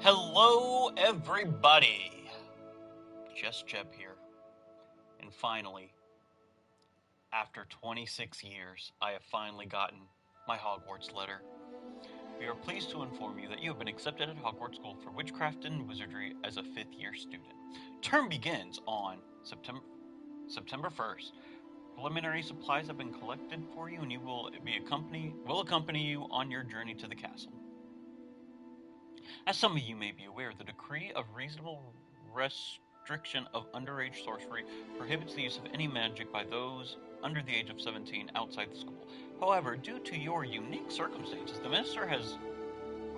Hello, everybody! Just Jeb here. And finally, after 26 years, I have finally gotten my Hogwarts letter. We are pleased to inform you that you have been accepted at Hogwarts School for Witchcraft and Wizardry as a 5th year student. Term begins on September 1st. Preliminary supplies have been collected for you and you will accompany you on your journey to the castle. As some of you may be aware, the decree of reasonable restriction of underage sorcery prohibits the use of any magic by those under the age of 17 outside the school. However, due to your unique circumstances, the minister has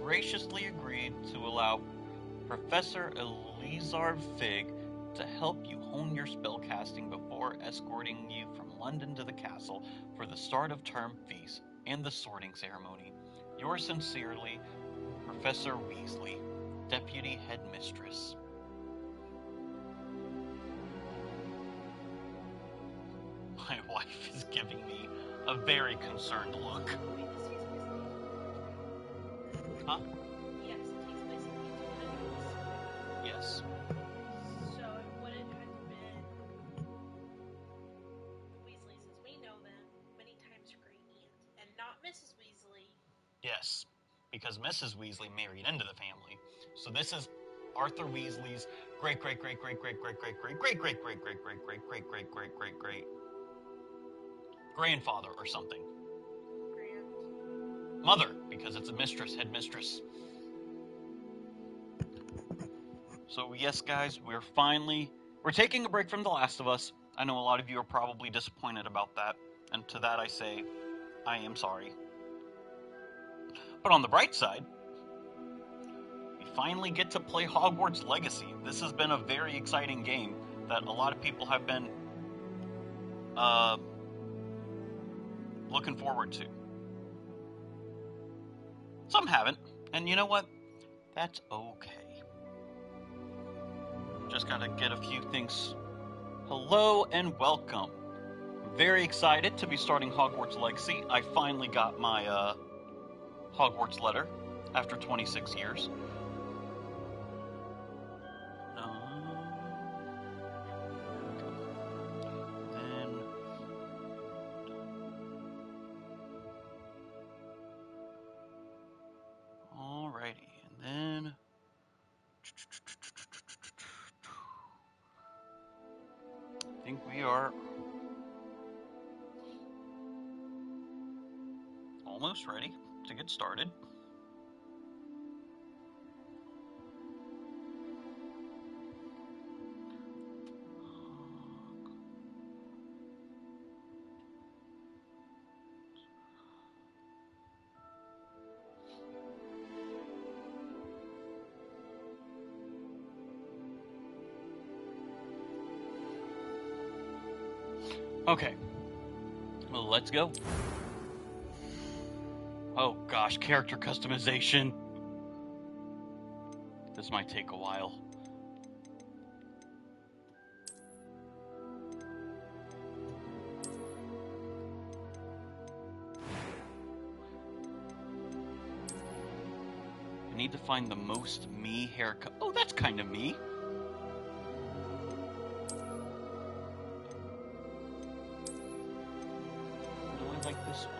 graciously agreed to allow Professor Elizar Fig to help you hone your spellcasting before escorting you from London to the castle for the start of term feast and the sorting ceremony. Yours sincerely, Professor Weasley, Deputy Headmistress. My wife is giving me a very concerned look. Wait, this takes place in Huh? Yes, it takes place in 1800s. Yes. So it wouldn't have been the Weasleys as we know them, many times her great aunt, and not Mrs. Weasley. Yes, because Mrs. Weasley married into the family. So this is Arthur Weasley's great great great great great great great great great great great great great great great great great great great grandfather or something. Mother, because it's a mistress, headmistress. So yes, guys, we're taking a break from The Last of Us. I know a lot of you are probably disappointed about that, and to that I say, I am sorry. But on the bright side, we finally get to play Hogwarts Legacy. This has been a very exciting game that a lot of people have been looking forward to. Some haven't, and you know what? That's okay. Just gotta get a few things. Hello and welcome. I'm very excited to be starting Hogwarts Legacy. I finally got my Hogwarts letter after 26 years. Alrighty, and then I think we are almost ready to get started. Okay, well, let's go. Oh gosh, character customization. This might take a while. I need to find the most me haircut. Oh, that's kind of me. No, I like this one.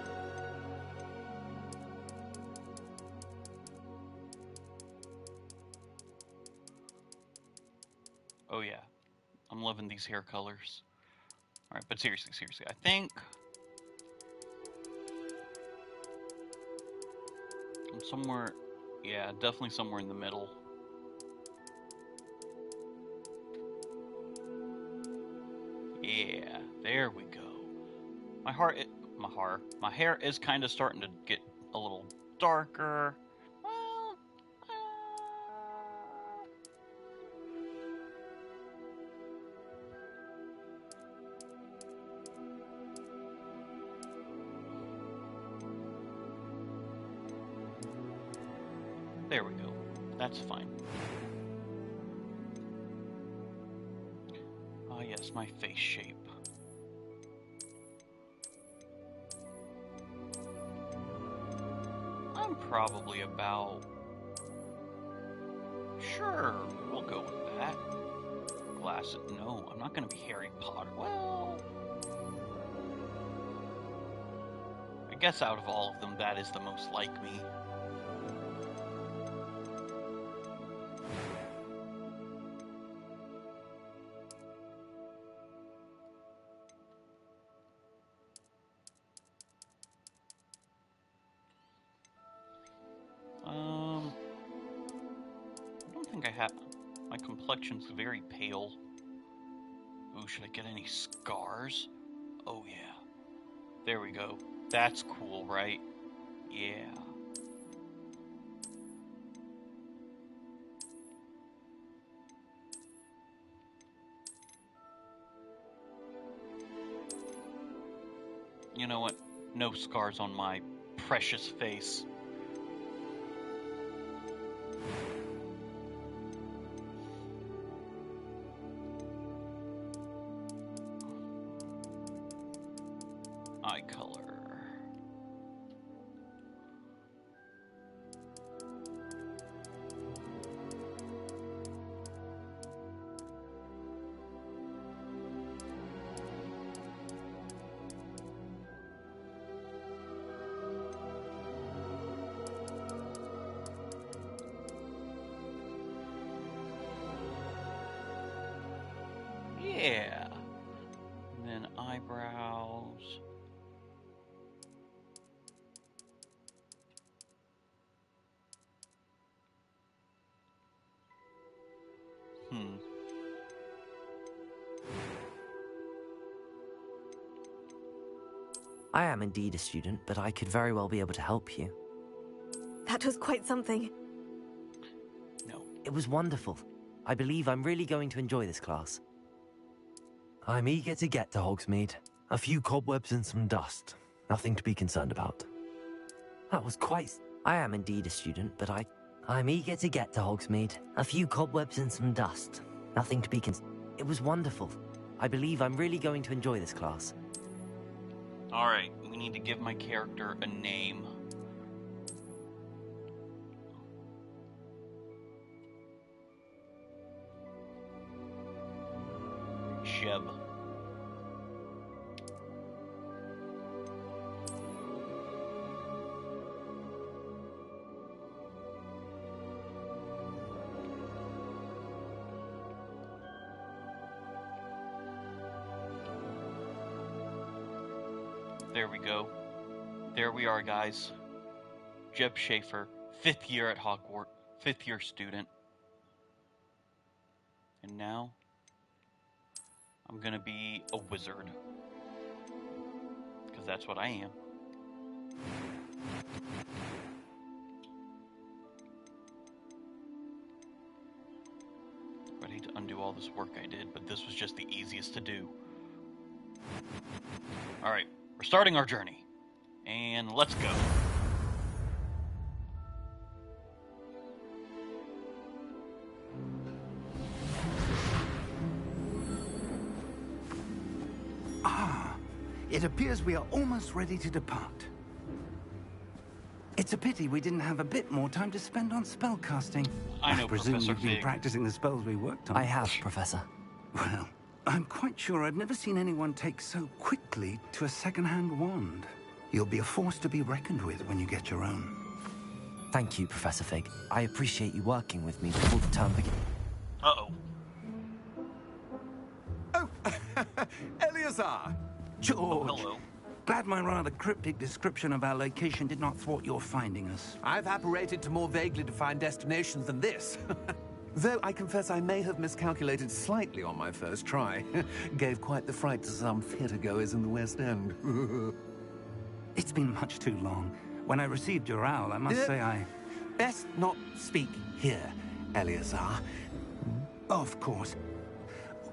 Oh yeah, I'm loving these hair colors. Alright, but seriously, I think I'm somewhere, yeah, definitely somewhere in the middle. Yeah, there we go. My hair is kind of starting to get a little darker. Well, there we go. That's fine. Ah, yes, my face shape. I'm probably about Sure, we'll go with that. Glass. No, I'm not going to be Harry Potter. Well, I guess out of all of them, that is the most like me. I don't think I have. My complexion's very pale. Ooh, should I get any scars? Oh, yeah. There we go. That's cool, right? Yeah. You know what? No scars on my precious face. Eye color. Yeah. And then eyebrows. I am indeed a student, but I could very well be able to help you. That was quite something. No. It was wonderful. I believe I'm really going to enjoy this class. I'm eager to get to Hogsmeade. A few cobwebs and some dust. Nothing to be concerned about. That was quite... I am indeed a student, but I'm eager to get to Hogsmeade. A few cobwebs and some dust. Nothing to be It was wonderful. I believe I'm really going to enjoy this class. Alright, we need to give my character a name. Jeb. There we go. There we are, guys. Jeb Schaefer, 5th year at Hogwarts, 5th year student. And now, I'm gonna be a wizard. Because that's what I am. I need to undo all this work I did, but this was just the easiest to do. Alright. We're starting our journey, and let's go. It appears we are almost ready to depart. It's a pity we didn't have a bit more time to spend on spellcasting. I know, presume Professor you've been Fig. practicing the spells we worked on. I have, Professor. Well, I'm quite sure I've never seen anyone take so quickly to a second-hand wand. You'll be a force to be reckoned with when you get your own. Thank you, Professor Fig. I appreciate you working with me before the term begins. Uh-oh. Oh, Eleazar! George! Oh, hello. Glad my rather cryptic description of our location did not thwart your finding us. I've apparated to more vaguely defined destinations than this. Though I confess I may have miscalculated slightly on my first try. Gave quite the fright to some theatre-goers in the West End. It's been much too long. When I received your owl, I must say I... Best not speak here, Eleazar. Of course.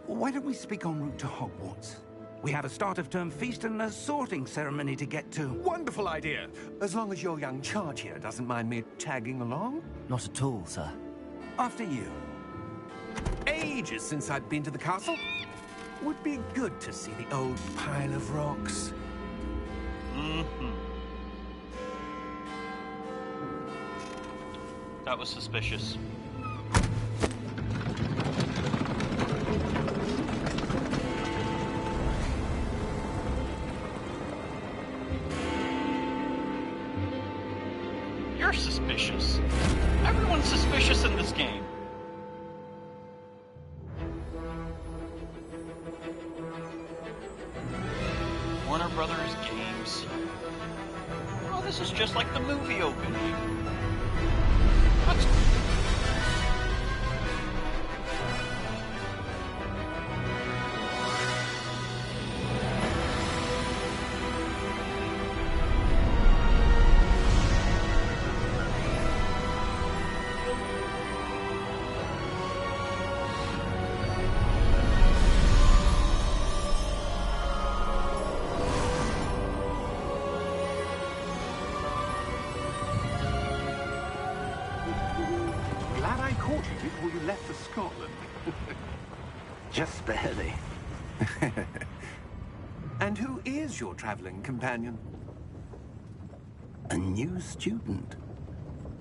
Why don't we speak en route to Hogwarts? We have a start-of-term feast and a sorting ceremony to get to. Wonderful idea. As long as your young charge here doesn't mind me tagging along. Not at all, sir. After you. Ages since I've been to the castle. Would be good to see the old pile of rocks. That was suspicious. vicious in this game. Warner Brothers games. Oh, this is just like the movie opening. That's Glad I caught you before you left for Scotland. Just barely. And who is your traveling companion? A new student.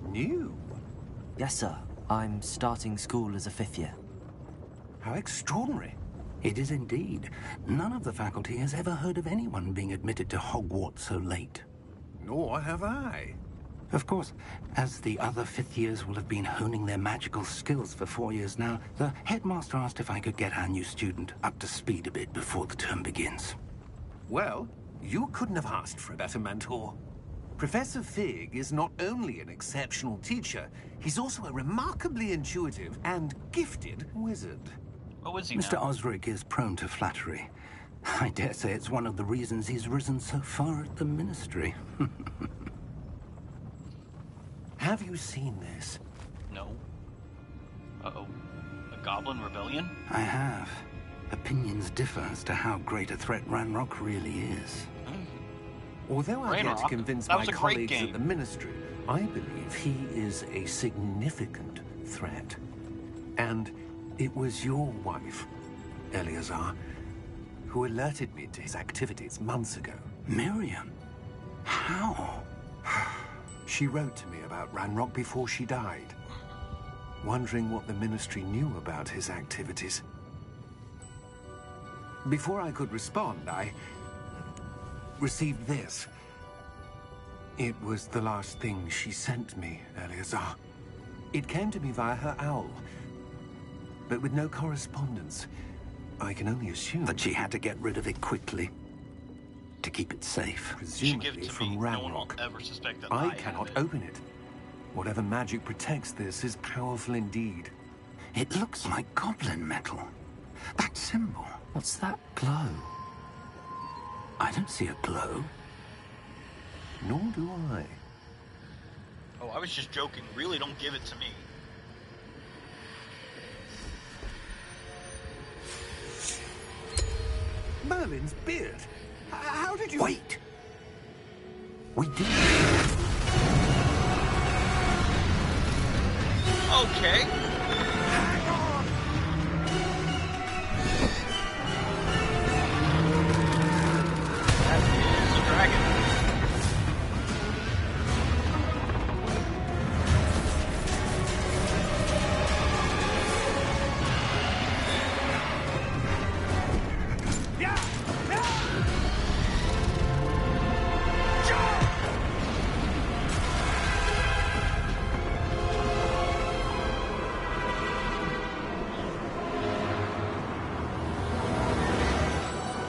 New? Yes, sir. I'm starting school as a 5th year. How extraordinary. It is indeed. None of the faculty has ever heard of anyone being admitted to Hogwarts so late. Nor have I. Of course, as the other 5th years will have been honing their magical skills for 4 years now, the headmaster asked if I could get our new student up to speed a bit before the term begins. Well, you couldn't have asked for a better mentor. Professor Fig is not only an exceptional teacher, he's also a remarkably intuitive and gifted wizard. oh, is he Mr. now? Osric is prone to flattery. I dare say it's one of the reasons he's risen so far at the Ministry. Have you seen this? No. Uh-oh. A goblin rebellion? I have. Opinions differ as to how great a threat Ranrock really is. Although I've yet to Ragnarok? convince That my was a great colleagues game. at the Ministry, I believe he is a significant threat. And it was your wife, Eleazar, who alerted me to his activities months ago. Miriam? How? She wrote to me about Ranrock before she died, wondering what the Ministry knew about his activities. Before I could respond, I received this. It was the last thing she sent me, Eleazar. It came to me via her owl, but with no correspondence. I can only assume That she had to get rid of it quickly. To keep it safe. You should give presumably it to from me. No one will Ranrock. ever suspect that I have cannot it. open it. Whatever magic protects this is powerful indeed. It looks like goblin metal. That symbol. What's that glow? I don't see a glow. Nor do I. Oh, I was just joking. Really, don't give it to me. Merlin's beard. How did you... Wait! We did. Okay. That is a dragon.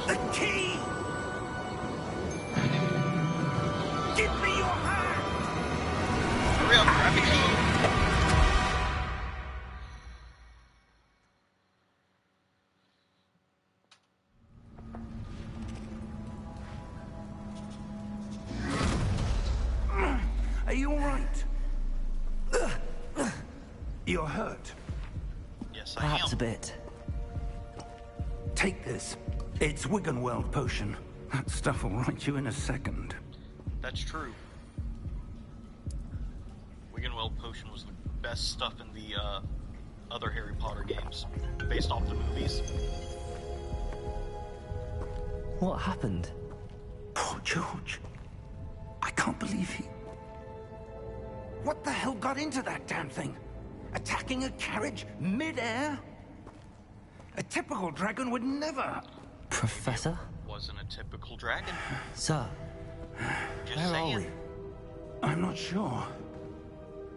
The key! Give me your hand! Hurry up, grab the key. Are you all right? You're hurt. Yes, I Perhaps a am. bit. Take this. It's Wiggenweld potion. That stuff will right you in a second. That's true. Wiggenweld potion was the best stuff in the other Harry Potter games, based off the movies. What happened? Poor George. I can't believe he... What the hell got into that damn thing? Attacking a carriage mid-air? A typical dragon would never... Professor? Wasn't a typical dragon. Sir, Just where saying. are we? I'm not sure.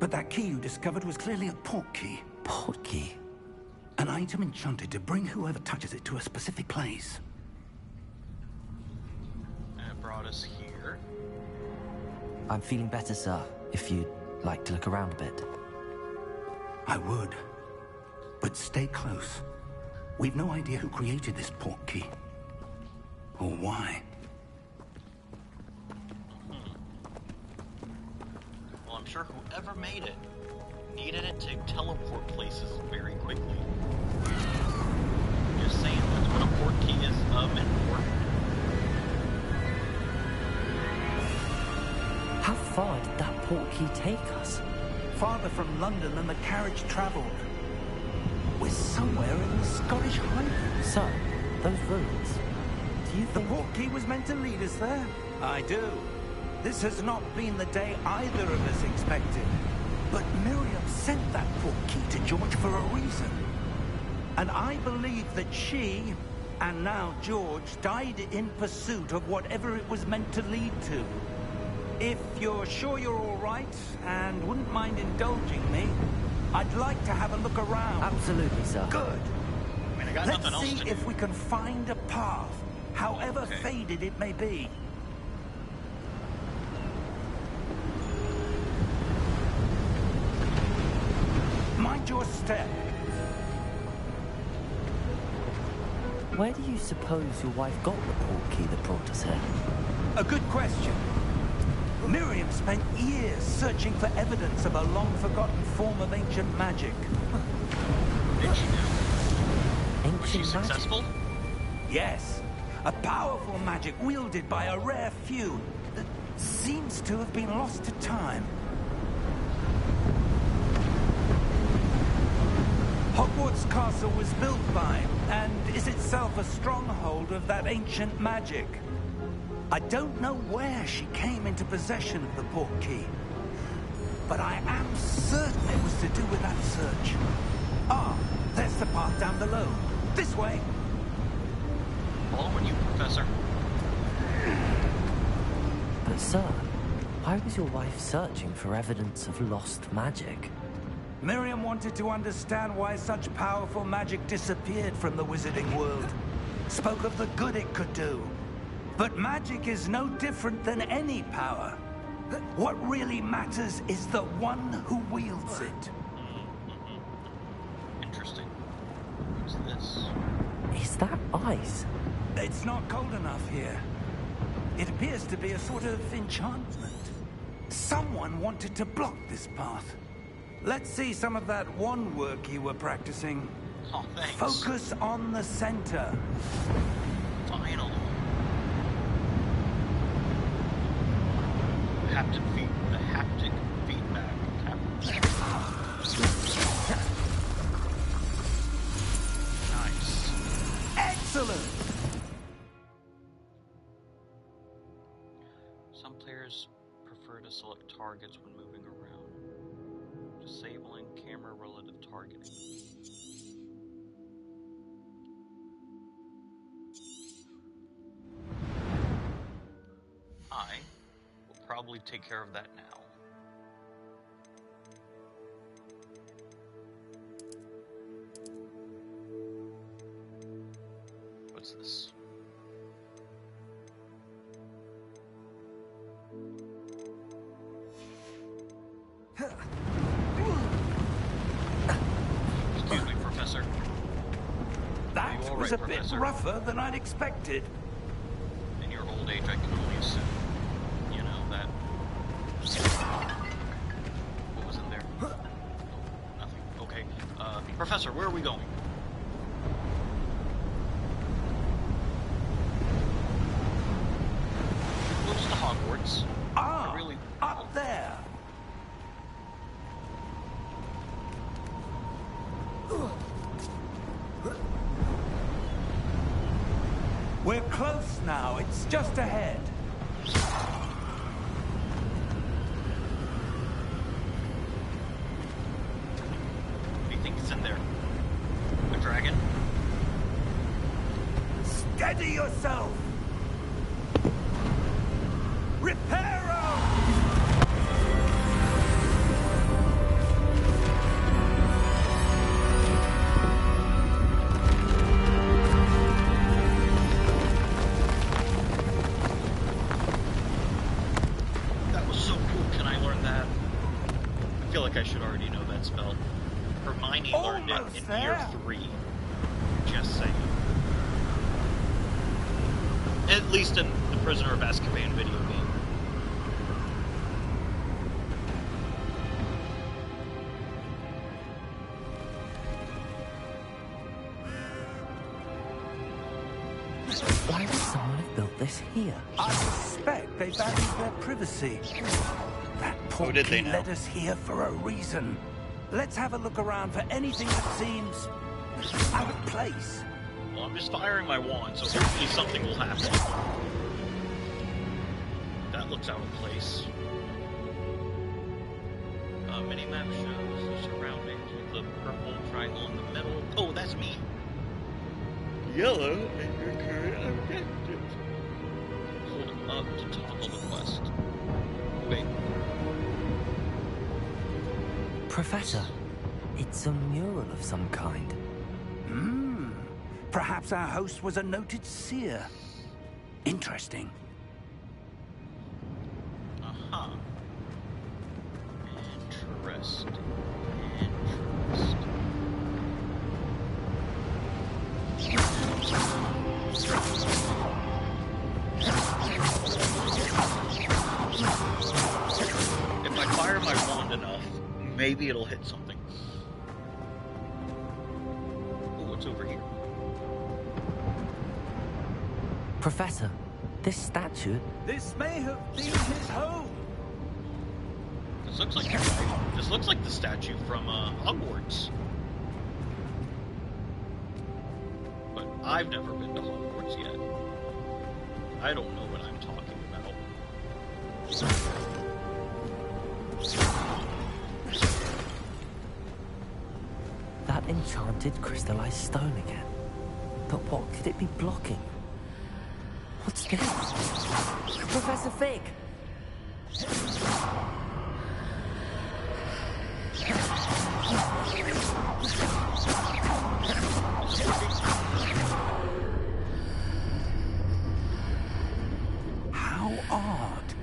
But that key you discovered was clearly a portkey. Portkey? An item enchanted to bring whoever touches it to a specific place. And it brought us here. I'm feeling better, sir, if you'd like to look around a bit. I would. But stay close. We've no idea who created this portkey. Or why. Well, I'm sure whoever made it needed it to teleport places very quickly. Just saying, that's what a portkey is meant for. How far did that portkey take us? Farther from London than the carriage travelled. We're somewhere in the Scottish Highlands. So, those ruins. Do you The think... portkey was meant to lead us there? I do. This has not been the day either of us expected. But Miriam sent that portkey to George for a reason. And I believe that she, and now George, died in pursuit of whatever it was meant to lead to. If you're sure you're all right, and wouldn't mind indulging me, I'd like to have a look around. Absolutely, sir. Good. I mean, I got Let's nothing else see to do. if we can find a path, however Okay. faded it may be. Mind your step. Where do you suppose your wife got the portkey that brought us here? A good question. Miriam spent years searching for evidence of a long-forgotten form of ancient magic. Did she do? Was she Ancient magic? successful? Yes, a powerful magic wielded by a rare few that seems to have been lost to time. Hogwarts Castle was built by, and is itself a stronghold of that ancient magic. I don't know where she came into possession of the portkey, but I am certain it was to do with that search. Ah, there's the path down below. This way. Following you, Professor. But, sir, why was your wife searching for evidence of lost magic? Miriam wanted to understand why such powerful magic disappeared from the wizarding world. Spoke of the good it could do. But magic is no different than any power. What really matters is the one who wields it. Interesting. What's this? Is that ice? It's not cold enough here. It appears to be a sort of enchantment. Someone wanted to block this path. Let's see some of that wand work you were practicing. Oh, thanks. Focus on the center. Finally. The haptic feedback. Nice. Excellent! Some players prefer to select targets when moving around, disabling camera relative targeting. I will probably take care of that now. What's this? Excuse me, Professor. That You all was right, a bit Professor? rougher than I'd expected. In your old age, I can only assume. You know, that... What was in there? Oh, nothing. Okay. Professor, where are we going? Close to Hogwarts. Ah, I really... up there. We're close now. It's just ahead. What do you think is in there? A dragon? Steady yourself. Reparo! Hermione learned it Almost in there. year 3. Just saying. At least in the Prisoner of Azkaban video game. Why would someone have built this here? I suspect they valued their privacy. That did they portkey now? led us here for a reason. Let's have a look around for anything that seems out of place. Well, I'm just firing my wand, so hopefully something will happen. That looks out of place. Minimap shows the surroundings with the purple triangle in the middle. Oh, that's me. Yellow and your current objective. Hold up to toggle the quest. Wait. Professor, it's a mural of some kind. Perhaps our host was a noted seer. Interesting. Uh-huh. Interesting. Interesting. If I fire my wand enough, maybe it'll hit something. Oh, what's over here? Professor, this statue... This may have been his home. This looks like the statue from Hogwarts. But I've never been to Hogwarts yet. I don't know what I'm talking about. That enchanted crystallized stone again. But what could it be blocking? What's this? Professor Fig! How odd.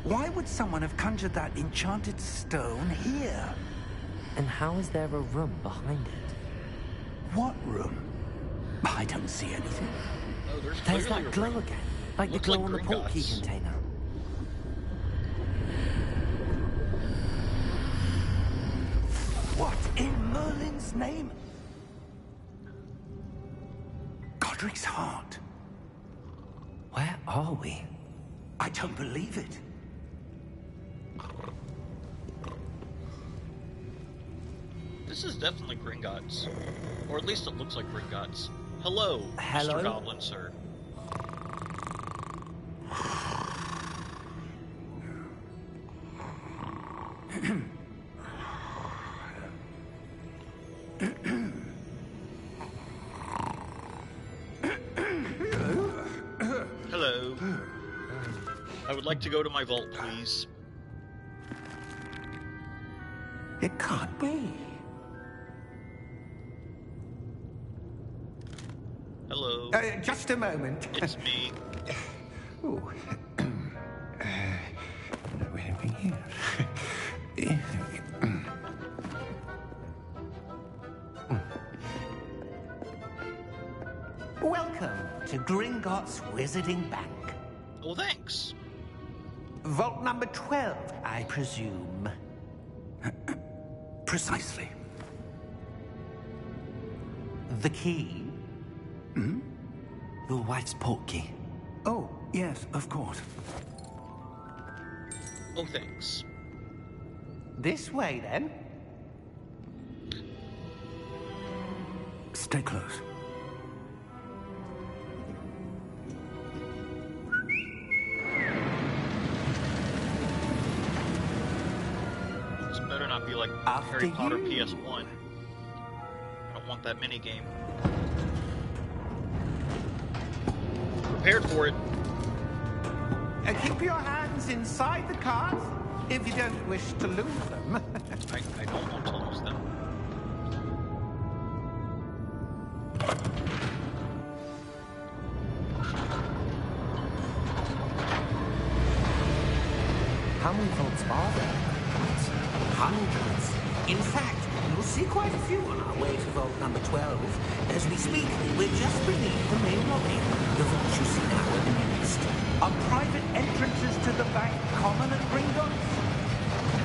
Why would someone have conjured that enchanted stone here? And how is there a room behind it? What room? I don't see anything. Oh, there's There's clearly that a glow room. again. Like Looks the glow like on the portkey Gringotts. container. What in Merlin's name? Godric's heart. Where are we? I don't believe it. This is definitely Gringotts. Or at least it looks like Gringotts. Hello, Hello? Mr. Goblin, sir. Hello. I would like to go to my vault, please. It can't be. Hello. Just a moment. It's me. Ooh. Wait a minute. Welcome to Gringotts Wizarding Bank. Oh, thanks. Vault number 12, I presume. Precisely. The key? Your wife's portkey. Oh, yes, of course. Oh, thanks. This way, then. Stay close. This better not be like After Harry Potter you. PS1. I don't want that minigame. Prepared for it. Keep your hands inside the cart if you don't wish to lose them. I don't want to lose them. How many vaults are there? Hundreds. In fact, you'll see see quite a few on our way to vault number 12. As we speak, we're just beneath the main lobby. The vaults you see now are in the east. Are private entrances to the bank common at Gringotts?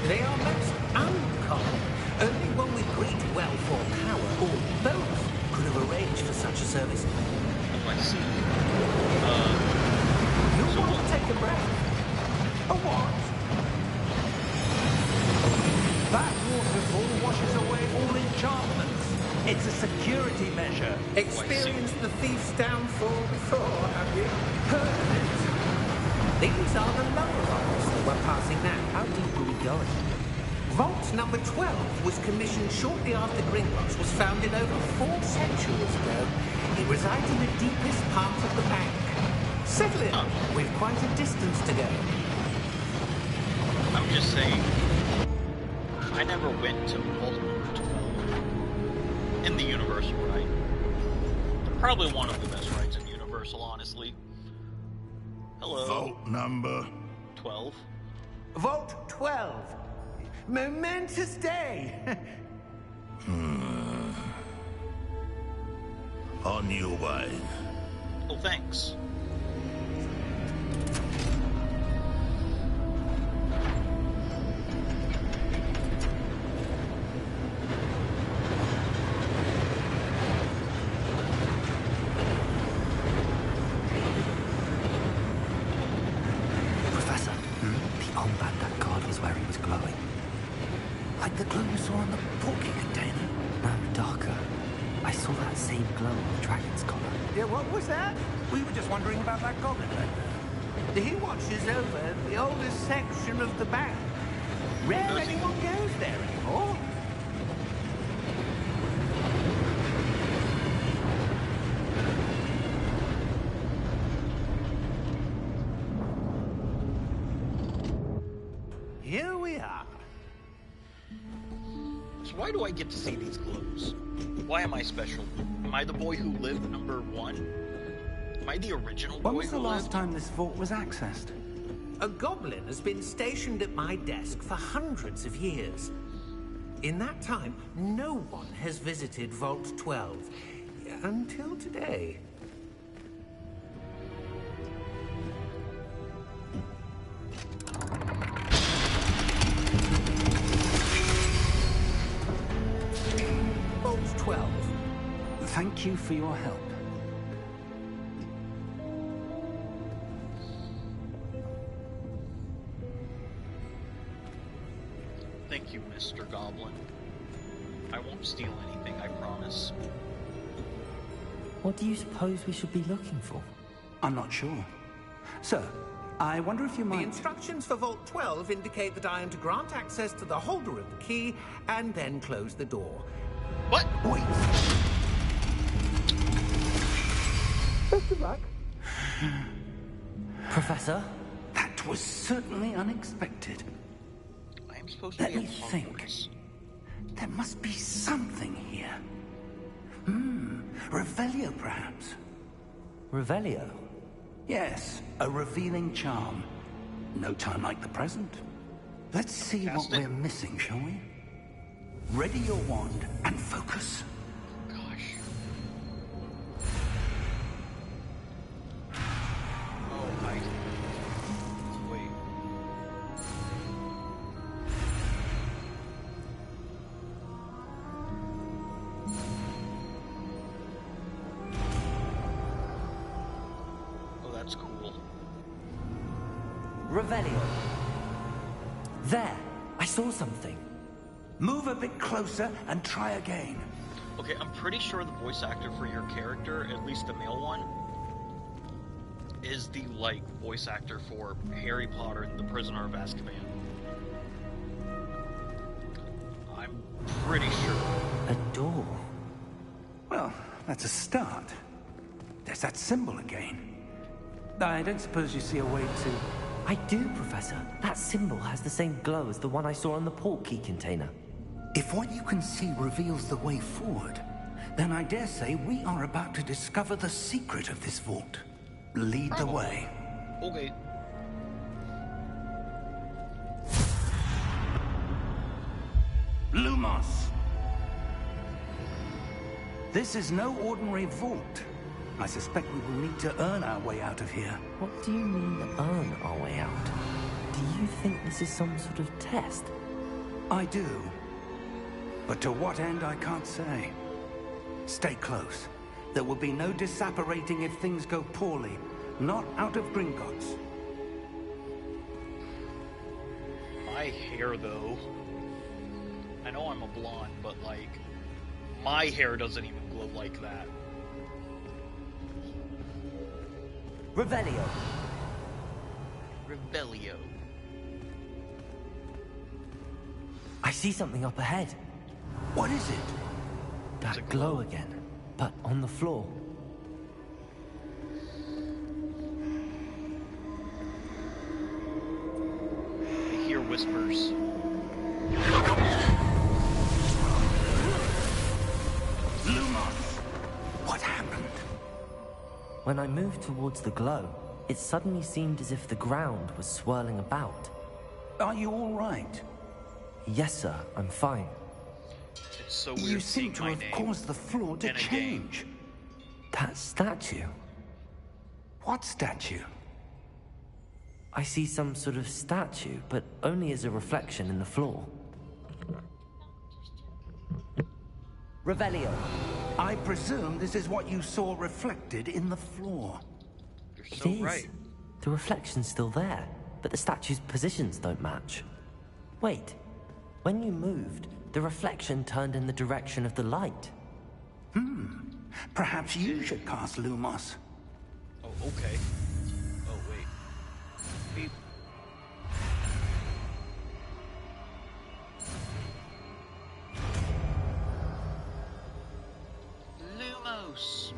They are most uncommon. Only one with great wealth or power, or both, could have arranged for such a service. Oh, I see. You'll want to take a breath. A what? That waterfall washes away all enchantments. It's a security measure. Experienced the thief's downfall before, have you? Heard of it? These are the lower vaults that we're passing now. How deep are we going? Vault number 12 was commissioned shortly after Gringotts was founded over 4 centuries ago. It resides in the deepest part of the bank. Settle in. We've quite a distance to go. I'm just saying, I never went to Vault number 12 in the Universal ride. Probably one of the best rides in Universal, honestly. Hello. Vault number 12. Vault 12. Momentous day. on your way. Oh, thanks. Professor, the armband that guard was wearing was glowing. Like the glow you saw on the porky container. No, darker. I saw that same glow on the dragon's collar. Yeah, what was that? We were just wondering about that goblin back there. He watches over the oldest section of the bank. Rare anyone goes there anymore. Here we are. So why do I get to see these glows? Why am I special? Am I the boy who lived number 1? Am I the original boy When was the who last lived? time this vault was accessed? A goblin has been stationed at my desk for hundreds of years. In that time, no one has visited Vault 12. Until today. Vault 12. Thank you for your help. Thank you, Mr. Goblin. I won't steal anything, I promise. What do you suppose we should be looking for? I'm not sure. Sir, I wonder if you The might... instructions for Vault 12 indicate that I am to grant access to the holder of the key and then close the door. What? Wait. Best of luck. Professor? That was certainly unexpected. I am supposed to Let be me at think. Hogwarts. There must be something here. Revelio, perhaps. Revelio? Yes, a revealing charm. No time like the present. Let's see Cast what it. we're missing, shall we? Ready your wand and focus. Gosh. Oh, I... Wait. Oh, that's cool. Revelio. There! I saw something. Move a bit closer and try again. Okay, I'm pretty sure the voice actor for your character, at least the male one, is the, voice actor for Harry Potter and the Prisoner of Azkaban. I'm pretty sure. A door. Well, that's a start. There's that symbol again. I don't suppose you see a way to... I do, Professor. That symbol has the same glow as the one I saw on the port key container. If what you can see reveals the way forward, then I dare say we are about to discover the secret of this vault. Lead the way. Okay. Lumos! This is no ordinary vault. I suspect we will need to earn our way out of here. What do you mean, earn our way out? Do you think this is some sort of test? I do. But to what end, I can't say. Stay close. There will be no disapparating if things go poorly. Not out of Gringotts. My hair, though. I know I'm a blonde, but, like, my hair doesn't even glow like that. Revelio. Rebellio. I see something up ahead. What is it? That glow again, but on the floor. I hear whispers. Lumos! What happened? When I moved towards the glow, it suddenly seemed as if the ground was swirling about. Are you all right? Yes, sir, I'm fine. It's so weird You seeing seem to my have name caused the floor to in a game. change. That statue. What statue? I see some sort of statue, but only as a reflection in the floor. Revelio. I presume this is what you saw reflected in the floor. You're It so is. right. The reflection's still there, but the statue's positions don't match. Wait, when you moved, the reflection turned in the direction of the light. Perhaps you should cast Lumos. Oh, okay. Oh, wait. Beep. Lumos.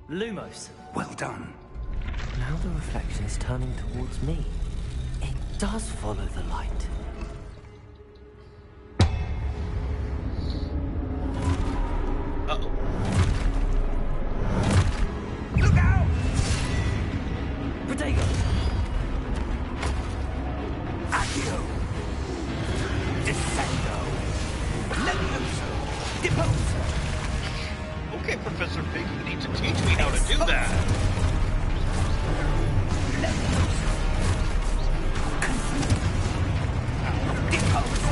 Lumos. Well done. Now the reflection is turning towards me. It does follow the light. Uh-oh. Look out! Protego! Accio! Descendo! Levioso! Deposo! Okay, Professor Fig, you need to teach me how to do that. Levioso! Deposo!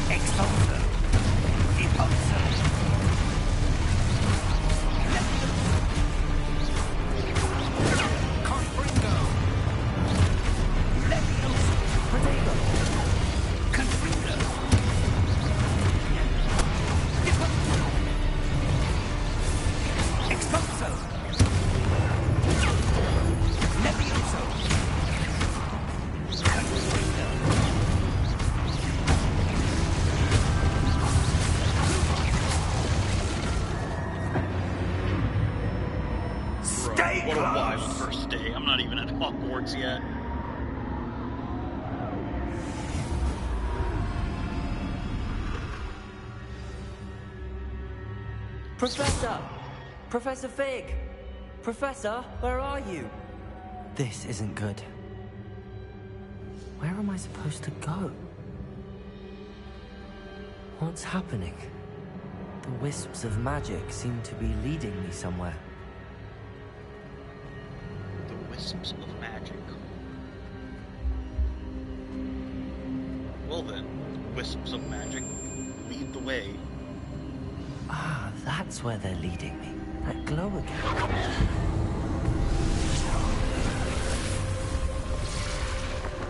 Expulso! Deposo! Confringo! Levioso! Protego! Confringo! Deposo! Expulso! Levioso! Confringo! Stay What a wild close! first day. I'm not even at Hogwarts yet. Professor! Professor Fig! Professor, where are you? This isn't good. Where am I supposed to go? What's happening? The wisps of magic seem to be leading me somewhere. The wisps of magic. Well then, wisps of magic, lead the way. Ah, that's where they're leading me. That glow again.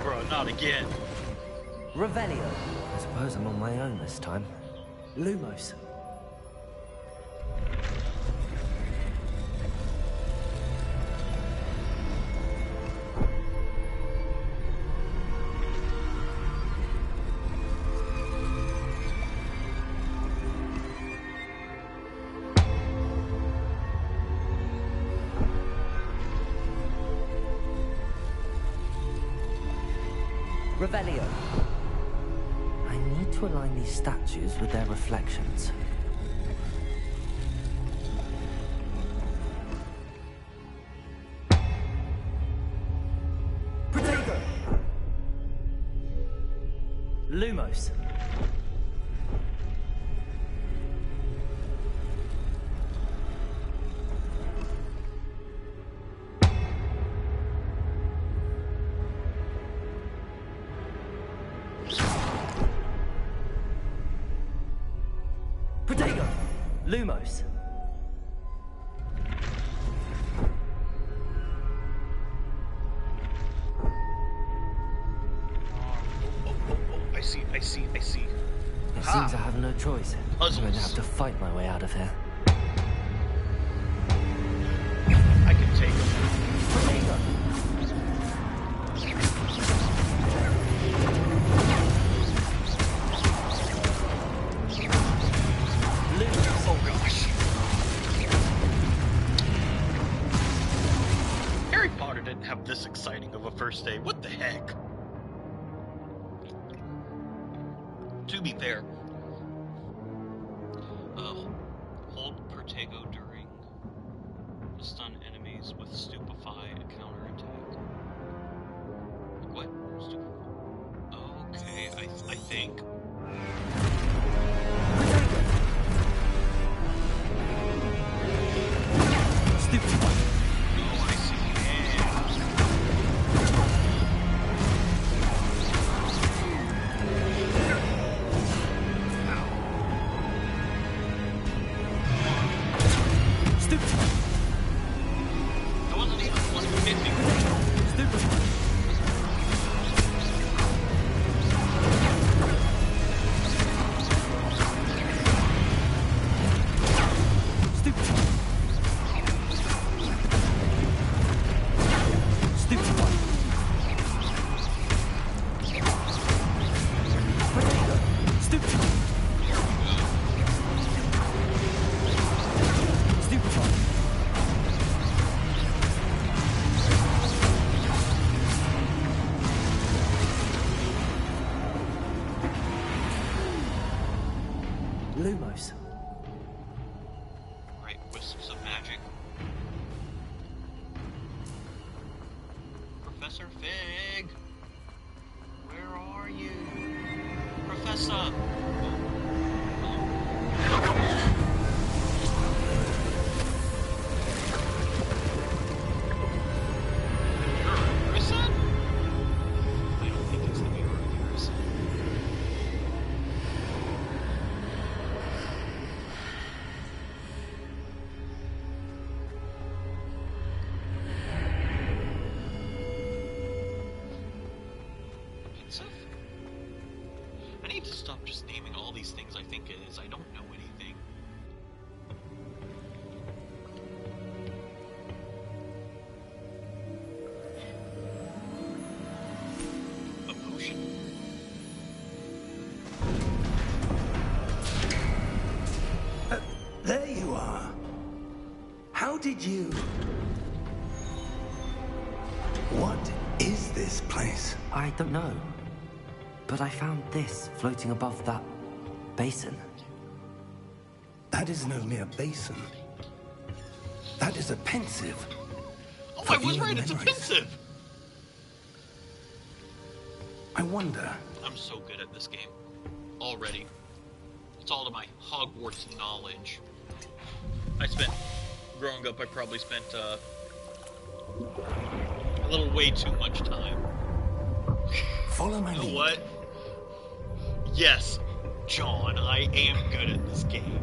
Bro, not again. Revelio. I suppose I'm on my own this time. Lumos. Revelio. I need to align these statues with their reflections. Lumos. Protego! Lumos. I see. It seems I have no choice. I'm going to have to fight my way out of here. I can take him. Protego! Oh gosh. Harry Potter didn't have this exciting of a first day. What the heck? To be fair, hold Protego during stun enemies with Stupefy a counterattack. What? Okay, I think. Stupefy. Oh, I see. I wasn't even the one who hit me. Lumos. Right, wisps of magic. Professor Fig! Where are you? Professor! Harrison? I don't think it's the mirror of Harrison. I need to stop just naming all these things I think it is. I don't know anything. A potion. There you are. How did you... What is this place? I don't know. But I found this floating above that basin. That is no mere basin. That is a pensive. Oh, For I was evil right, it's memories. offensive! I wonder... I'm so good at this game. Already. It's all to my Hogwarts knowledge. Growing up, I probably spent, a little way too much time. Follow my You know lead. what? Yes, John, I am good at this game.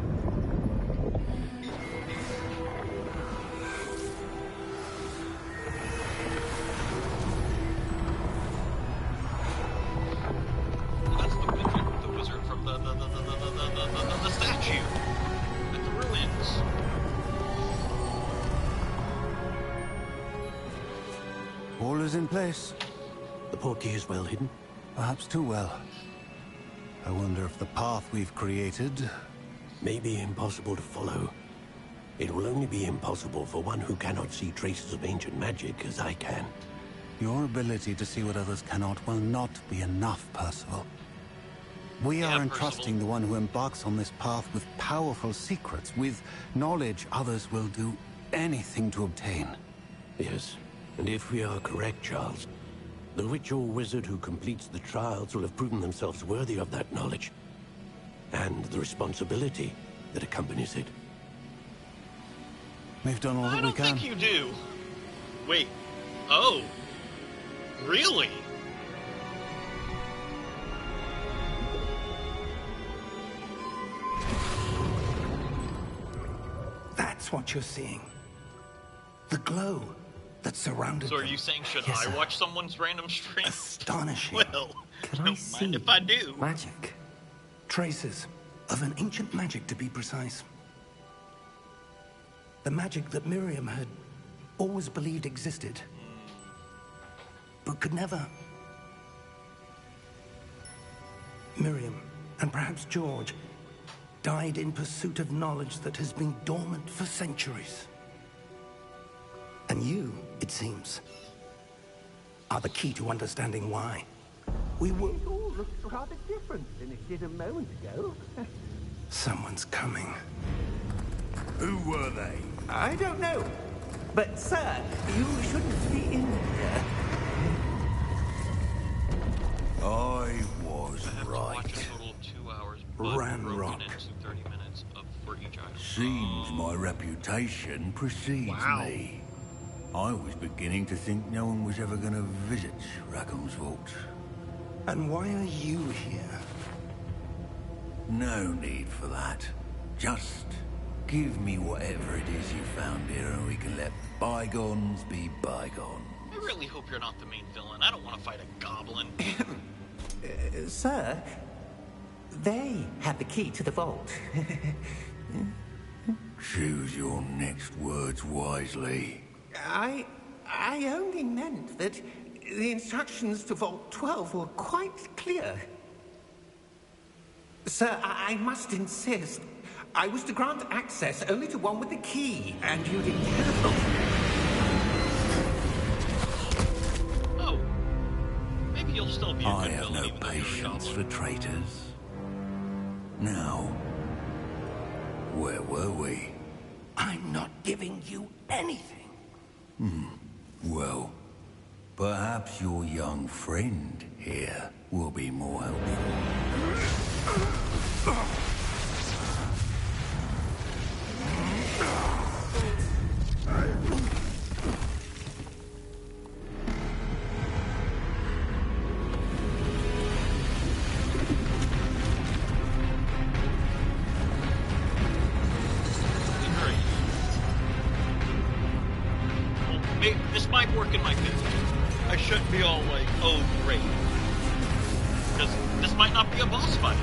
That's the wizard from the statue at the ruins. All is in place. The portkey is well hidden. Perhaps too well. I wonder if the path we've created... May be impossible to follow. It will only be impossible for one who cannot see traces of ancient magic as I can. Your ability to see what others cannot will not be enough, Percival. We are entrusting the one who embarks on this path with powerful secrets, with knowledge others will do anything to obtain. Yes, and if we are correct, Charles, The witch or wizard who completes the trials will have proven themselves worthy of that knowledge. And the responsibility that accompanies it. We've done all that we can. I don't think you do. Wait. Oh. Really? That's what you're seeing. The glow that surrounded So are them. you saying should Yes, I sir. watch someone's random stream? Astonishing. Well, Can I don't see mind if I do. magic? Traces of an ancient magic, to be precise. The magic that Miriam had always believed existed, but could never. Miriam, and perhaps George, died in pursuit of knowledge that has been dormant for centuries. And you, it seems, are the key to understanding why. We will all look rather different than it did a moment ago. Someone's coming. Who were they? I don't know. But, sir, you shouldn't be in here. I was I have to right. watch a total of 2 hours, but broken Ranrock. into 30 minutes for each item. Seems my reputation precedes Wow. me. I was beginning to think no one was ever going to visit Rackham's vault. And why are you here? No need for that. Just give me whatever it is you found here and we can let bygones be bygones. I really hope you're not the main villain. I don't want to fight a goblin. Sir, they have the key to the vault. Choose your next words wisely. I only meant that the instructions to Vault 12 were quite clear. Sir, I must insist. I was to grant access only to one with the key, and you didn't Oh. Maybe you'll still be a I good have villain no even though you're a patience goblin. for traitors. Now, where were we? I'm not giving you anything. Well, perhaps your young friend here will be more helpful. Great. Well, this might work in my favor. I shouldn't be all like, oh great. Because this might not be a boss fight.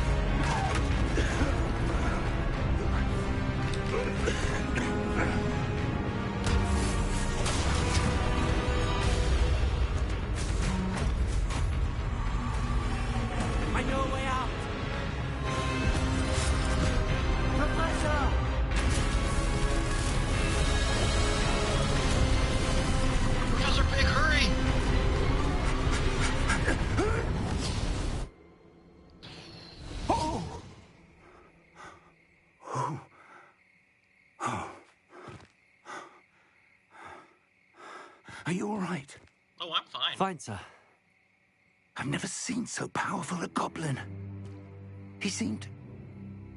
I know a way out! Professor! Professor Big, hurry! Are you all right? Oh, I'm fine. Fine, sir. I've never seen so powerful a goblin. He seemed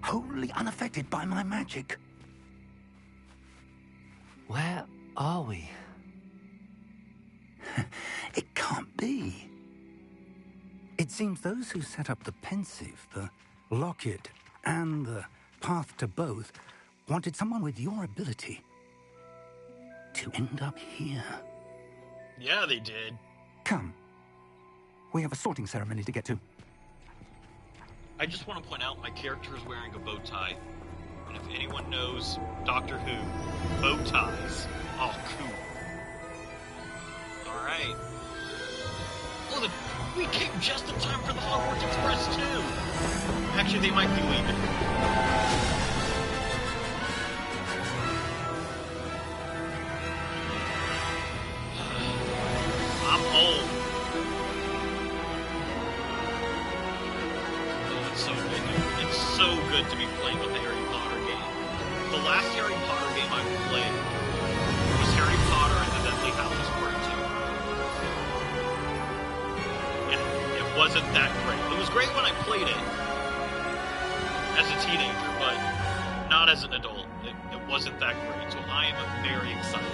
wholly unaffected by my magic. Where are we? It can't be. It seems those who set up the pensive, the locket, and the path to both wanted someone with your ability to end up here. Yeah, they did. Come. We have a sorting ceremony to get to. I just want to point out my character is wearing a bow tie. And if anyone knows Doctor Who, bow ties. Oh, cool. Alright. Oh, we came just in time for the Hogwarts Express, too! Actually, they might be leaving. I'm home. Oh, it's so good. It's so good to be playing with the Harry Potter game. The last Harry Potter game I played was Harry Potter and the Deathly Hallows Part wasn't that great. It was great when I played it as a teenager, but not as an adult. It wasn't that great, so I am very excited.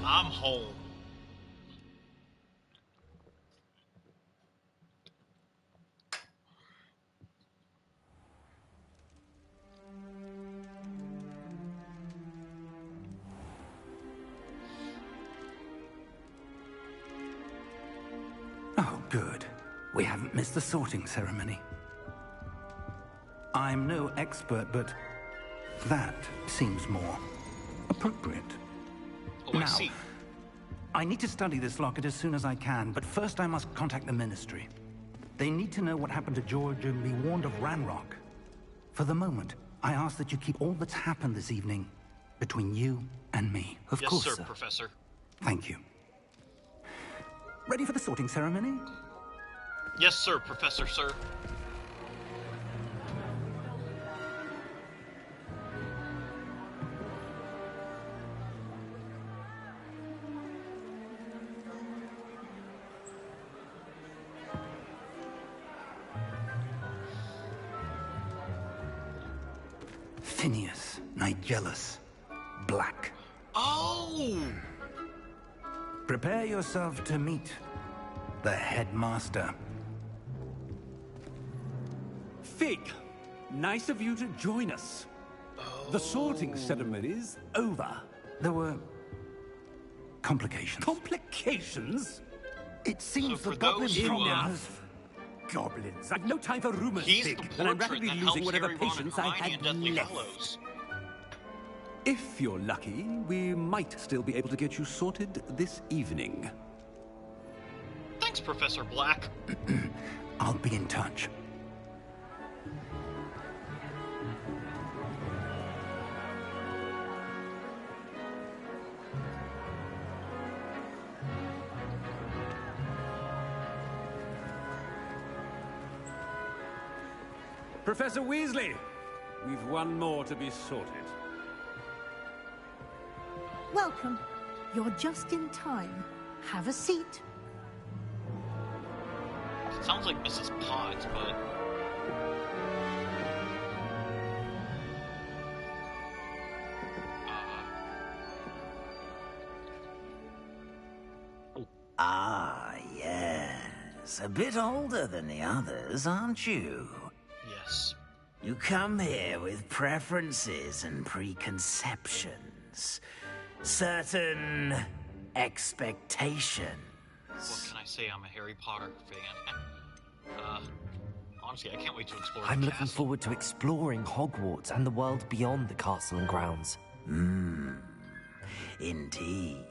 I'm home. Oh, good. We haven't missed the sorting ceremony. I'm no expert, but that seems more appropriate. Oh, now, I see. I need to study this locket as soon as I can, but first I must contact the Ministry. They need to know what happened to George and be warned of Ranrock. For the moment, I ask that you keep all that's happened this evening between you and me. Of course, sir, Professor. Thank you. Ready for the sorting ceremony? Yes, sir, Professor, sir. Phineas, Nigellus, Black. Oh! Prepare yourself to meet the headmaster. Fig, nice of you to join us. The sorting ceremony's over. There were complications. Complications? It seems So the for goblin those who, problem has... Goblins. I've no time for rumors, He's Fig, the and I'm portrait rapidly that losing helps whatever Harry, Ron, and patience I Hermione had in Deathly left. Hallows. If you're lucky, we might still be able to get you sorted this evening. Thanks, Professor Black. I'll be in touch. Professor Weasley, we've one more to be sorted. Welcome. You're just in time. Have a seat. Sounds like Mrs. Potts, but... Ah, yes. A bit older than the others, aren't you? Yes. You come here with preferences and preconceptions. Certain expectations. What can I say? I'm a Harry Potter fan. Honestly, I can't wait to explore I'm the looking castle. forward to exploring Hogwarts and the world beyond the castle and grounds. Indeed.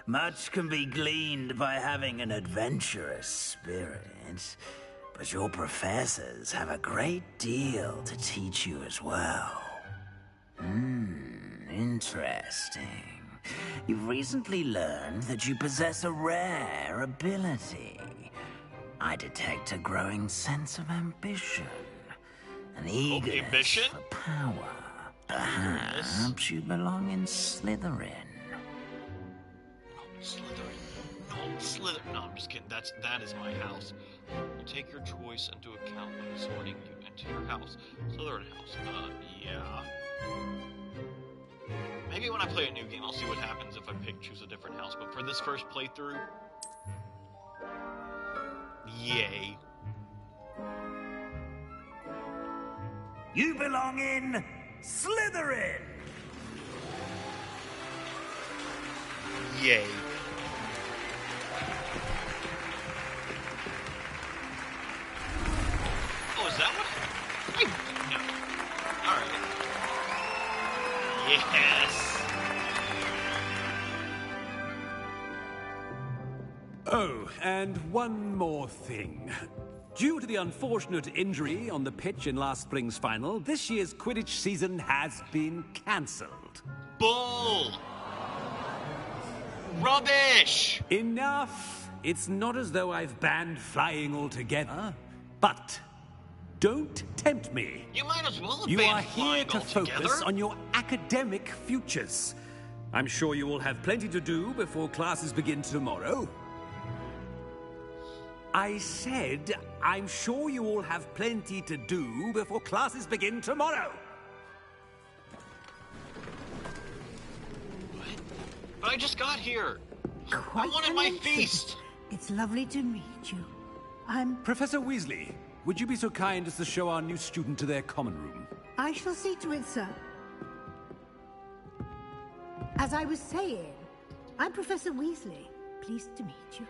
Much can be gleaned by having an adventurous spirit, but your professors have a great deal to teach you as well. Interesting. You've recently learned that you possess a rare ability. I detect a growing sense of ambition, an eagerness for power. Perhaps you belong in Slytherin. Slytherin. No, I'm just kidding. That is my house. We'll take your choice into account when sorting you into your house. Slytherin house. Yeah. Maybe when I play a new game, I'll see what happens if I choose a different house. But for this first playthrough, yay. You belong in Slytherin! Yay. Oh, is that what? No. Alright. Yes! Oh, and one more thing. Due to the unfortunate injury on the pitch in last spring's final, this year's Quidditch season has been cancelled. Bull! Rubbish! Enough! It's not as though I've banned flying altogether, but don't tempt me. You might as well have You banned are here flying to altogether. focus on your academic futures. I'm sure you will have plenty to do before classes begin tomorrow. I said, I'm sure you all have plenty to do before classes begin tomorrow. But I just got here. Quite I wanted an my entrance. feast. It's lovely to meet you. Professor Weasley, would you be so kind as to show our new student to their common room? I shall see to it, sir. As I was saying, I'm Professor Weasley. Pleased to meet you.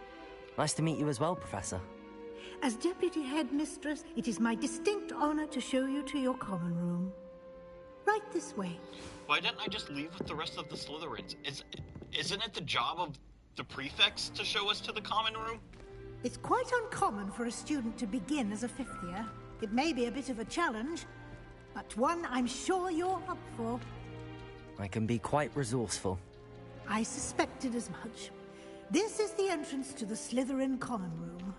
Nice to meet you as well, Professor. As Deputy Headmistress, it is my distinct honor to show you to your common room. Right this way. Why didn't I just leave with the rest of the Slytherins? Isn't it the job of the prefects to show us to the common room? It's quite uncommon for a student to begin as a fifth year. It may be a bit of a challenge, but one I'm sure you're up for. I can be quite resourceful. I suspected as much. This is the entrance to the Slytherin common room.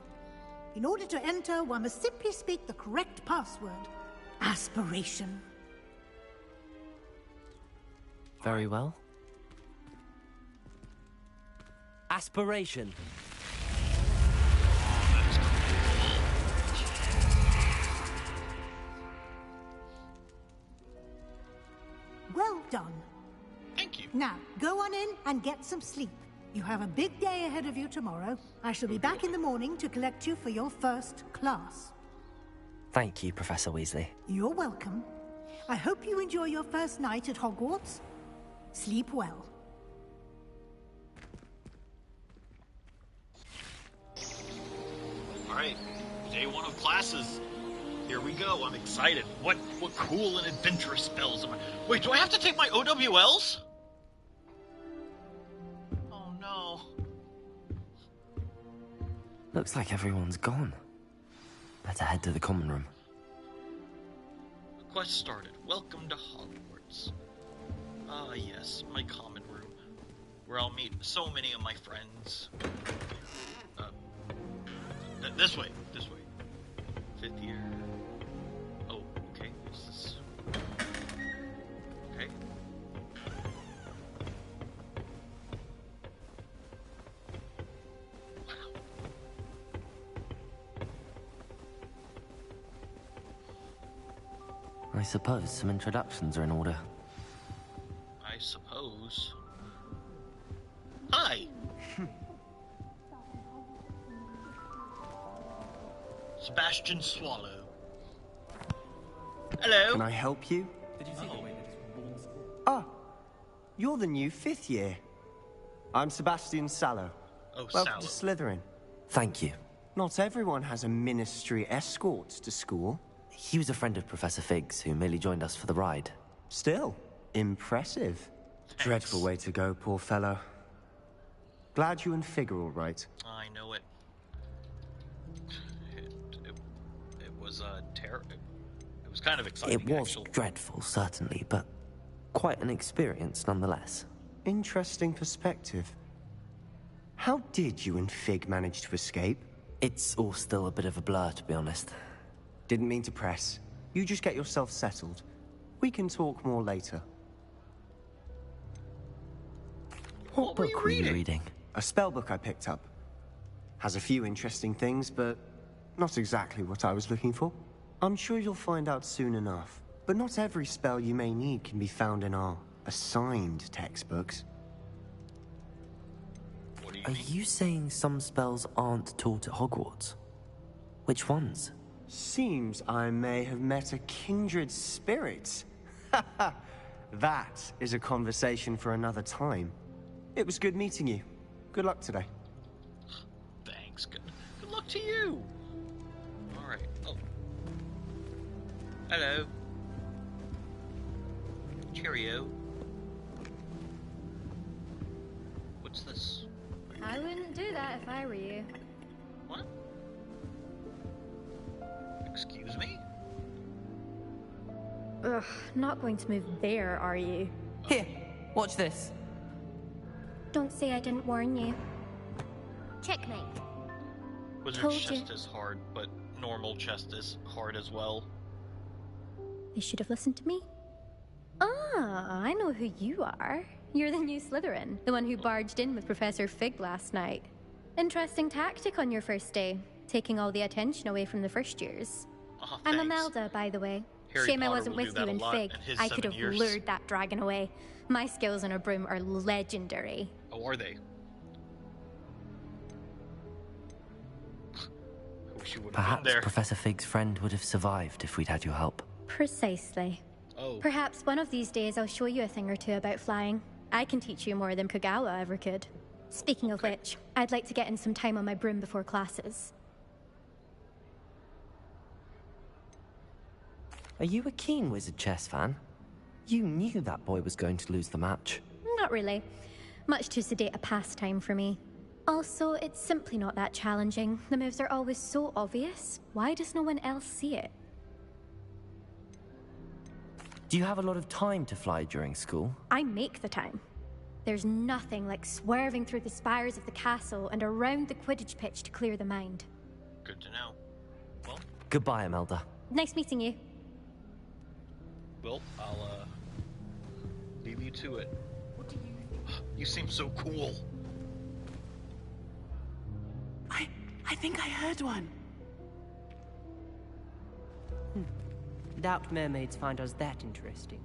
In order to enter, one must simply speak the correct password. Aspiration. Very well. Aspiration. Well done. Thank you. Now, go on in and get some sleep. You have a big day ahead of you tomorrow. I shall be back in the morning to collect you for your first class. Thank you, Professor Weasley. You're welcome. I hope you enjoy your first night at Hogwarts. Sleep well. Alright, day one of classes. Here we go, I'm excited. What cool and adventurous spells am I... Wait, do I have to take my OWLs? Oh no. Looks like everyone's gone. Better head to the common room. Quest started. Welcome to Hogwarts. Ah, yes, my common room, where I'll meet so many of my friends. This way. Fifth year. Oh, okay. What's this? Okay. Wow. I suppose some introductions are in order. I suppose. Hi! Sebastian Swallow. Hello? Can I help you? Ah, you're the new fifth year. I'm Sebastian Sallow. Oh, Welcome Sallow. to Slytherin. Thank you. Not everyone has a ministry escort to school. He was a friend of Professor Figgs, who merely joined us for the ride. Still, impressive. Thanks. Dreadful way to go, poor fellow. Glad you and Fig are all right. I know it. It was terrible. It was kind of exciting. It was actually. dreadful, certainly, but quite an experience nonetheless. Interesting perspective. How did you and Fig manage to escape? It's all still a bit of a blur, to be honest. Didn't mean to press. You just get yourself settled. We can talk more later. What were you book were you reading? A spell book I picked up. Has a few interesting things, but not exactly what I was looking for. I'm sure you'll find out soon enough. But not every spell you may need can be found in our assigned textbooks. What do you Are mean? you saying some spells aren't taught at Hogwarts? Which ones? Seems I may have met a kindred spirit. That is a conversation for another time. It was good meeting you. Good luck today. Thanks. Good luck to you. All right. Oh. Hello. Cheerio. What's this? I wouldn't do that if I were you. What? Excuse me? Ugh, not going to move there, are you? Here, watch this. Don't say I didn't warn you. Checkmate. Wizard's Told chest you. is hard, but normal chest is hard as well. They should have listened to me. Ah, I know who you are. You're the new Slytherin, the one who barged in with Professor Fig last night. Interesting tactic on your first day. taking all the attention away from the first years. I'm Thanks. Imelda, by the way. Harry Shame I Potter wasn't will do with that you a in lot Fig. in his I could 7 have years. lured that dragon away. My skills on a broom are legendary. Oh, are they? I wish you would have been Perhaps there. Professor Fig's friend would have survived if we'd had your help. Precisely. Oh. Perhaps one of these days I'll show you a thing or two about flying. I can teach you more than Kogawa ever could. Speaking of which, I'd like to get in some time on my broom before classes. Are you a keen Wizard chess fan? You knew that boy was going to lose the match. Not really. Much too sedate a pastime for me. Also, it's simply not that challenging. The moves are always so obvious. Why does no one else see it? Do you have a lot of time to fly during school? I make the time. There's nothing like swerving through the spires of the castle and around the Quidditch pitch to clear the mind. Good to know. Well, Goodbye, Imelda. Nice meeting you. I'll leave you to it. What do you think? You seem so cool. I think I heard one. Doubt mermaids find us that interesting.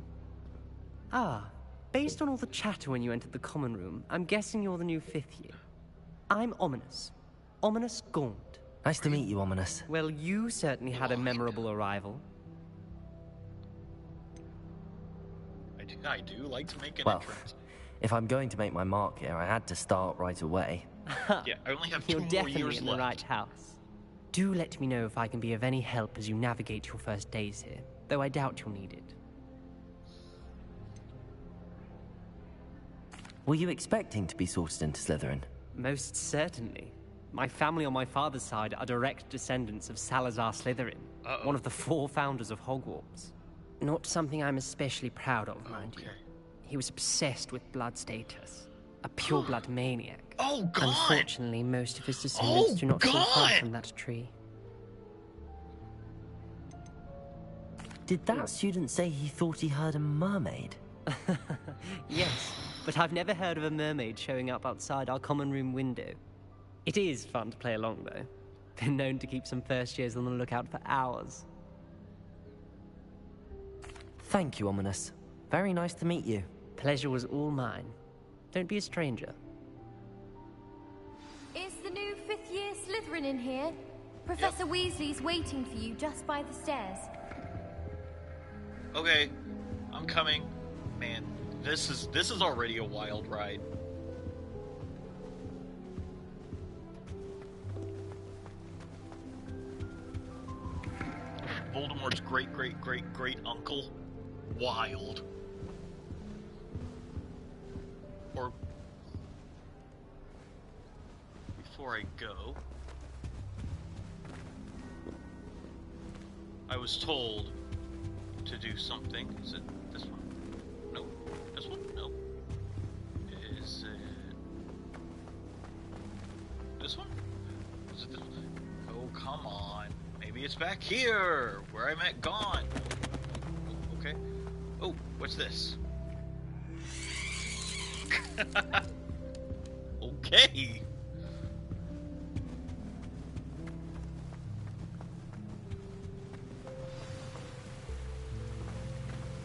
Ah, based on all the chatter when you entered the common room, I'm guessing you're the new 5th year. I'm Ominous. Ominous Gaunt. Nice to meet you, Ominous. Well, you certainly had a memorable arrival. I do like to make an Well, entrance. if I'm going to make my mark here, I had to start right away. Yeah, I only have 2 You're more definitely years in the left. right house. Do let me know if I can be of any help as you navigate your first days here, though I doubt you'll need it. Were you expecting to be sorted into Slytherin? Most certainly. My family on my father's side are direct descendants of Salazar Slytherin, one of the 4 founders of Hogwarts. Not something I'm especially proud of, mind you. He was obsessed with blood status, a pure-blood maniac. Oh, God! Unfortunately, most of his descendants do not fall far God! from that tree. Did that student say he thought he heard a mermaid? Yes, but I've never heard of a mermaid showing up outside our common room window. It is fun to play along, though. Been known to keep some first years on the lookout for hours. Thank you, Ominous. Very nice to meet you. Pleasure was all mine. Don't be a stranger. Is the new 5th year Slytherin in here? Professor Weasley's waiting for you just by the stairs. Okay, I'm coming. Man, this is already a wild ride. Voldemort's great uncle. Wild. Or before I go, I was told to do something. Is it this one? No. This one? No. Is it this one? Is it this one? Oh, come on. Maybe it's back here, where I met gone. Okay. Oh, what's this? Okay.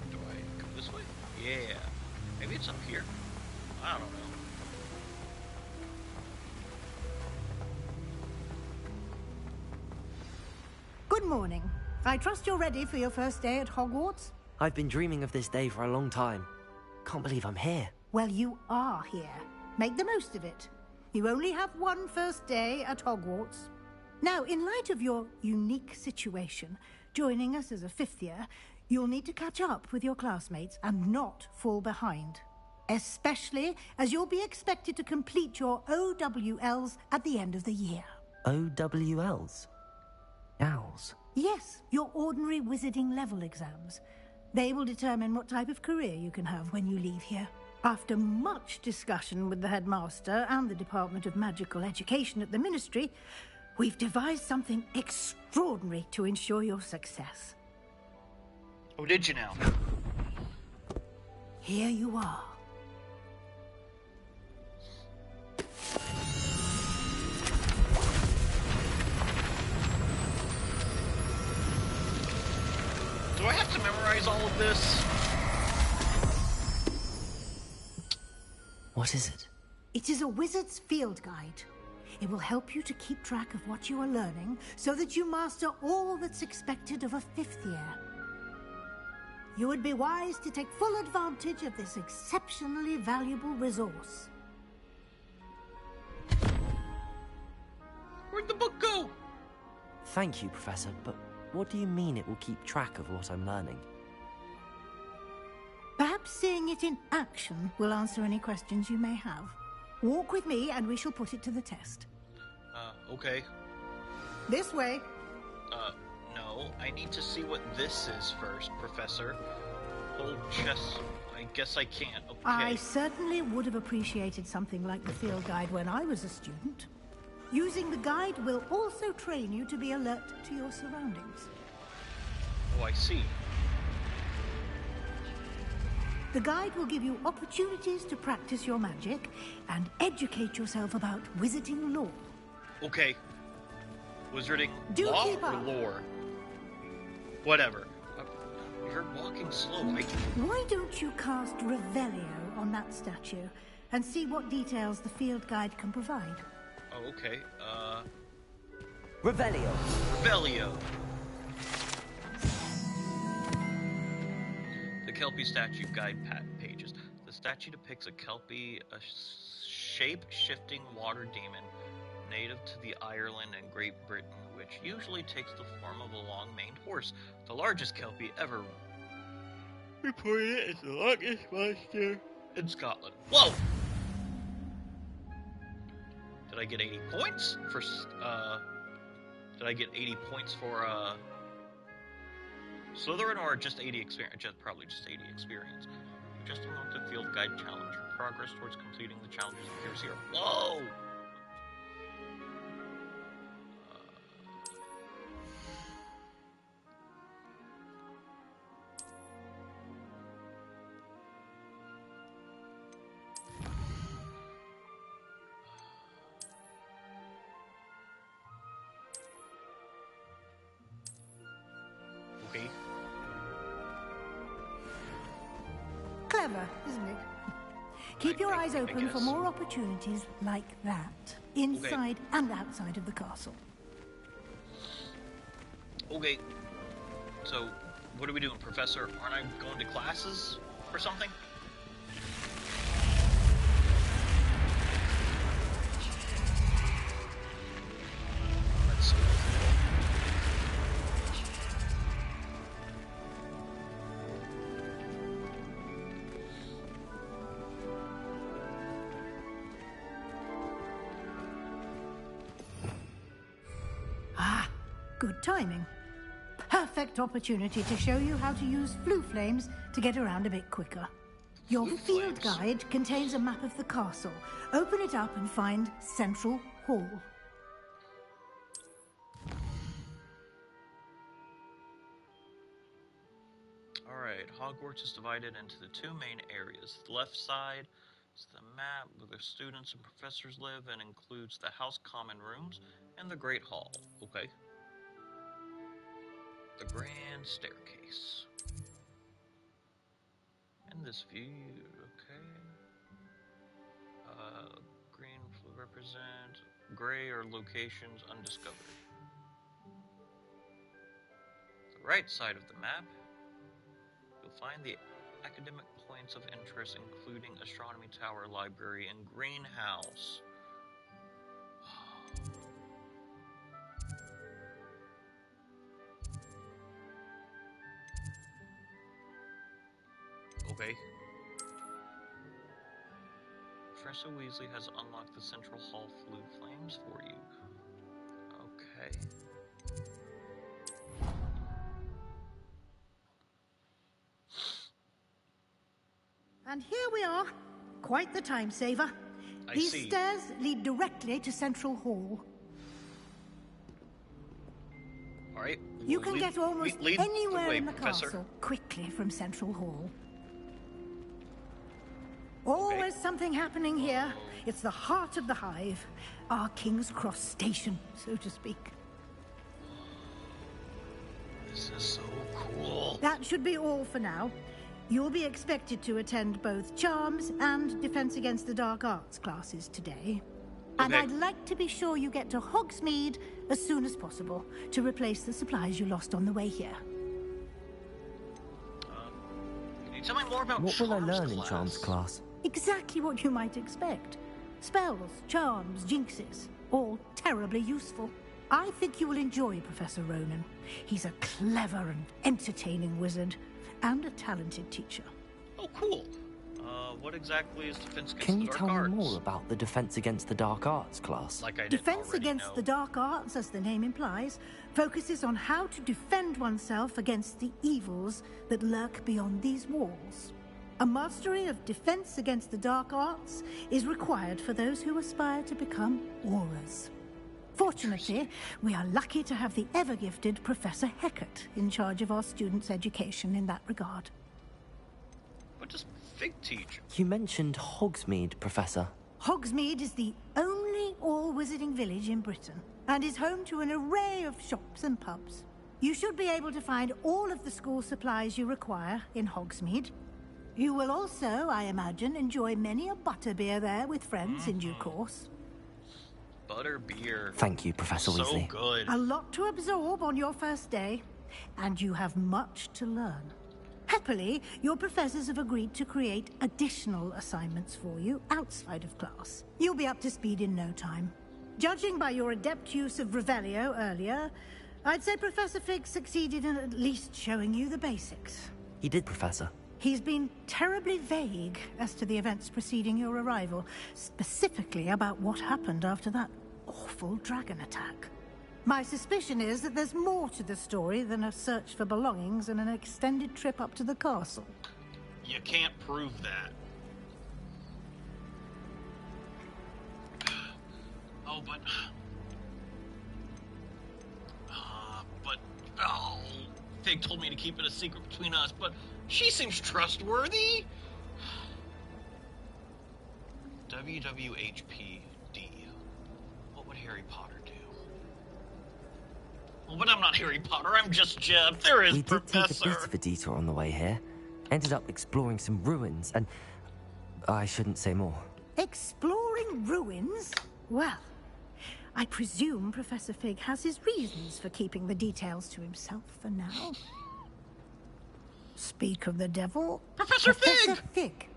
Do I go this way? Yeah. Maybe it's up here. I don't know. Good morning. I trust you're ready for your first day at Hogwarts? I've been dreaming of this day for a long time. Can't believe I'm here. Well, you are here. Make the most of it. You only have one first day at Hogwarts. Now, in light of your unique situation, joining us as a 5th year, you'll need to catch up with your classmates and not fall behind. Especially as you'll be expected to complete your OWLs at the end of the year. OWLs? Owls? Yes, your ordinary wizarding level exams. They will determine what type of career you can have when you leave here. After much discussion with the headmaster and the Department of Magical Education at the Ministry, we've devised something extraordinary to ensure your success. Oh, did you now? Here you are. Do I have to memorize all of this? What is it? It is a wizard's field guide. It will help you to keep track of what you are learning so that you master all that's expected of a 5th year. You would be wise to take full advantage of this exceptionally valuable resource. Where'd the book go? Thank you, Professor, but what do you mean it will keep track of what I'm learning? Perhaps seeing it in action will answer any questions you may have. Walk with me and we shall put it to the test. Okay. This way. No. I need to see what this is first, Professor. Hold chess. I guess I can't. Okay. I certainly would have appreciated something like the field guide when I was a student. Using the guide will also train you to be alert to your surroundings. Oh, I see. The guide will give you opportunities to practice your magic and educate yourself about wizarding lore. Okay. Wizarding Do law keep or up. lore? Whatever. You're walking slow. Why don't you cast Revelio on that statue and see what details the field guide can provide? Oh, okay. Revelio. Revelio. The Kelpie statue guide pages. The statue depicts a Kelpie, a shape-shifting water demon native to the Ireland and Great Britain, which usually takes the form of a long-maned horse. The largest Kelpie ever reported as the longest monster in Scotland. Whoa! Did I get 80 points for, did I get 80 points for, Slytherin, or just 80 experience? Probably just 80 experience. You just unlocked the field guide challenge. Your progress towards completing the challenges appears here. Whoa! Okay. Clever, isn't it? Keep your eyes open for more opportunities like that, inside and outside of the castle. Okay. So, what are we doing, Professor? Aren't I going to classes or something? That's so cool. Good timing. Perfect opportunity to show you how to use flue flames to get around a bit quicker. Your field guide contains a map of the castle. Open it up and find Central Hall. Alright, Hogwarts is divided into the two main areas. The left side is the map where the students and professors live and includes the house common rooms and the Great Hall. Okay. The Grand Staircase. And this view, okay. Green represent, gray are locations undiscovered. The right side of the map, you'll find the academic points of interest, including Astronomy Tower, Library, and Greenhouse. Okay. Professor Weasley has unlocked the Central Hall flue flames for you. Okay. And here we are. Quite the time saver. These stairs lead directly to Central Hall. Alright. You can get almost anywhere in the castle quickly from Central Hall. Always something happening here. It's the heart of the hive. Our King's Cross station, so to speak. This is so cool. That should be all for now. You'll be expected to attend both Charms and Defense Against the Dark Arts classes today. And I'd like to be sure you get to Hogsmeade as soon as possible to replace the supplies you lost on the way here. Can you tell me more about What will I Charms learn in Charms class? Exactly what you might expect. Spells, charms, jinxes, all terribly useful. I think you will enjoy Professor Ronan. He's a clever and entertaining wizard, and a talented teacher. Oh, cool. What exactly is Defense Against Can the you Dark tell Arts? me more about the Defense Against the Dark Arts class? Like I didn't Defense already Against know. the Dark Arts, as the name implies, focuses on how to defend oneself against the evils that lurk beyond these walls. A mastery of Defense Against the Dark Arts is required for those who aspire to become auras. Fortunately, we are lucky to have the ever-gifted Professor Heckert in charge of our students' education in that regard. What does Fig teach? You mentioned Hogsmeade, Professor. Hogsmeade is the only all-wizarding village in Britain, and is home to an array of shops and pubs. You should be able to find all of the school supplies you require in Hogsmeade. You will also, I imagine, enjoy many a butterbeer there with friends in due course. Butterbeer. Thank you, Professor So Weasley. good. A lot to absorb on your first day, and you have much to learn. Happily, your professors have agreed to create additional assignments for you outside of class. You'll be up to speed in no time. Judging by your adept use of Revelio earlier, I'd say Professor Fig succeeded in at least showing you the basics. He did, Professor. He's been terribly vague as to the events preceding your arrival, specifically about what happened after that awful dragon attack. My suspicion is that there's more to the story than a search for belongings and an extended trip up to the castle. You can't prove that. Oh, but... Oh, Fig told me to keep it a secret between us, but she seems trustworthy. WWHPD. What would Harry Potter do? Well, but I'm not Harry Potter, I'm just Jeb. There is We did take a Professor. bit of a detour on the way here. Ended up exploring some ruins, and I shouldn't say more. Exploring ruins? Well, I presume Professor Fig has his reasons for keeping the details to himself for now. Speak of the devil... Professor Fig!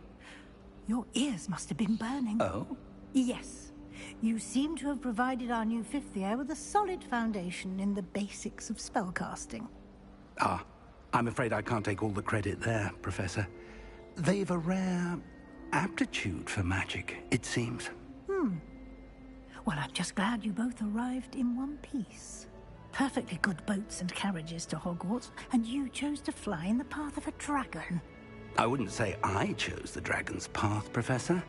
Your ears must have been burning. Oh? Yes. You seem to have provided our new fifth year with a solid foundation in the basics of spellcasting. Ah, I'm afraid I can't take all the credit there, Professor. They've a rare aptitude for magic, it seems. Well, I'm just glad you both arrived in one piece. Perfectly good boats and carriages to Hogwarts, and you chose to fly in the path of a dragon. I wouldn't say I chose the dragon's path, Professor.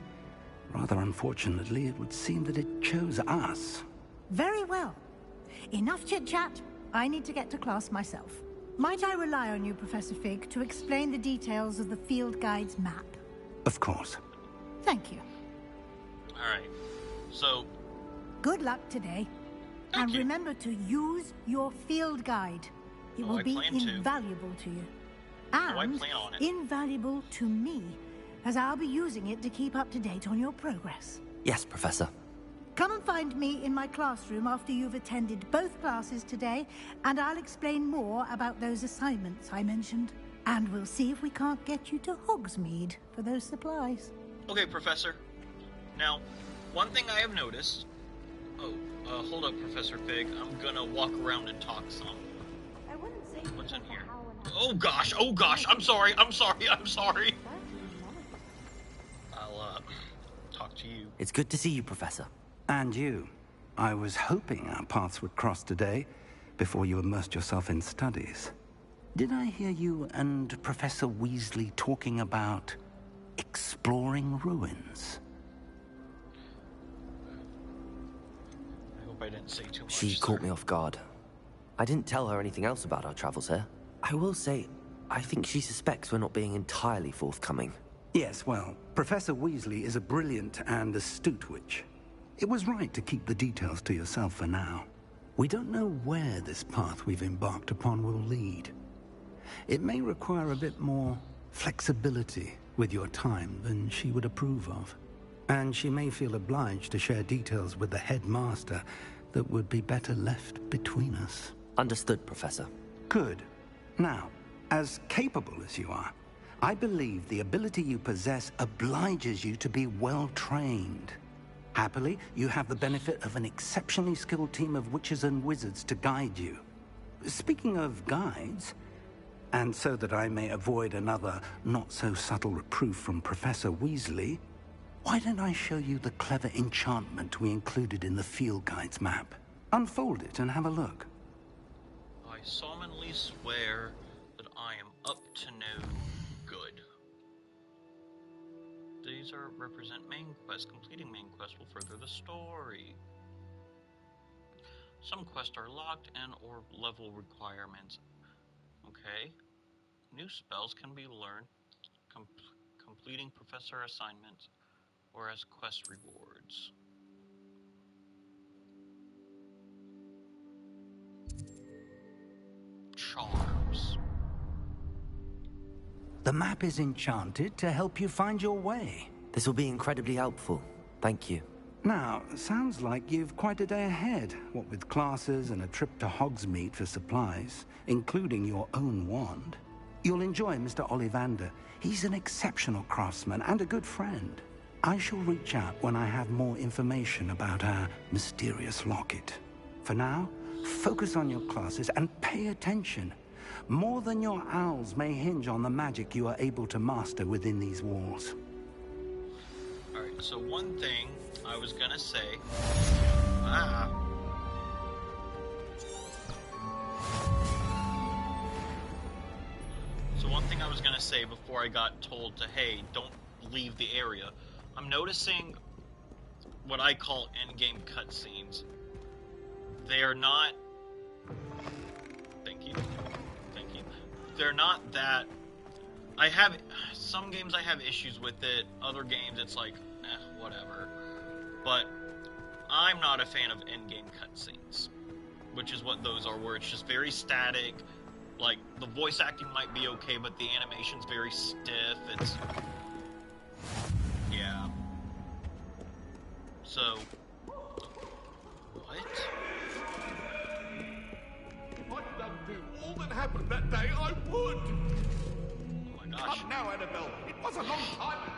Rather unfortunately, it would seem that it chose us. Very well. Enough chit-chat. I need to get to class myself. Might I rely on you, Professor Fig, to explain the details of the field guide's map? Of course. Thank you. Alright, so... Good luck today. And remember to use your field guide. It will I be plan to. invaluable to you. I And plan on it. invaluable to me, as I'll be using it to keep up to date on your progress. Yes, Professor. Come and find me in my classroom after you've attended both classes today, and I'll explain more about those assignments I mentioned. And we'll see if we can't get you to Hogsmeade for those supplies. Okay, Professor. Now, one thing I have noticed... Oh, hold up, Professor Fig. I'm gonna walk around and talk some. I wouldn't say What's in here? Oh gosh, I'm sorry. I'll, talk to you. It's good to see you, Professor. And you. I was hoping our paths would cross today, before you immersed yourself in studies. Did I hear you and Professor Weasley talking about exploring ruins? I hope I didn't say too much. She caught me off guard. I didn't tell her anything else about our travels here. I will say, I think she suspects we're not being entirely forthcoming. Yes, well, Professor Weasley is a brilliant and astute witch. It was right to keep the details to yourself for now. We don't know where this path we've embarked upon will lead. It may require a bit more flexibility with your time than she would approve of. And she may feel obliged to share details with the headmaster that would be better left between us. Understood, Professor. Good. Now, as capable as you are, I believe the ability you possess obliges you to be well trained. Happily, you have the benefit of an exceptionally skilled team of witches and wizards to guide you. Speaking of guides, and so that I may avoid another not-so-subtle reproof from Professor Weasley, why don't I show you the clever enchantment we included in the field guide's map? Unfold it and have a look. I solemnly swear that I am up to no good. These represent main quests. Completing main quests will further the story. Some quests are locked and or level requirements. Okay. New spells can be learned completing professor assignments or as quest rewards. Charms. The map is enchanted to help you find your way. This will be incredibly helpful. Thank you. Now, sounds like you've quite a day ahead, what with classes and a trip to Hogsmeade for supplies, including your own wand. You'll enjoy Mr. Ollivander. He's an exceptional craftsman and a good friend. I shall reach out when I have more information about our mysterious locket. For now, focus on your classes and pay attention. More than your owls may hinge on the magic you are able to master within these walls. Alright, so one thing I was gonna say... So one thing I was gonna say before I got told to, hey, don't leave the area. I'm noticing what I call endgame cutscenes. They are not... Thank you. Thank you. They're not that... I have... Some games I have issues with it. Other games it's like, whatever. But I'm not a fan of endgame cutscenes. Which is what those are, where it's just very static. Like, the voice acting might be okay, but the animation's very stiff. It's... Yeah. So... What? I'd undo all that happened that day, I would! Oh my gosh. Come now, Annabelle. It was a long time ago.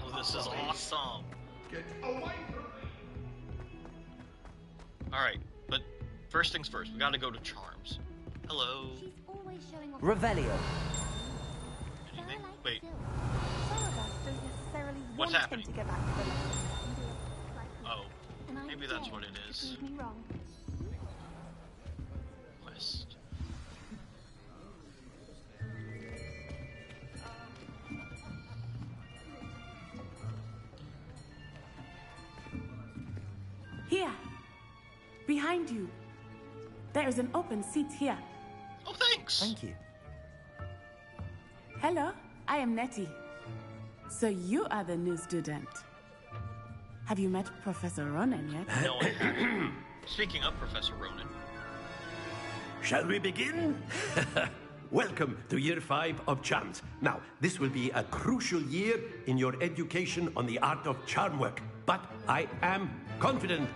Oh, this is awesome. Get away from me! Alright, but first things first, we gotta go to Charms. Hello. Revelio. Anything? Wait. Some of us don't necessarily What's want happening? him to go back to the lesson. Oh, maybe that's what it is. Prove me wrong. Quest. Here. Behind you. There is an open seat here. Oh, thanks. Thank you. Hello, I am Nettie. So you are the new student. Have you met Professor Ronan yet? No, I haven't. Speaking of Professor Ronan. Shall we begin? Welcome to Year 5 of Charms. Now, this will be a crucial year in your education on the art of charm work. But I am confident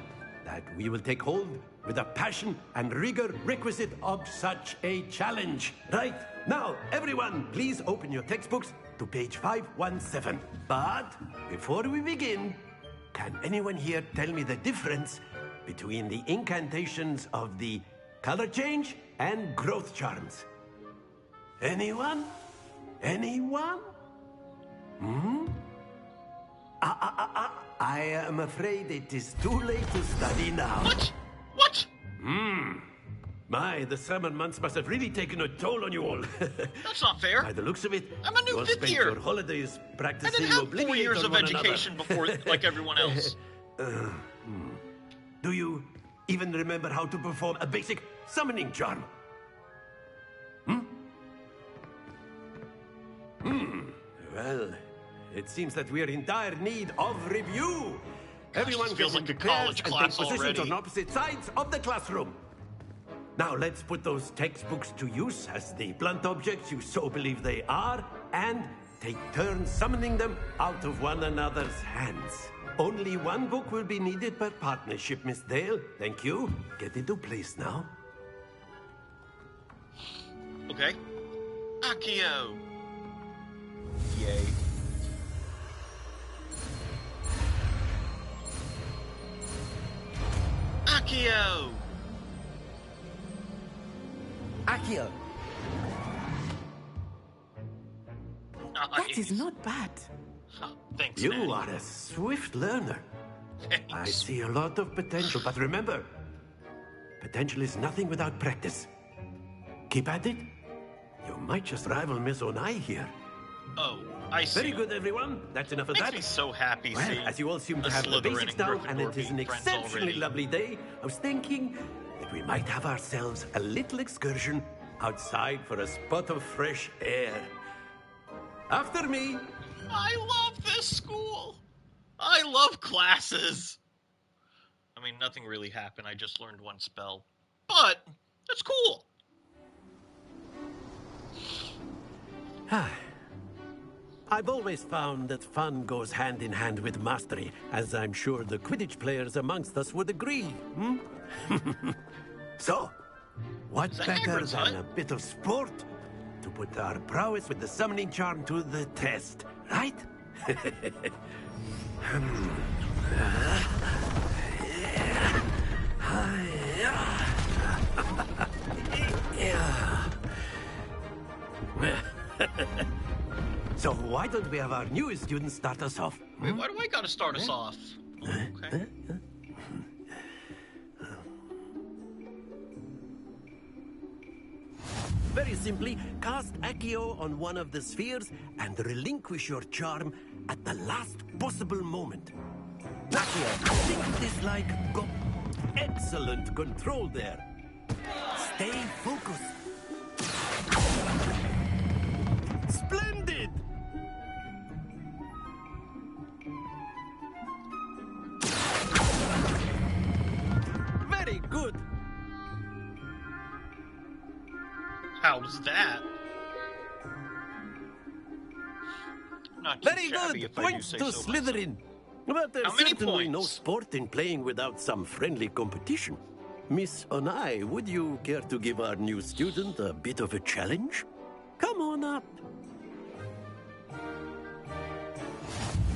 that we will take hold with the passion and rigor requisite of such a challenge. Right, now, everyone, please open your textbooks to page 517. But before we begin, can anyone here tell me the difference between the incantations of the color change and growth charms? Anyone? Anyone? Hmm? I am afraid it is too late to study now. What? What? My, the summer months must have really taken a toll on you all. That's not fair. By the looks of it, I'm a new you all fifth spent year. your holidays I practicing didn't have 4 years on of one education another. before, like everyone else. Do you even remember how to perform a basic summoning charm? Well, it seems that we are in dire need of review. Everyone this feels get like into a college pairs and class take positions already. on opposite sides of the classroom. Now let's put those textbooks to use as the blunt objects you so believe they are, and take turns summoning them out of one another's hands. Only one book will be needed per partnership, Miss Dale. Thank you. Get into place now. Okay. Accio. Yay. Accio. Accio. That is not bad. Thanks, You Maddie. are a swift learner. Thanks. I see a lot of potential, but remember, potential is nothing without practice. Keep at it. You might just rival Miss Onai here. Oh, I see. Very good, everyone. That's enough of Makes that. me so happy Well, seeing as you all seem to a have the Slytherin basics and down, and Gryffindor it is an being friends exceptionally already. lovely day, I was thinking that we might have ourselves a little excursion outside for a spot of fresh air. After me. I love this school. I love classes. I mean, nothing really happened. I just learned one spell. But, that's cool. I've always found that fun goes hand in hand with mastery, as I'm sure the Quidditch players amongst us would agree. Hmm? So, what's Is that better Hagrid's than hut? a bit of sport to put our prowess with the summoning charm to the test, right? So why don't we have our newest student start us off? Wait, why do I gotta start us off? Okay. Very simply, cast Accio on one of the spheres and relinquish your charm at the last possible moment. Accio, think this like go. Excellent control there. Stay focused. Splendid! Very good. How's that? Not too Very shabby good. if I do Points say to so myself. Slytherin. But there's How many certainly no points? sport in playing without some friendly competition. Miss Onai, would you care to give our new student a bit of a challenge? Come on up.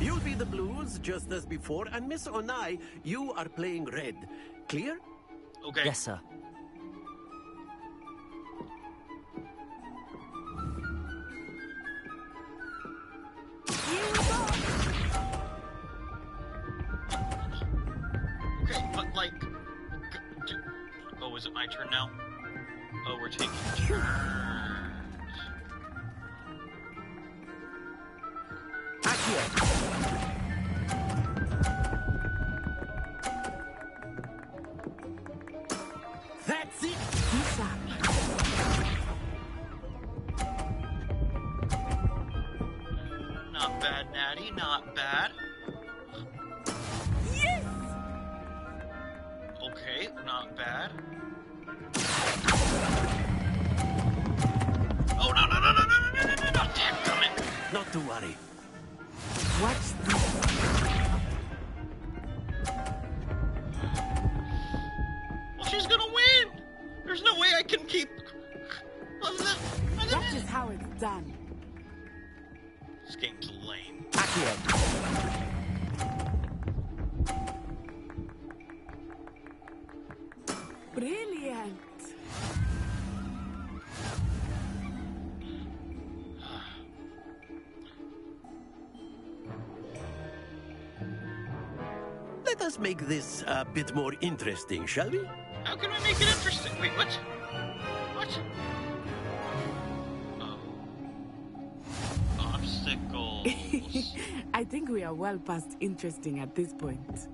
You'll be the blues, just as before, and Miss Onai, you are playing red. Clear? Okay. Yes, sir. Okay, but like... Oh, is it my turn now? Oh, we're taking turns. That's it! Not bad, Natty, not bad. Yes! Okay, not bad. Oh, no, no, no, no, no, no, no, no, no, no, damn it. Not to worry. Watch this. Well, she's gonna win! There's no way I can keep... That is how it's done. This game's lame. Brilliant. Let us make this a bit more interesting, shall we? How can we make it interesting? Wait, what? What? Oh. Obstacles. I think we are well past interesting at this point.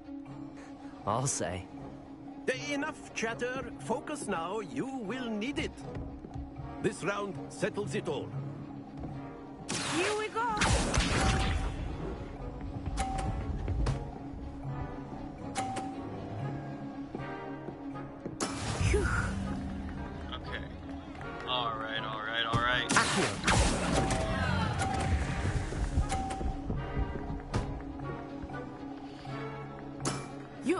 I'll say. Enough chatter. Focus now. You will need it. This round settles it all. Here we go.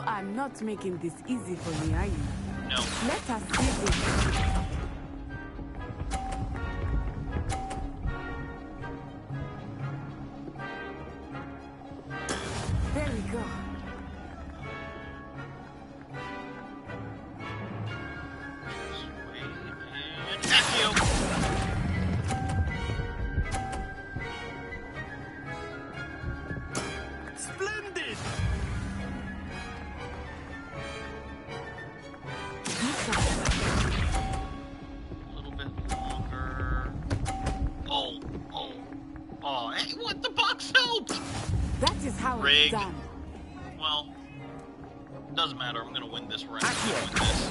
are not making this easy for me, are you? No. Let us see this. There we go. Splendid! A little bit longer. Oh, hey, what? The box helped! That is how Rigged. it's done. Well, doesn't matter. I'm gonna win this round. I'm gonna win this.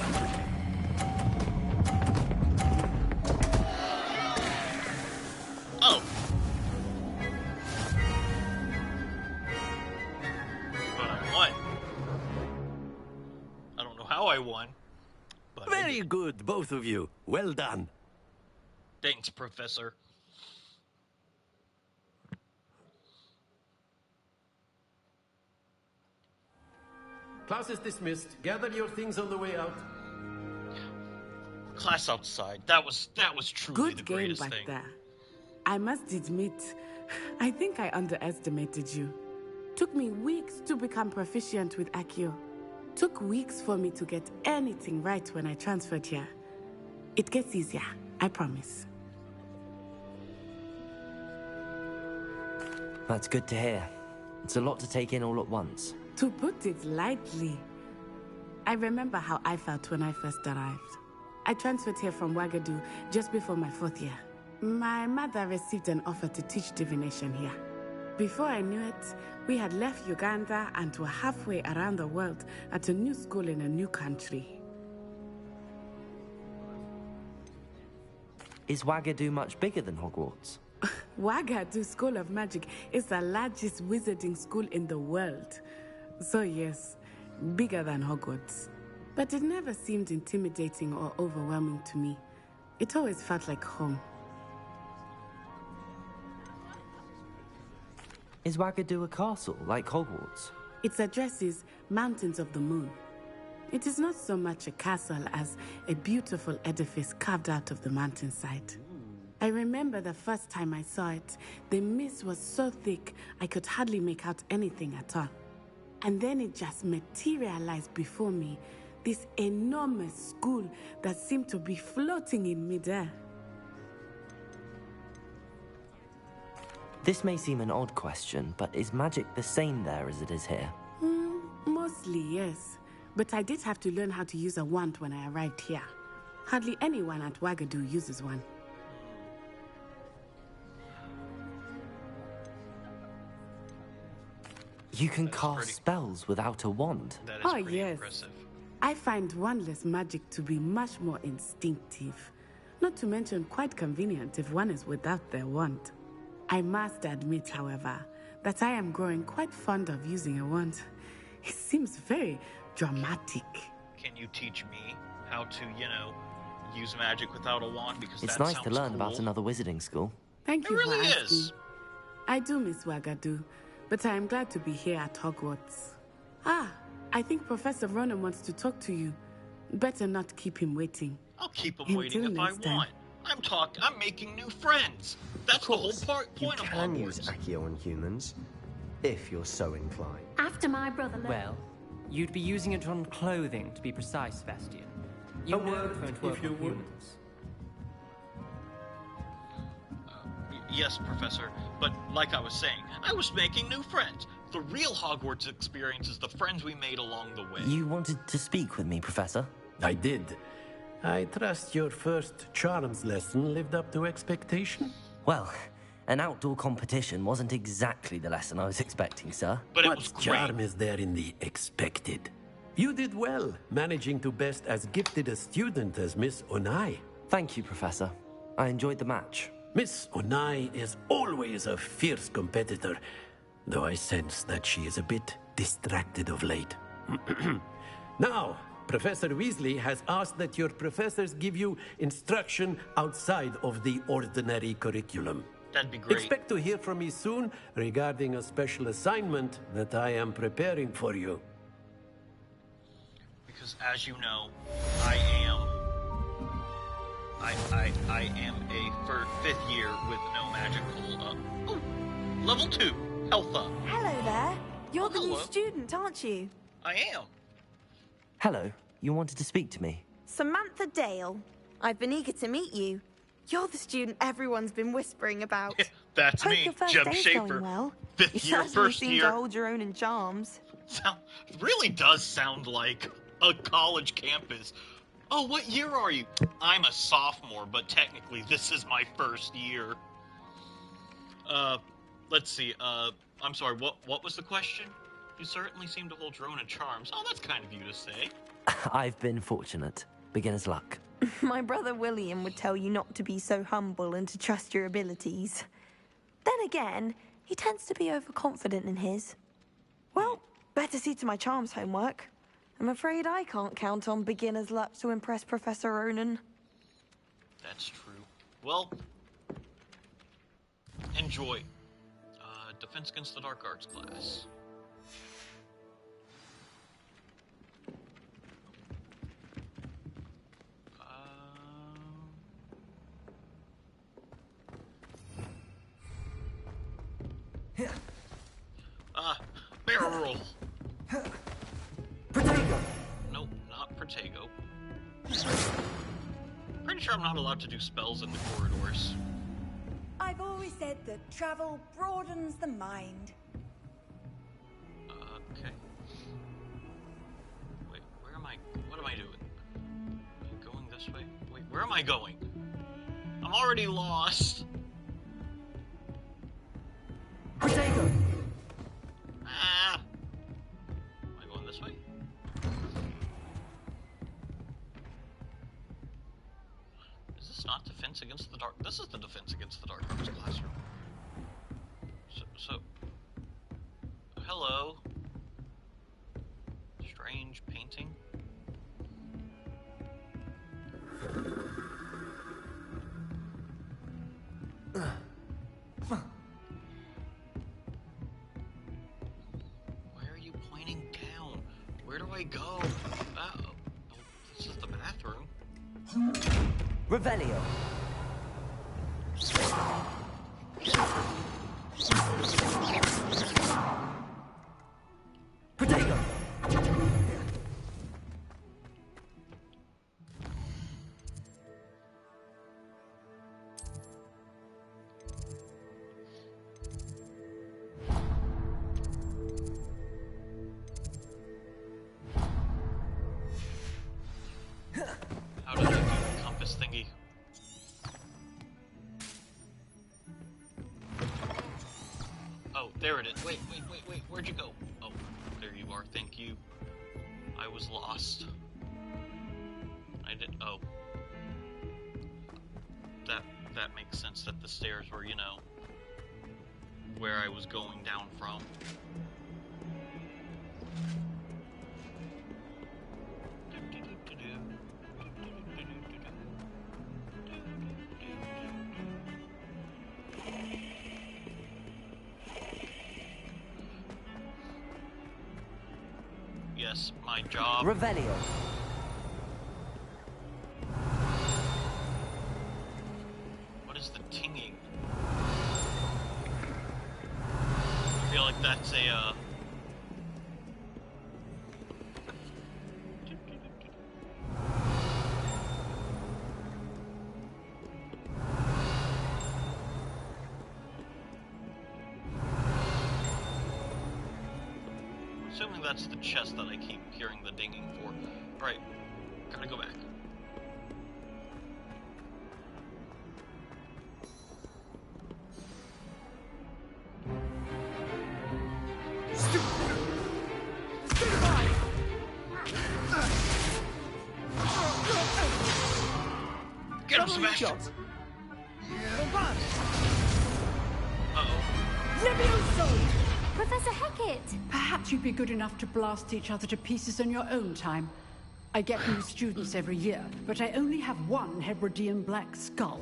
Oh. But I won. I don't know how I won. But Very good, both of you. Well done. thanks, Professor. Class is dismissed. Gather your things on the way out. Class outside. That was truly Good the game greatest back thing. there. I must admit, I think I underestimated you. Took me weeks to become proficient with Accio. Took weeks for me to get anything right when I transferred here. It gets easier, I promise. That's good to hear. It's a lot to take in all at once. To put it lightly, I remember how I felt when I first arrived. I transferred here from Wagadu just before my 4th year. My mother received an offer to teach divination here. Before I knew it, we had left Uganda and were halfway around the world at a new school in a new country. Is Wagadu much bigger than Hogwarts? Wagadu School of Magic is the largest wizarding school in the world. So yes, bigger than Hogwarts. But it never seemed intimidating or overwhelming to me. It always felt like home. Is Wagadu a castle, like Hogwarts? Its address is Mountains of the Moon. It is not so much a castle as a beautiful edifice carved out of the mountainside. I remember the first time I saw it, the mist was so thick I could hardly make out anything at all. And then it just materialized before me, this enormous school that seemed to be floating in midair. This may seem an odd question, but is magic the same there as it is here? Mostly, yes. But I did have to learn how to use a wand when I arrived here. Hardly anyone at Wagadu uses one. You can cast spells without a wand. That is Oh, pretty yes. impressive. I find wandless magic to be much more instinctive. Not to mention quite convenient if one is without their wand. I must admit, however, that I am growing quite fond of using a wand. It seems very dramatic. Can you teach me how to, use magic without a wand? Because It's that nice to sounds learn cool. about another wizarding school. Thank It you really for asking. is. I do miss Wagadu, but I am glad to be here at Hogwarts. I think Professor Ronan wants to talk to you. Better not keep him waiting. I'll keep them waiting if I next time. want. I'm making new friends. That's the whole You point of can use Hogwarts. Accio on humans, if you're so inclined. After my brother left. Well, you'd be using it on clothing, to be precise, Bastian. You A know word, it won't if work you on would. humans. Yes, Professor, but like I was saying, I was making new friends. The real Hogwarts experience is the friends we made along the way. You wanted to speak with me, Professor? I did. I trust your first charms lesson lived up to expectation? Well, an outdoor competition wasn't exactly the lesson I was expecting, sir. But What charm is there in the expected? You did well, managing to best as gifted a student as Miss Onai. Thank you, Professor. I enjoyed the match. Miss Onai is always a fierce competitor, though I sense that she is a bit distracted of late. Now, Professor Weasley has asked that your professors give you instruction outside of the ordinary curriculum. That'd be great. Expect to hear from me soon regarding a special assignment that I am preparing for you. because as you know, I am a fifth year with no magical, level 2, health up. Hello there. You're the new student, aren't you? I am. Hello, you wanted to speak to me? Samantha Dale. I've been eager to meet you. You're the student everyone's been whispering about. That's Hope me, your first Jem day's Schaefer. going well. Fifth You year, certainly first seem year. to hold your own in charms. Really does sound like a college campus. Oh, what year are you? I'm a sophomore, but technically this is my first year. Let's see, I'm sorry, what was the question? You certainly seem to hold your own in charms. Oh, that's kind of you to say. I've been fortunate. Beginner's luck. My brother William would tell you not to be so humble and to trust your abilities. Then again, he tends to be overconfident in his. Well, better see to my charms homework. I'm afraid I can't count on beginner's luck to impress Professor Ronan. That's true. Well, enjoy. Defense Against the Dark Arts class. Barrel roll. Protego. Nope, not Protego. Pretty sure I'm not allowed to do spells in the corridors. I've always said that travel broadens the mind. Okay. Wait, where am I? What am I doing? Am I going this way? Wait, where am I going? I'm already lost. Protego. Ah. Am I going this way? Is this not Defense Against the Dark? This is the Defense Against the Dark Arts classroom. So, hello. Strange painting. Why are you pointing down? Where do I go? Oh, this is the bathroom. Revelio. Protego. How did I do the compass thingy? Oh, there it is. Wait. Where'd you go? Oh, there you are. Thank you. I was lost. I did. Oh. That makes sense that the stairs were, you know, where I was going down from. Yes, my job. Revelio. What is the tinging? I feel like that's a, assuming that's the chest that I keep hearing the dinging for. Right, gotta go back. Get him, Sebastian! Professor Hecat! Perhaps you'd be good enough to blast each other to pieces in your own time. I get new students every year, but I only have one Hebridean black skull.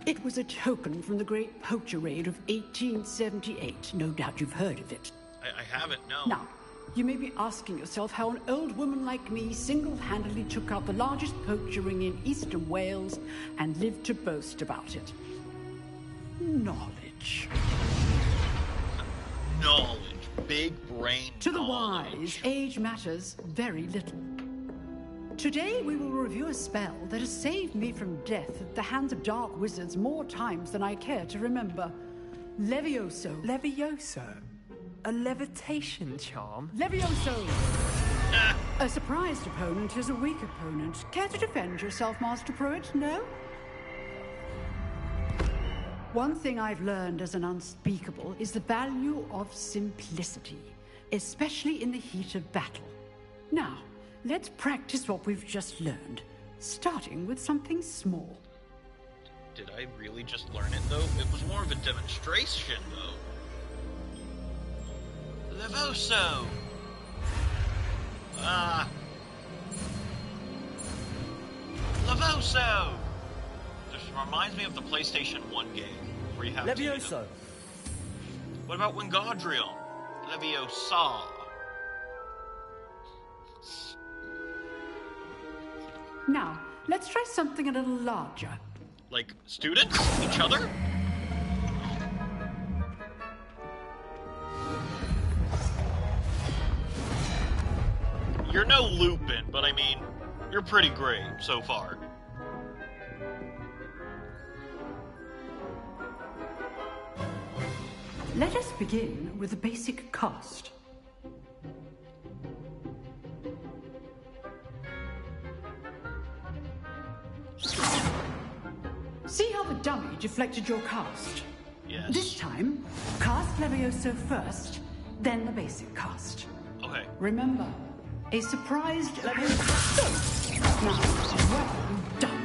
It was a token from the Great Poacher Raid of 1878. No doubt you've heard of it. I haven't, no. Now, you may be asking yourself how an old woman like me single-handedly took out the largest poacher ring in eastern Wales and lived to boast about it. Knowledge. Knowledge. Big brain To the knowledge. wise, age matters very little. Today we will review a spell that has saved me from death at the hands of dark wizards more times than I care to remember. Levioso. Levioso? A levitation charm? Levioso! A surprised opponent is a weak opponent. Care to defend yourself, Master Pruitt? No? One thing I've learned as an unspeakable is the value of simplicity, especially in the heat of battle. Now, let's practice what we've just learned, starting with something small. Did I really just learn it, though? It was more of a demonstration, though. Levoso! Levoso! This reminds me of the PlayStation 1 game, where you have Levioso! What about Wingardium? Leviosa! Now, let's try something a little larger. Like, students? Each other? You're no Lupin, but I mean, you're pretty great so far. Let us begin with the basic cast. See how the dummy deflected your cast? Yes. This time, cast Levioso first, then the basic cast. Okay. Remember, a surprised Levioso. Now, well done.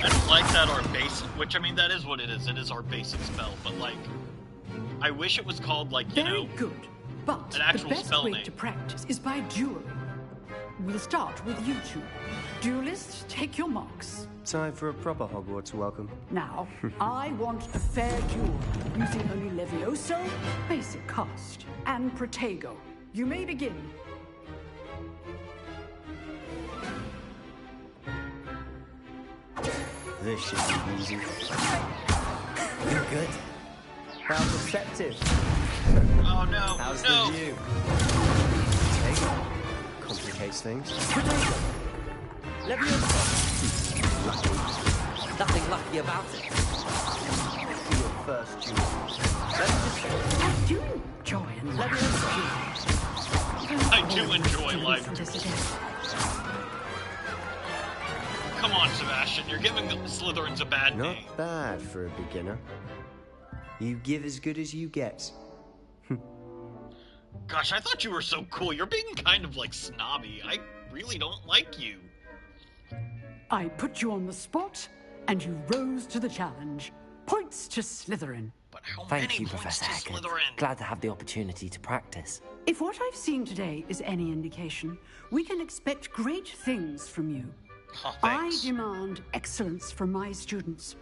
I don't like that our basic, which I mean, that is what it is. It is our basic spell, but like, I wish it was called like, you know, Very good, but an actual the best spell way name. to practice is by dueling. We'll start with you two. Duelists, take your marks. Time for a proper Hogwarts welcome. Now, I want a fair duel, using only Levioso, basic cast, and Protego. You may begin. This should be easy. You're good. How perceptive. Oh no, How's no. the view? Take. Complicates things. Nothing lucky about it. For your first duel. I do enjoy a live I do enjoy live duels. Come on, Sebastian, you're giving the Slytherins a bad Not name. bad for a beginner. You give as good as you get. Gosh, I thought you were so cool. You're being kind of like snobby. I really don't like you. I put you on the spot, and you rose to the challenge. Points to Slytherin. But how Thank many you, points Professor to Hackett. Slytherin? Glad to have the opportunity to practice. If what I've seen today is any indication, we can expect great things from you. Oh, I thanks. demand excellence from my students.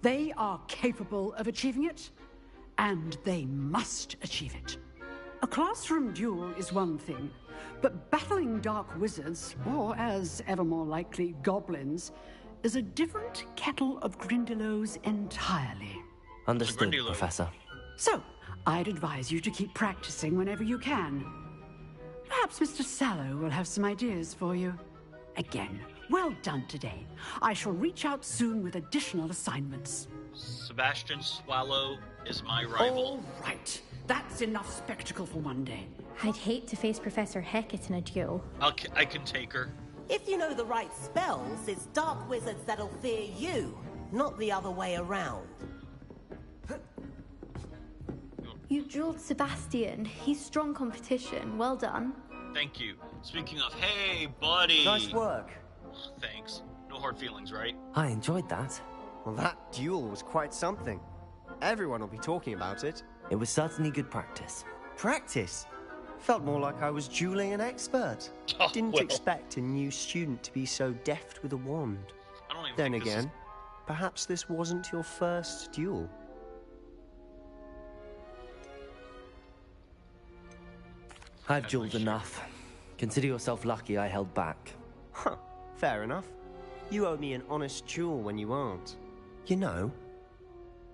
They are capable of achieving it, and they must achieve it. A classroom duel is one thing, but battling dark wizards, or as ever more likely, goblins, is a different kettle of Grindylows entirely. Understood, Professor. So, I'd advise you to keep practicing whenever you can. Perhaps Mr. Sallow will have some ideas for you. Again, well done today. I shall reach out soon with additional assignments. Sebastian Swallow is my rival. All right. That's enough spectacle for one day. I'd hate to face Professor Hackett in a duel. I can take her. If you know the right spells, it's dark wizards that'll fear you, not the other way around. You dueled Sebastian. He's strong competition. Well done. Thank you. Speaking of, hey, buddy. Nice work. Thanks. No hard feelings, right? I enjoyed that. Well, that duel was quite something. Everyone will be talking about it. It was certainly good practice. Practice? Felt more like I was dueling an expert. Oh, Didn't well. expect a new student to be so deft with a wand. I don't even Then think this again, perhaps this wasn't your first duel. I've jeweled enough. Consider yourself lucky I held back. Huh, fair enough. You owe me an honest jewel when you aren't. You know,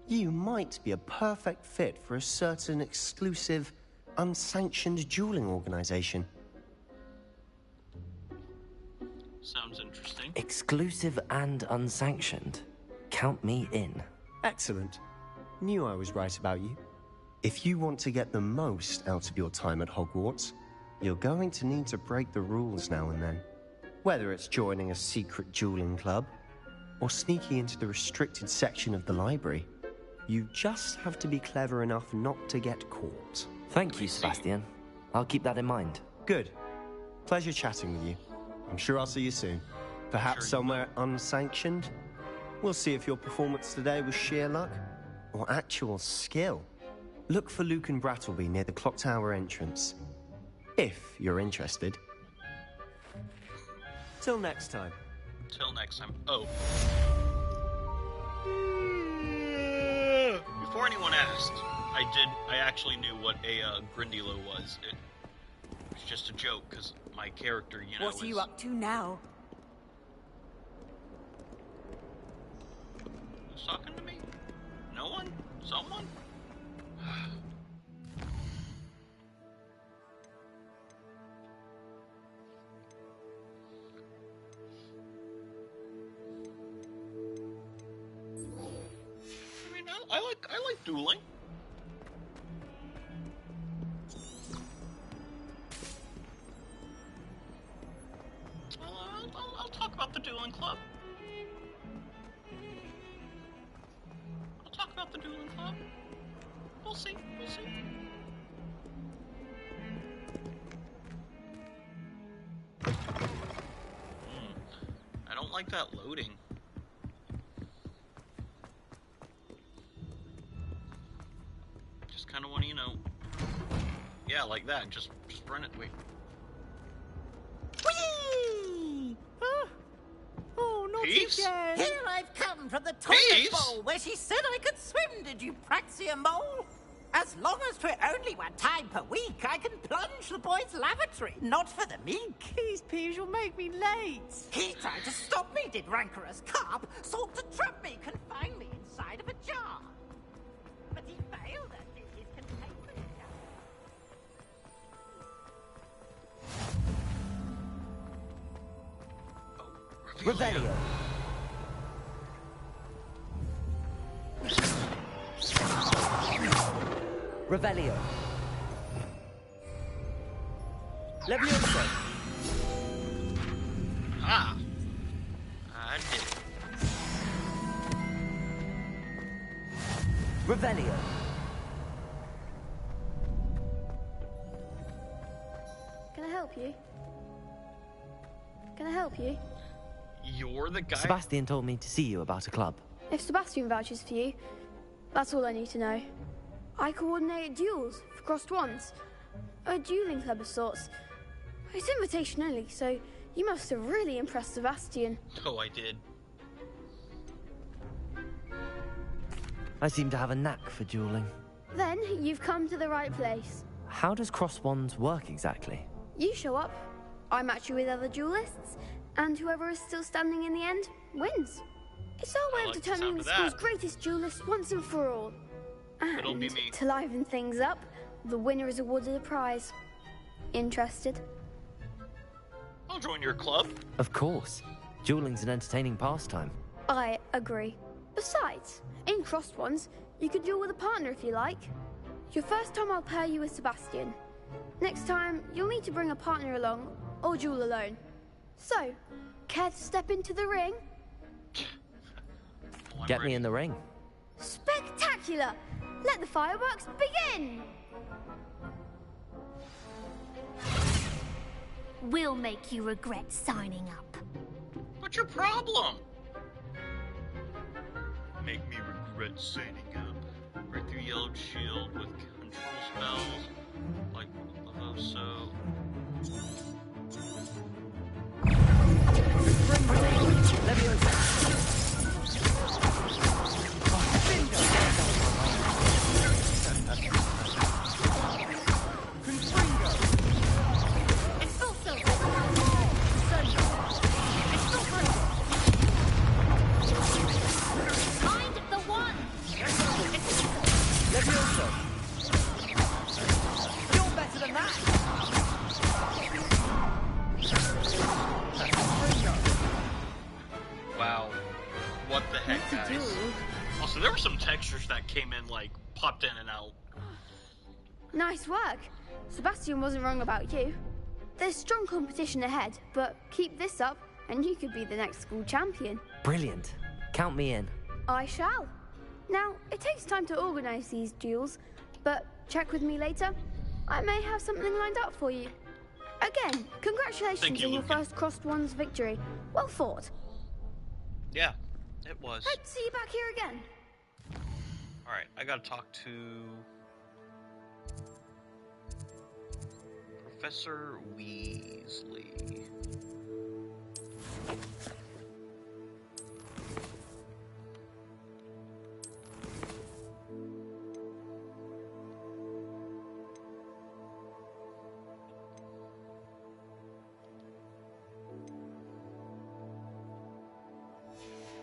you might be a perfect fit for a certain exclusive, unsanctioned dueling organization. Sounds interesting. Exclusive and unsanctioned. Count me in. Excellent. Knew I was right about you. If you want to get the most out of your time at Hogwarts, you're going to need to break the rules now and then. Whether it's joining a secret dueling club, or sneaking into the restricted section of the library, you just have to be clever enough not to get caught. Thank you, Sebastian. I'll keep that in mind. Good. Pleasure chatting with you. I'm sure I'll see you soon. Perhaps somewhere unsanctioned? We'll see if your performance today was sheer luck or actual skill. Look for Luke and Brattleby near the clock tower entrance, if you're interested. Till next time. Till next time. Oh. Before anyone asked, I actually knew what a Grindilo was. It was just a joke, because my character, you know, What are you up to now? Who's talking to me? No one? Someone? I like dueling. I'll talk about the dueling club. I'll talk about the dueling club. We'll see. We'll see. I don't like that loading. Kind of want to, you know, yeah, like that. Just run it. Wait. Whee! Oh, naughty Peeves? Jen. Here I've come from the toilet Peeves? bowl where she said I could swim. Did you praxia mole? As long as 'twere only one time per week, I can plunge the boy's lavatory. Not for the meek. Please, Peeves, you'll make me late. He tried to stop me, did rancorous carp. Sought to trap me, confine me inside of a jar. But he failed at it. His containment Revelio. Revelio. Levioso. Ah. I did it. Revelio. Can I help you? Can I help you? You're the guy? Sebastian told me to see you about a club. If Sebastian vouches for you, that's all I need to know. I coordinate duels for crossed ones. A dueling club of sorts. It's invitation only, so you must have really impressed Sebastian. Oh, I did. I seem to have a knack for dueling. Then you've come to the right place. How does cross wands work exactly? You show up, I match you with other duelists, and whoever is still standing in the end wins. It's our way of determining the school's greatest duelist once and for all. It'll be And me. to liven things up, the winner is awarded a prize. Interested? I'll join your club. Of course. Dueling's an entertaining pastime. I agree. Besides, in crossed ones, you could duel with a partner if you like. Your first time I'll pair you with Sebastian. Next time, you'll need to bring a partner along, or duel alone. So, care to step into the ring? Get me in the ring. Spectacular! Let the fireworks begin! We'll make you regret signing up. What's your problem? Make me regret signing up. Break through yellowed shield with control spells like Lavoso. guys. duel. Also, there were some textures that came in, like, popped in and out. Nice work. Sebastian wasn't wrong about you. There's strong competition ahead, but keep this up and you could be the next school champion. Brilliant. Count me in. I shall. Now, it takes time to organise these duels, but check with me later. I may have something lined up for you. Again, congratulations on your first Crossed Ones victory. Well fought. Yeah, it was. Hope to see you back here again. Alright, I gotta talk to Professor Weasley.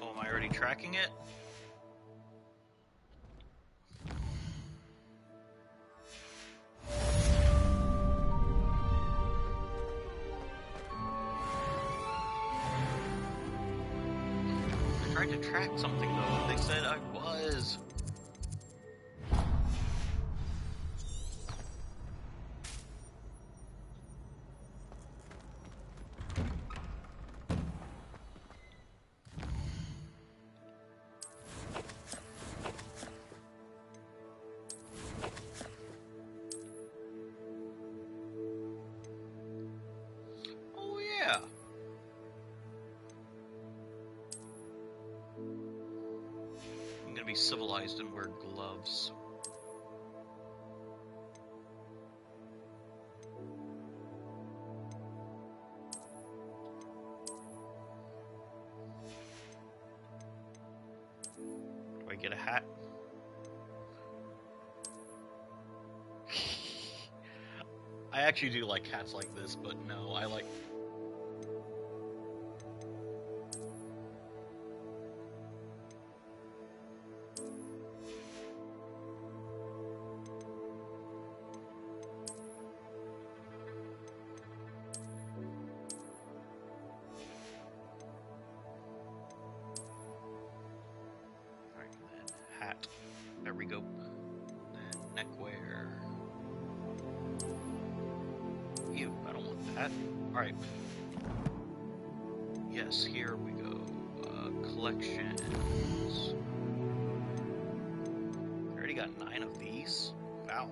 Oh, am I already tracking it? I tried to track something though. They said I was. Oh yeah. I'm gonna be civilized and wear gloves. Do I get a hat? I actually do like hats like this, but no, I like... Alright, then hat. There we go. Then neckwear. Ew, I don't want that. Alright. Yes, here we go. Collections. I already got 9 of these. Wow.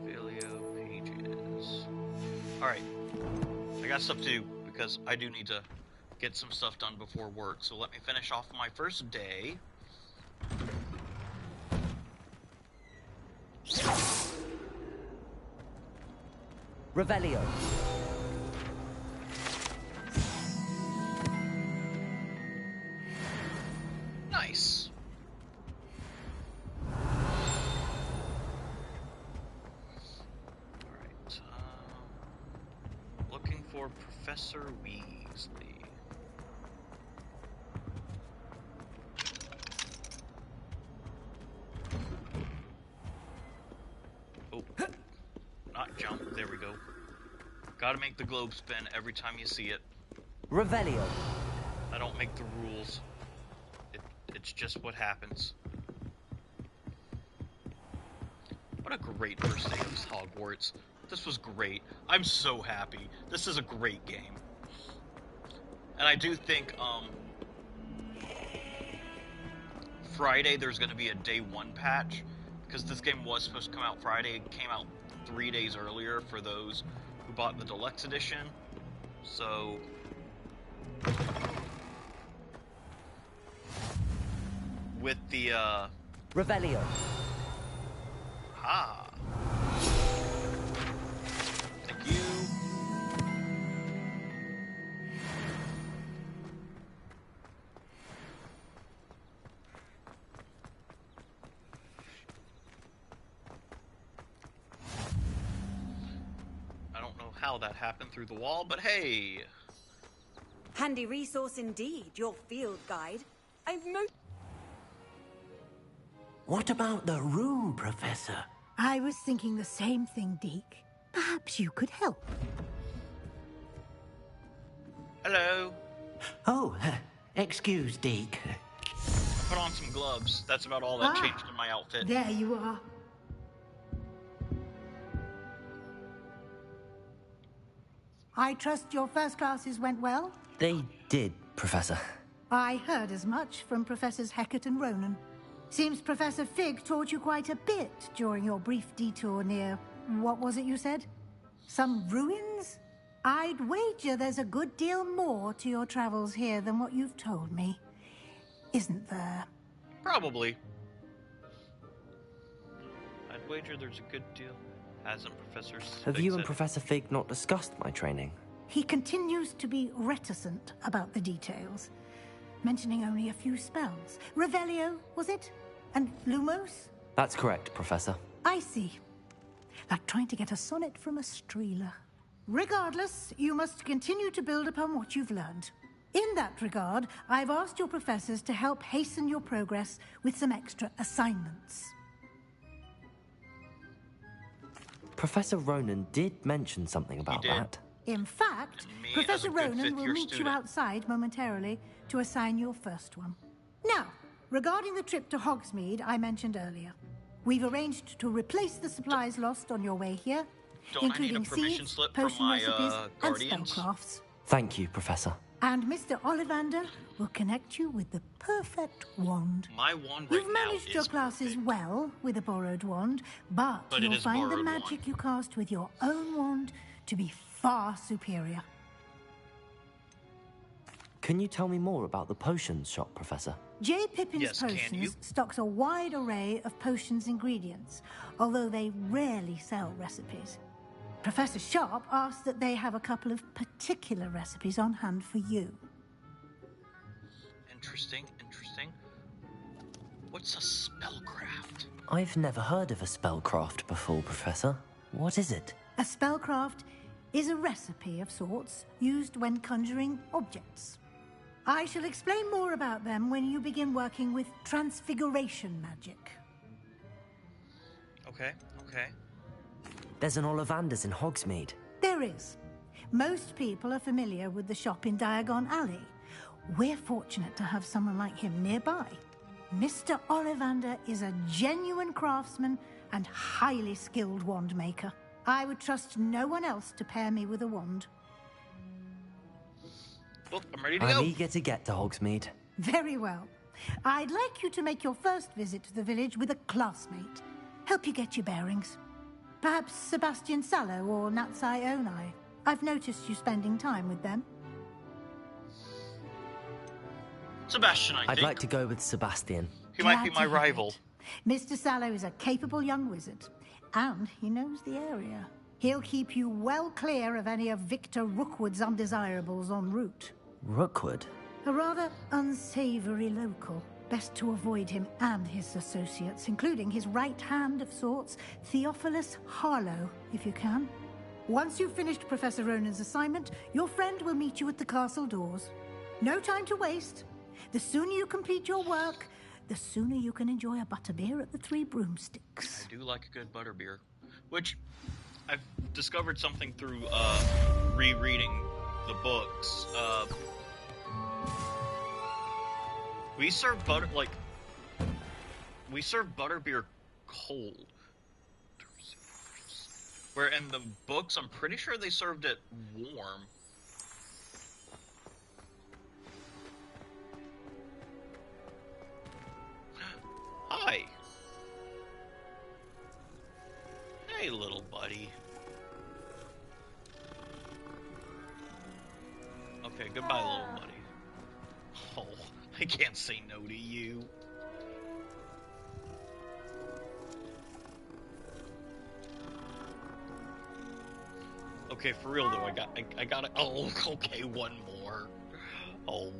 Filio pages. Alright. I got stuff to do because I do need to get some stuff done before work. So let me finish off my first day. Revelio. Nice. Alright, looking for Professor Weasley. Oh, not jump, there we go. Gotta make the globe spin every time you see it. Revelio. I don't make the rules. It's just what happens. What a great first day of Hogwarts. This was great. I'm so happy. This is a great game. And I do think, Friday there's going to be a day 1 patch, because this game was supposed to come out Friday. It came out 3 days earlier for those who bought the deluxe edition. So... with the, Revelio. Ah. Thank you. I don't know how that happened through the wall, but hey. Handy resource indeed, your field guide. What about the room, Professor? I was thinking the same thing, Deke. Perhaps you could help. Hello. Oh, Excuse, Deke. Put on some gloves. That's about all that changed in my outfit. There you are. I trust your first classes went well? They did, Professor. I heard as much from Professors Hecat and Ronan. Seems Professor Fig taught you quite a bit during your brief detour near... what was it you said? Some ruins? I'd wager there's a good deal more to your travels here than what you've told me. Isn't there? Probably. I'd wager there's a good deal. Hasn't Professor Have you and Professor Fig not discussed my training? He continues to be reticent about the details, mentioning only a few spells. Revelio, was it? And Lumos? That's correct, Professor. I see. Like trying to get a sonnet from a streeler. Regardless, you must continue to build upon what you've learned. In that regard, I've asked your professors to help hasten your progress with some extra assignments. Professor Ronan did mention something about that. In fact, Professor Ronan will meet you outside momentarily to assign your first one. Now, regarding the trip to Hogsmeade I mentioned earlier, we've arranged to replace the supplies lost on your way here, including seeds, potion recipes, and spellcrafts. Thank you, Professor. And Mr. Ollivander will connect you with the perfect wand. My wand right You've managed your classes well with a borrowed wand, but you'll find the magic you cast with your own wand to be far superior. Can you tell me more about the potions shop, Professor? J. Pippin's Potions stocks a wide array of potions ingredients, although they rarely sell recipes. Professor Sharp asked that they have a couple of particular recipes on hand for you. Interesting. What's a spellcraft? I've never heard of a spellcraft before, Professor. What is it? A spellcraft is a recipe of sorts used when conjuring objects. I shall explain more about them when you begin working with transfiguration magic. Okay. There's an Ollivander's in Hogsmeade. There is. Most people are familiar with the shop in Diagon Alley. We're fortunate to have someone like him nearby. Mr. Ollivander is a genuine craftsman and highly skilled wand maker. I would trust no one else to pair me with a wand. Well, I'm ready to go. I'm eager to get to Hogsmeade. Very well. I'd like you to make your first visit to the village with a classmate. Help you get your bearings. Perhaps Sebastian Sallow or Natsai Onai. I've noticed you spending time with them. Sebastian, I'd like to go with Sebastian. He might be my rival. Mr. Sallow is a capable young wizard, and he knows the area. He'll keep you well clear of any of Victor Rookwood's undesirables en route. Rookwood? A rather unsavory local. Best to avoid him and his associates, including his right hand of sorts, Theophilus Harlow, if you can. Once you've finished Professor Ronan's assignment, your friend will meet you at the castle doors. No time to waste. The sooner you complete your work, the sooner you can enjoy a butterbeer at the Three Broomsticks. I do like a good butterbeer, which I've discovered something through rereading the books. We serve butterbeer cold. Where in the books, I'm pretty sure they served it warm. Hi. Hey, little buddy. Okay, goodbye, little buddy. Oh, I can't say no to you. Okay, for real though, I gotta. Oh, okay, one more. Oh.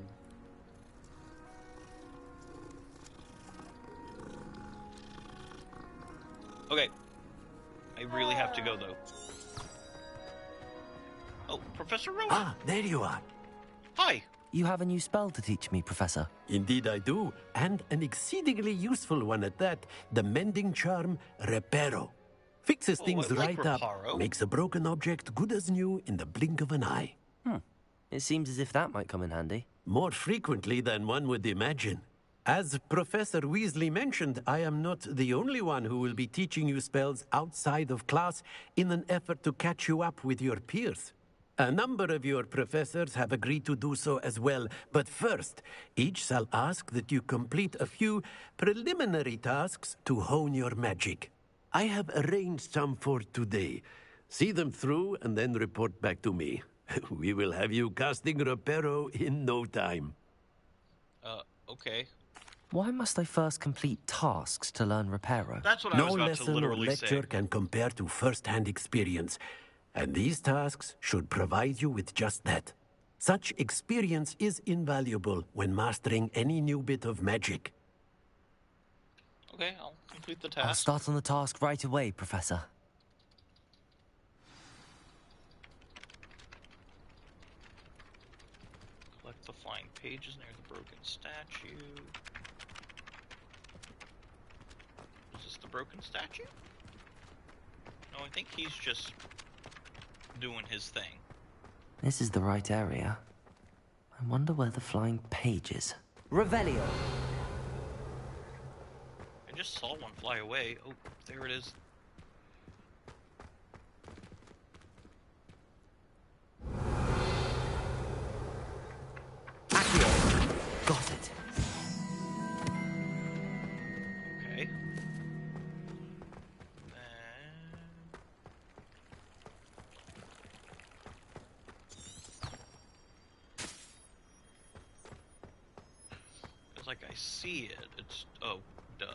Okay. I really have to go, though. Oh, Professor Rowan. Ah, there you are. Hi. You have a new spell to teach me, Professor. Indeed I do, and an exceedingly useful one at that. The mending charm, Reparo. Fixes things right up, makes a broken object good as new in the blink of an eye. It seems as if that might come in handy. more frequently than one would imagine. As Professor Weasley mentioned, I am not the only one who will be teaching you spells outside of class in an effort to catch you up with your peers. A number of your professors have agreed to do so as well, but first, each shall ask that you complete a few preliminary tasks to hone your magic. I have arranged some for today. See them through and then report back to me. We will have you casting Reparo in no time. Okay. Why must I first complete tasks to learn Reparo? That's what I was about to literally No lesson or lecture say. can compare to first-hand experience, and these tasks should provide you with just that. Such experience is invaluable when mastering any new bit of magic. Okay, I'll complete the task. I'll start on the task right away, Professor. Collect the flying pages near the broken statue. Is this the broken statue? No, I think he's just doing his thing. This is the right area. I wonder where the flying page is. Revelio! I just saw one fly away. Oh, there it is. Got it. Okay. It's like I see it. It's... oh, duh.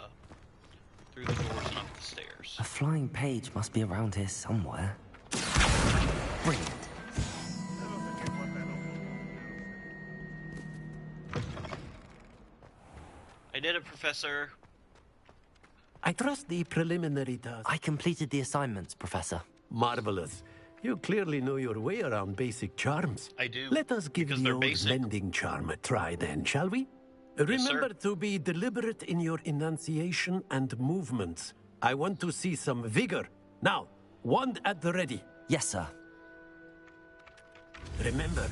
Through the doors and up the stairs. A flying page must be around here somewhere. Brilliant. I did it, Professor. I trust the preliminary task. I completed the assignments, Professor. Marvelous. You clearly know your way around basic charms. I do. Let us give because the they're old basic. mending charm a try then, shall we? Yes, Remember sir. to be deliberate in your enunciation and movements. I want to see some vigor. Now, wand at the ready. Yes, sir. Remember,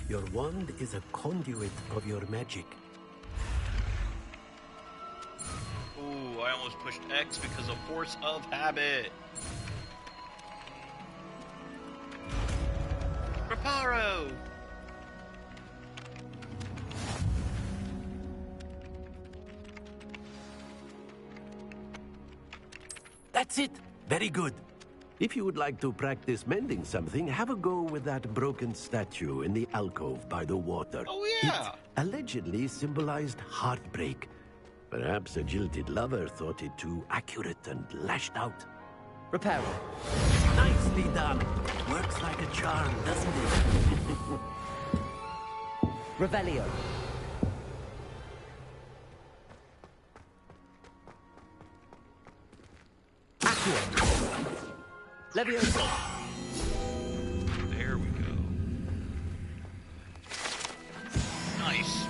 your wand is a conduit of your magic. Ooh, I almost pushed X because of force of habit. Reparo! That's it. Very good. If you would like to practice mending something, have a go with that broken statue in the alcove by the water. Oh, yeah. It allegedly symbolized heartbreak. Perhaps a jilted lover thought it too accurate and lashed out. Reparo. Nicely done. Works like a charm, doesn't it? Revelio. Leviosa. There we go. Nice.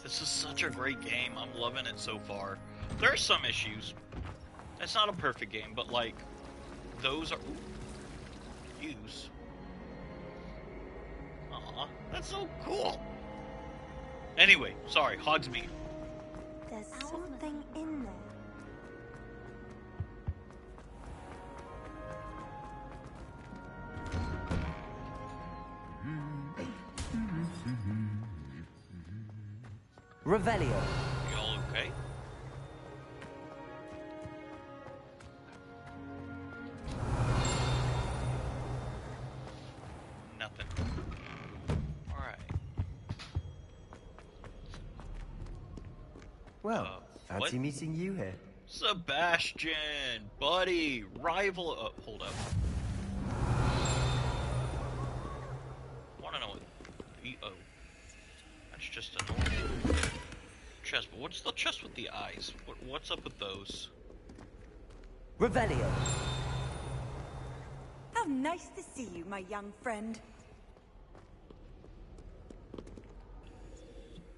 This is such a great game. I'm loving it so far. There are some issues. It's not a perfect game, but like, those are... Ooh, use. Aw, that's so cool. Anyway, sorry, Hogsmeade. There's something in there. Revelio. You all okay? Nothing. Alright. Well, fancy what? meeting you here. Sebastian, buddy, rival. Hold up. Want to know what? That's just a normal chest. But what's the chest with the eyes? What's up with those? Revelio. How nice to see you, my young friend.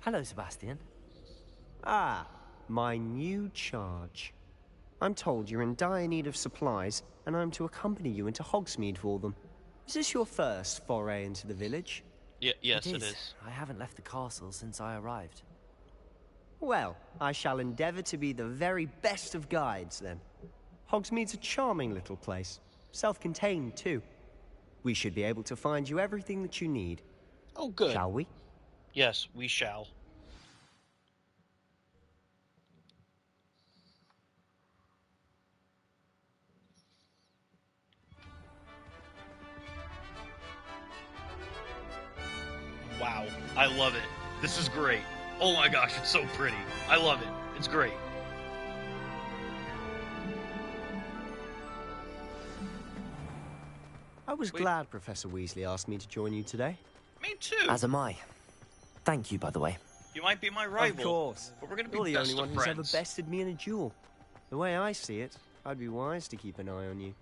Hello, Sebastian. Ah, my new charge. I'm told you're in dire need of supplies, and I'm to accompany you into Hogsmeade for them. Is this your first foray into the village? Yes, it is. I haven't left the castle since I arrived. Well, I shall endeavour to be the very best of guides, then. Hogsmeade's a charming little place. Self-contained, too. We should be able to find you everything that you need. Oh, good. Shall we? Yes, we shall. Wow, I love it. This is great. Oh my gosh, it's so pretty. I love it. It's great. I was glad Professor Weasley asked me to join you today. Me too. As am I. Thank you, by the way. You might be my rival. Of course. But we're going to be You're the best only one of who's friends. ever bested me in a duel. The way I see it, I'd be wise to keep an eye on you.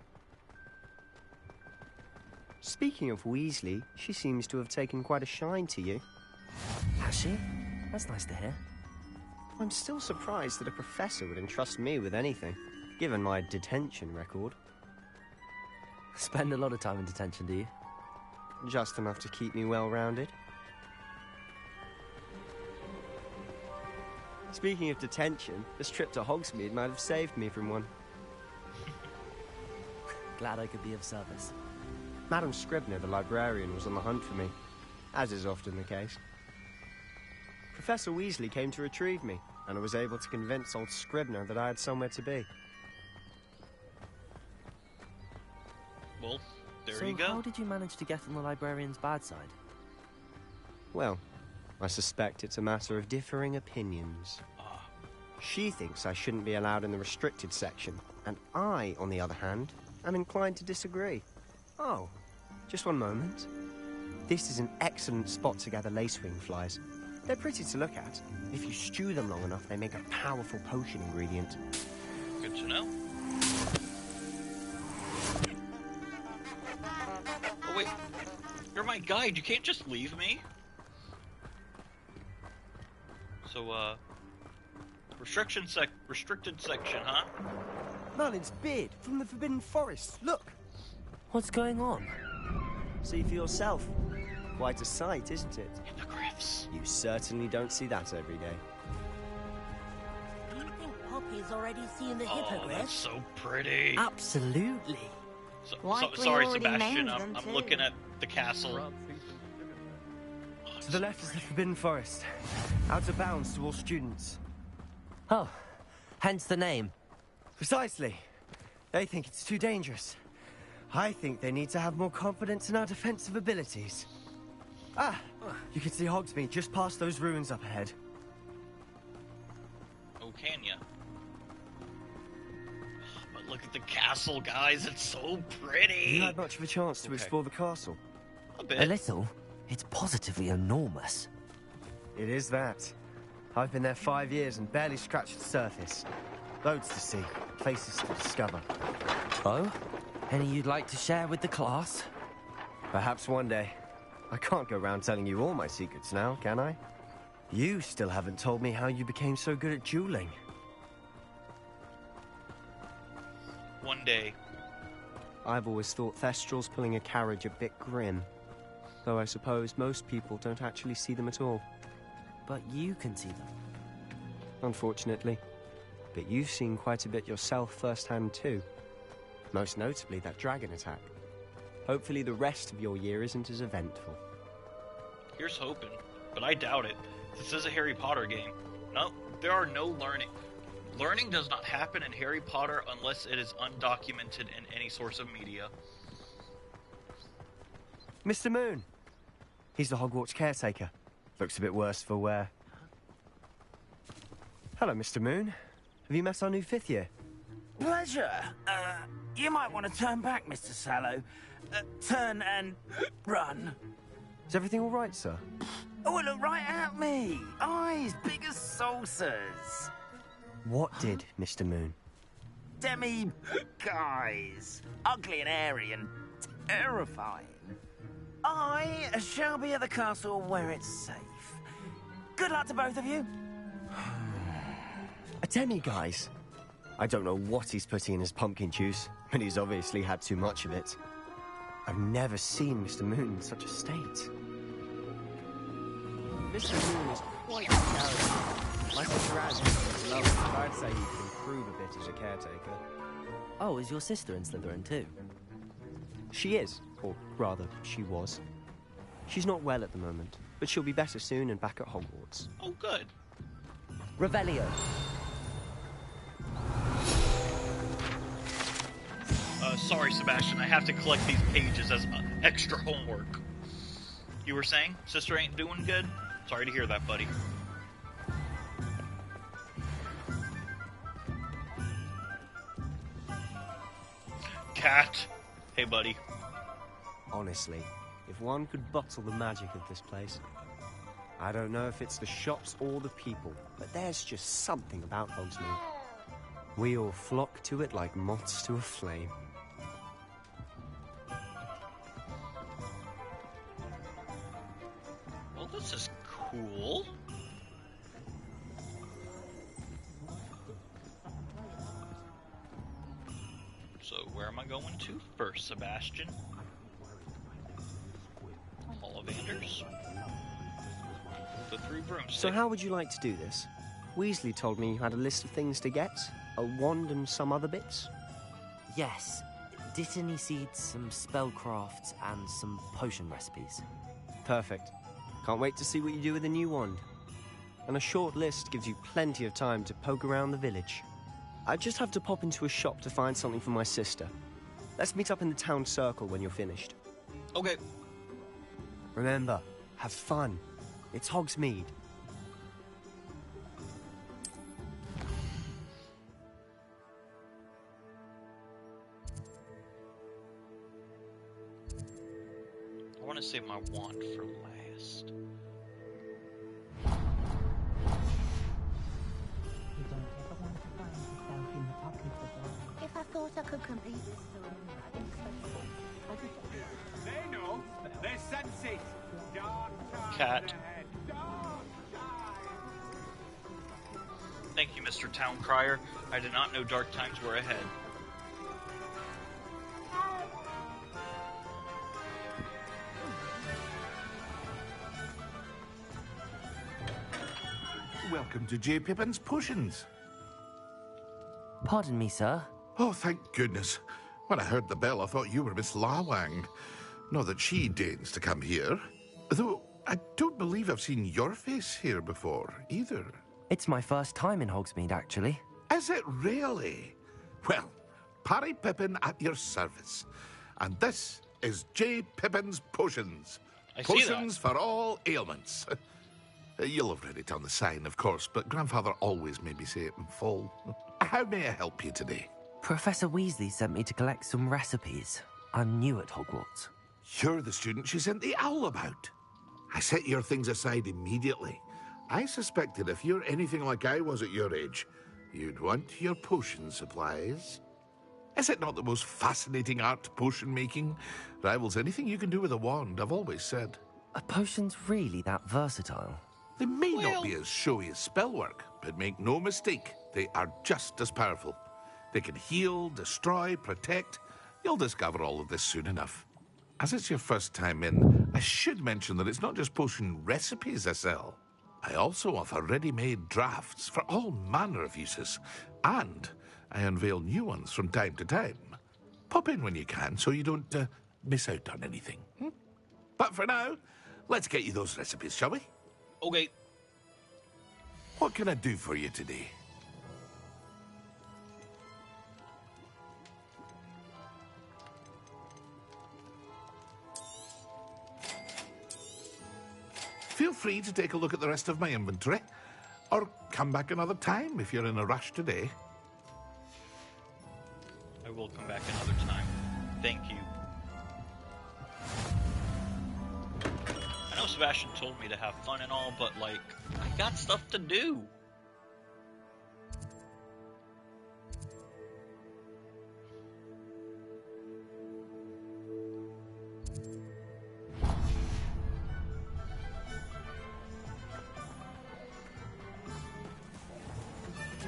Speaking of Weasley, she seems to have taken quite a shine to you. Has she? That's nice to hear. I'm still surprised that a professor would entrust me with anything, given my detention record. Spend a lot of time in detention, do you? Just enough to keep me well-rounded. Speaking of detention, this trip to Hogsmeade might have saved me from one. Glad I could be of service. Madam Scribner, the librarian, was on the hunt for me, as is often the case. Professor Weasley came to retrieve me, and I was able to convince old Scribner that I had somewhere to be. Well, there So you go. how did you manage to get on the librarian's bad side? Well, I suspect it's a matter of differing opinions. She thinks I shouldn't be allowed in the restricted section, and I, on the other hand, am inclined to disagree. Oh, just one moment. This is an excellent spot to gather lacewing flies. They're pretty to look at. If you stew them long enough, they make a powerful potion ingredient. Good to know. Oh wait, you're my guide. You can't just leave me. So, restricted section, huh? Merlin's beard from the Forbidden Forest. Look. What's going on? See for yourself. Quite a sight, isn't it? Hippogriffs. You certainly don't see that every day. Do you think Poppy's already seen the Oh, hippogriff? that's so pretty. Absolutely. Likely Sorry, already Sebastian. named I'm them, too. looking at the castle. To the left is the Forbidden Forest. Out of bounds to all students. Oh, hence the name. Precisely. They think it's too dangerous. I think they need to have more confidence in our defensive abilities. Ah, you can see Hogsmeade just past those ruins up ahead. Oh, can ya? But look at the castle, guys. It's so pretty. You had much of a chance to explore the castle. A bit. A little? It's positively enormous. It is that. I've been there 5 years and barely scratched the surface. Loads to see, places to discover. Oh? Any you'd like to share with the class? Perhaps one day. I can't go around telling you all my secrets now, can I? You still haven't told me how you became so good at dueling. One day. I've always thought Thestrals pulling a carriage a bit grim. Though I suppose most people don't actually see them at all. But you can see them. Unfortunately. But you've seen quite a bit yourself firsthand too. Most notably that dragon attack. Hopefully the rest of your year isn't as eventful. Here's hoping, but I doubt it. This is a Harry Potter game. No, there are no learning. Learning does not happen in Harry Potter unless it is undocumented in any source of media. Mr. Moon. He's the Hogwarts caretaker. Looks a bit worse for wear. Hello, Mr. Moon. Have you met our new 5th year? Pleasure. You might want to turn back, Mr. Sallow. Turn and run. Is everything all right, sir? Oh, look right at me. Eyes big as saucers. What did, Mr. Moon? Guys. Ugly and airy and terrifying. I shall be at the castle where it's safe. Good luck to both of you. A demi-guise? I don't know what he's putting in his pumpkin juice, but he's obviously had too much of it. I've never seen Mr. Moon in such a state. Mr. Moon is quite a character. My sister Anne loves him, but I'd say he can improve a bit as a caretaker. Oh, is your sister in Slytherin too? She is, or rather, she was. She's not well at the moment, but she'll be better soon and back at Hogwarts. Oh, good. Revelio. Sorry, Sebastian. I have to collect these pages as extra homework. You were saying? Sister ain't doing good? Sorry to hear that, buddy. Cat. Hey, buddy. Honestly, if one could bottle the magic of this place. I don't know if it's the shops or the people, but there's just something about Hogsmeade. We all flock to it like moths to a flame. Well, this is cool. So, where am I going to first, Sebastian? Ollivanders? The 3 broomsticks. So how would you like to do this? Weasley told me you had a list of things to get, a wand and some other bits. Yes. Dittany seeds, some spellcrafts, and some potion recipes. Perfect. Can't wait to see what you do with the new wand. And a short list gives you plenty of time to poke around the village. I just have to pop into a shop to find something for my sister. Let's meet up in the town circle when you're finished. Okay. Remember, have fun. It's Hogsmeade. I want to save my wand for last. If I thought I could complete this story, I think so. They know. They sense it. Cat. Thank you, Mr. Town Crier. I did not know dark times were ahead. Welcome to J. Pippin's Potions. Pardon me, sir. Oh, thank goodness. When I heard the bell, I thought you were Miss Lawang. Not that she deigns to come here. Though, I don't believe I've seen your face here before, either. It's my first time in Hogsmeade, actually. Is it really? Well, Parry Pippin at your service. And this is J. Pippin's Potions. I see that. Potions for all ailments. You'll have read it on the sign, of course, but Grandfather always made me say it in full. How may I help you today? Professor Weasley sent me to collect some recipes. I'm new at Hogwarts. You're the student she sent the owl about. I set your things aside immediately. I suspected if you're anything like I was at your age, you'd want your potion supplies. Is it not the most fascinating art, potion making? Rivals anything you can do with a wand, I've always said. Are potions really that versatile? They may not be as showy as spellwork, but make no mistake, they are just as powerful. They can heal, destroy, protect. You'll discover all of this soon enough. As it's your first time in, I should mention that it's not just potion recipes I sell. I also offer ready-made drafts for all manner of uses, and I unveil new ones from time to time. Pop in when you can so you don't miss out on anything. But for now, let's get you those recipes, shall we? Okay. What can I do for you today? Feel free to take a look at the rest of my inventory, or come back another time if you're in a rush today. I will come back another time. Thank you. I know Sebastian told me to have fun and all, but, like, I got stuff to do.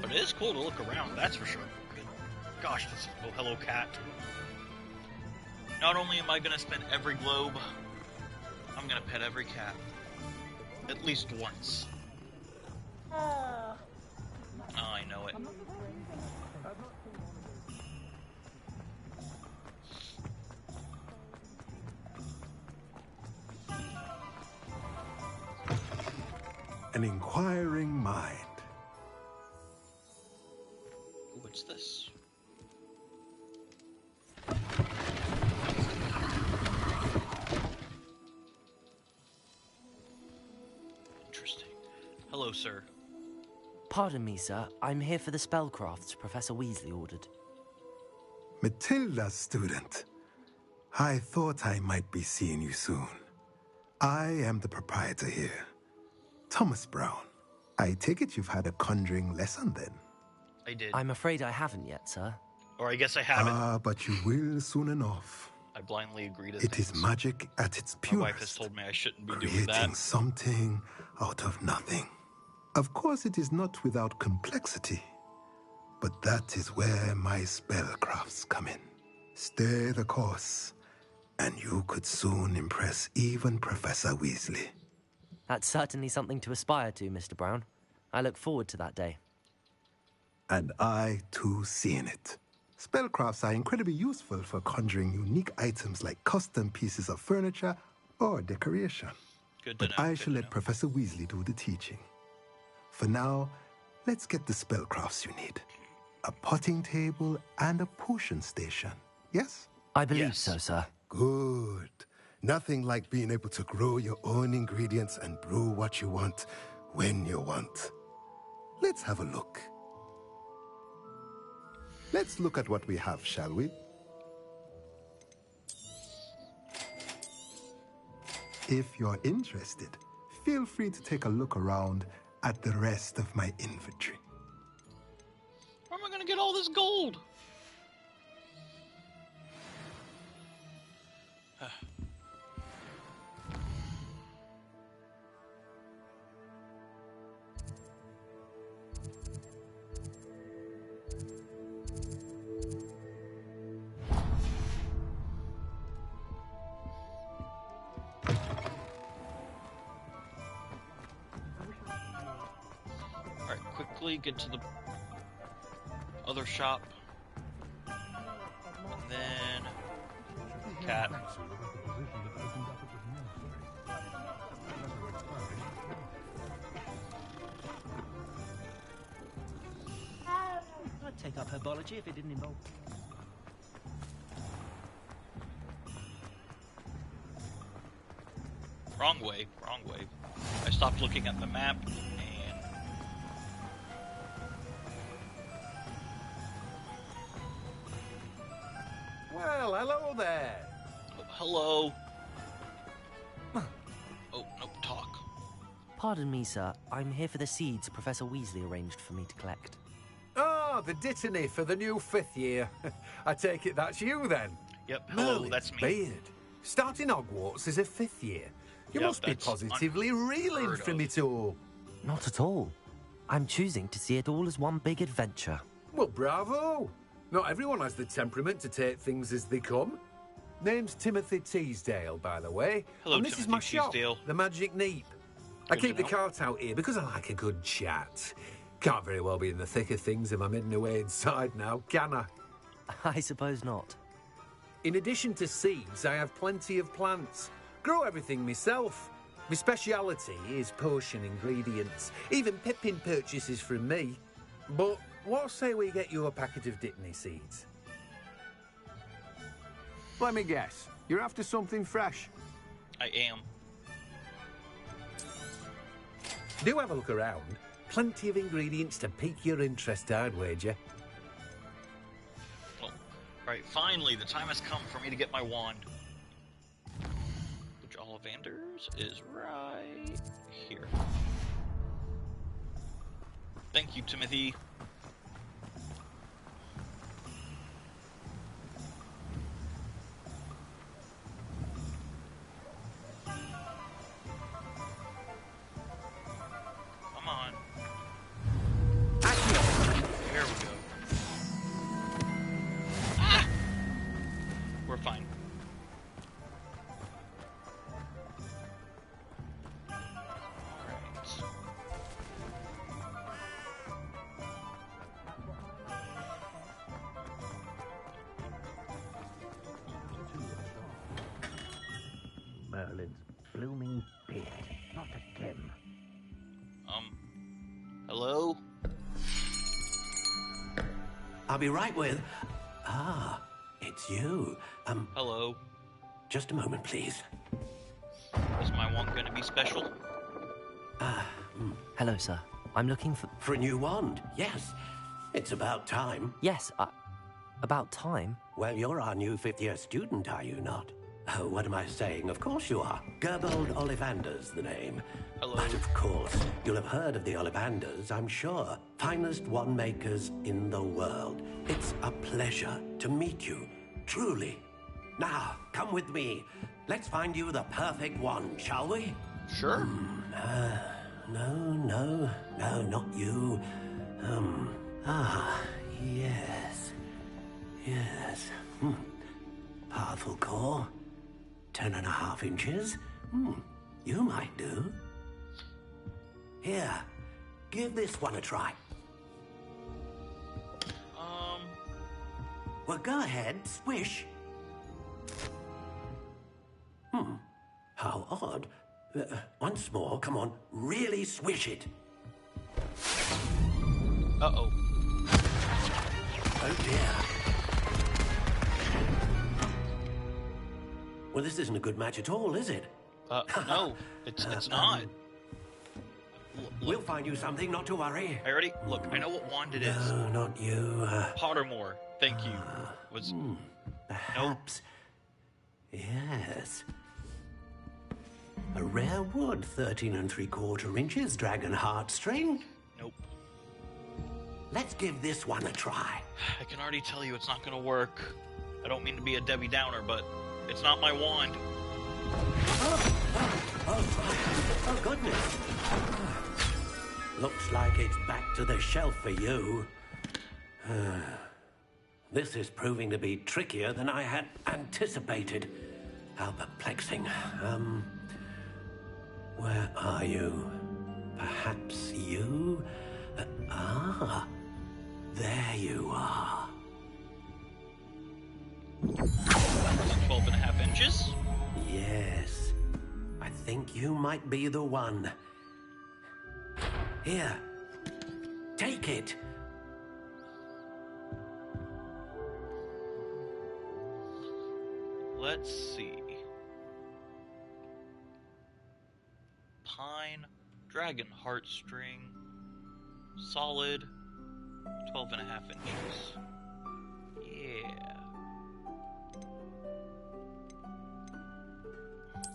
But it is it's cool to look around, that's for sure. Gosh, this is oh, hello cat. Not only am I gonna spin every globe, I'm gonna pet every cat. At least once. Oh, I know it. An inquiring mind. What's this? Interesting. Hello, sir. Pardon me, sir. I'm here for the spellcrafts Professor Weasley ordered. Matilda, student. I thought I might be seeing you soon. I am the proprietor here, Thomas Brown. I take it you've had a conjuring lesson then? I did. I'm afraid I haven't yet, sir. Or I guess I haven't. But you will soon enough. I blindly agree to It is magic at its purest. My wife has told me I shouldn't be doing Creating that. something out of nothing. Of course, it is not without complexity. But that is where my spellcrafts come in. Stay the course, and you could soon impress even Professor Weasley. That's certainly something to aspire to, Mr. Brown. I look forward to that day. And I, too, seeing it. Spellcrafts are incredibly useful for conjuring unique items like custom pieces of furniture or decoration. Good to But know, I good shall to let know. Professor Weasley do the teaching. For now, let's get the spellcrafts you need. A potting table and a potion station. Yes? I believe so, sir. Good. Nothing like being able to grow your own ingredients and brew what you want when you want. Let's have a look. Let's look at what we have, shall we? If you're interested, feel free to take a look around at the rest of my inventory. Where am I gonna get all this gold? Alright, quickly get to the other shop. And then cat. I'd take up herbology if it didn't involve. Wrong way, wrong way. I stopped looking at the map and Well, hello there. oh, hello. Oh, nope, talk. Pardon me, sir. I'm here for the seeds Professor Weasley arranged for me to collect. Oh, the Dittany for the new 5th year. I take it that's you then. Yep, hello, Merlin that's me. Beard. Starting Hogwarts as a 5th year. You Yep, must be that's positively reeling unheard from of. it all. Not at all. I'm choosing to see it all as one big adventure. Well, bravo. Not everyone has the temperament to take things as they come. Name's Timothy Teasdale, by the way. Hello, and this is Timothy my shop, Teasdale. the Magic Neep. I Good keep to the know. cart out here because I like a good chat. Can't very well be in the thick of things if I'm hidden away inside now, can I? I suppose not. In addition to seeds, I have plenty of plants. Grow everything myself. My speciality is potion ingredients. Even Pippin purchases from me. But what say we get you a packet of Dittany seeds? Let me guess. You're after something fresh. I am. Do have a look around. Plenty of ingredients to pique your interest, I'd wager. Well, right, finally, the time has come for me to get my wand. Which Ollivander's is right here. Thank you, Timothy. Come on. blooming pit, not a Tim. Hello? I'll be right with... Ah, it's you. Hello? Just a moment, please. Is my wand going to be special? Hello, sir. I'm looking for... For a new wand, yes. It's about time. Yes, about time? Well, you're our new fifth-year student, are you not? Oh, what am I saying? Of course you are. Gerbold Ollivander's the name. Hello. But of course, you'll have heard of the Ollivanders, I'm sure. Finest wand makers in the world. It's a pleasure to meet you, truly. Now, come with me. Let's find you the perfect wand, shall we? Sure. No, not you. Yes. Powerful core. 10.5 inches. You might do. Here, give this one a try. Well, go ahead, swish. How odd. Once more, come on, really swish it. Uh-oh. Oh, dear. Well, this isn't a good match at all, is it? No, it's not. We'll find you something, not to worry. I already... Look, I know what wand it is. No, not you. Pottermore. Thank you. Perhaps. Yes. A rare wood, 13 3/4 inches, dragon heartstring. Nope. Let's give this one a try. I can already tell you it's not going to work. I don't mean to be a Debbie Downer, but it's not my wand. Oh, goodness. Looks like it's back to the shelf for you. This is proving to be trickier than I had anticipated. How perplexing. Where are you? Perhaps you? There you are. 12.5 inches? Yes. I think you might be the one. Here. Take it. Let's see. Pine, dragon heartstring, solid, 12.5 inches. Yeah.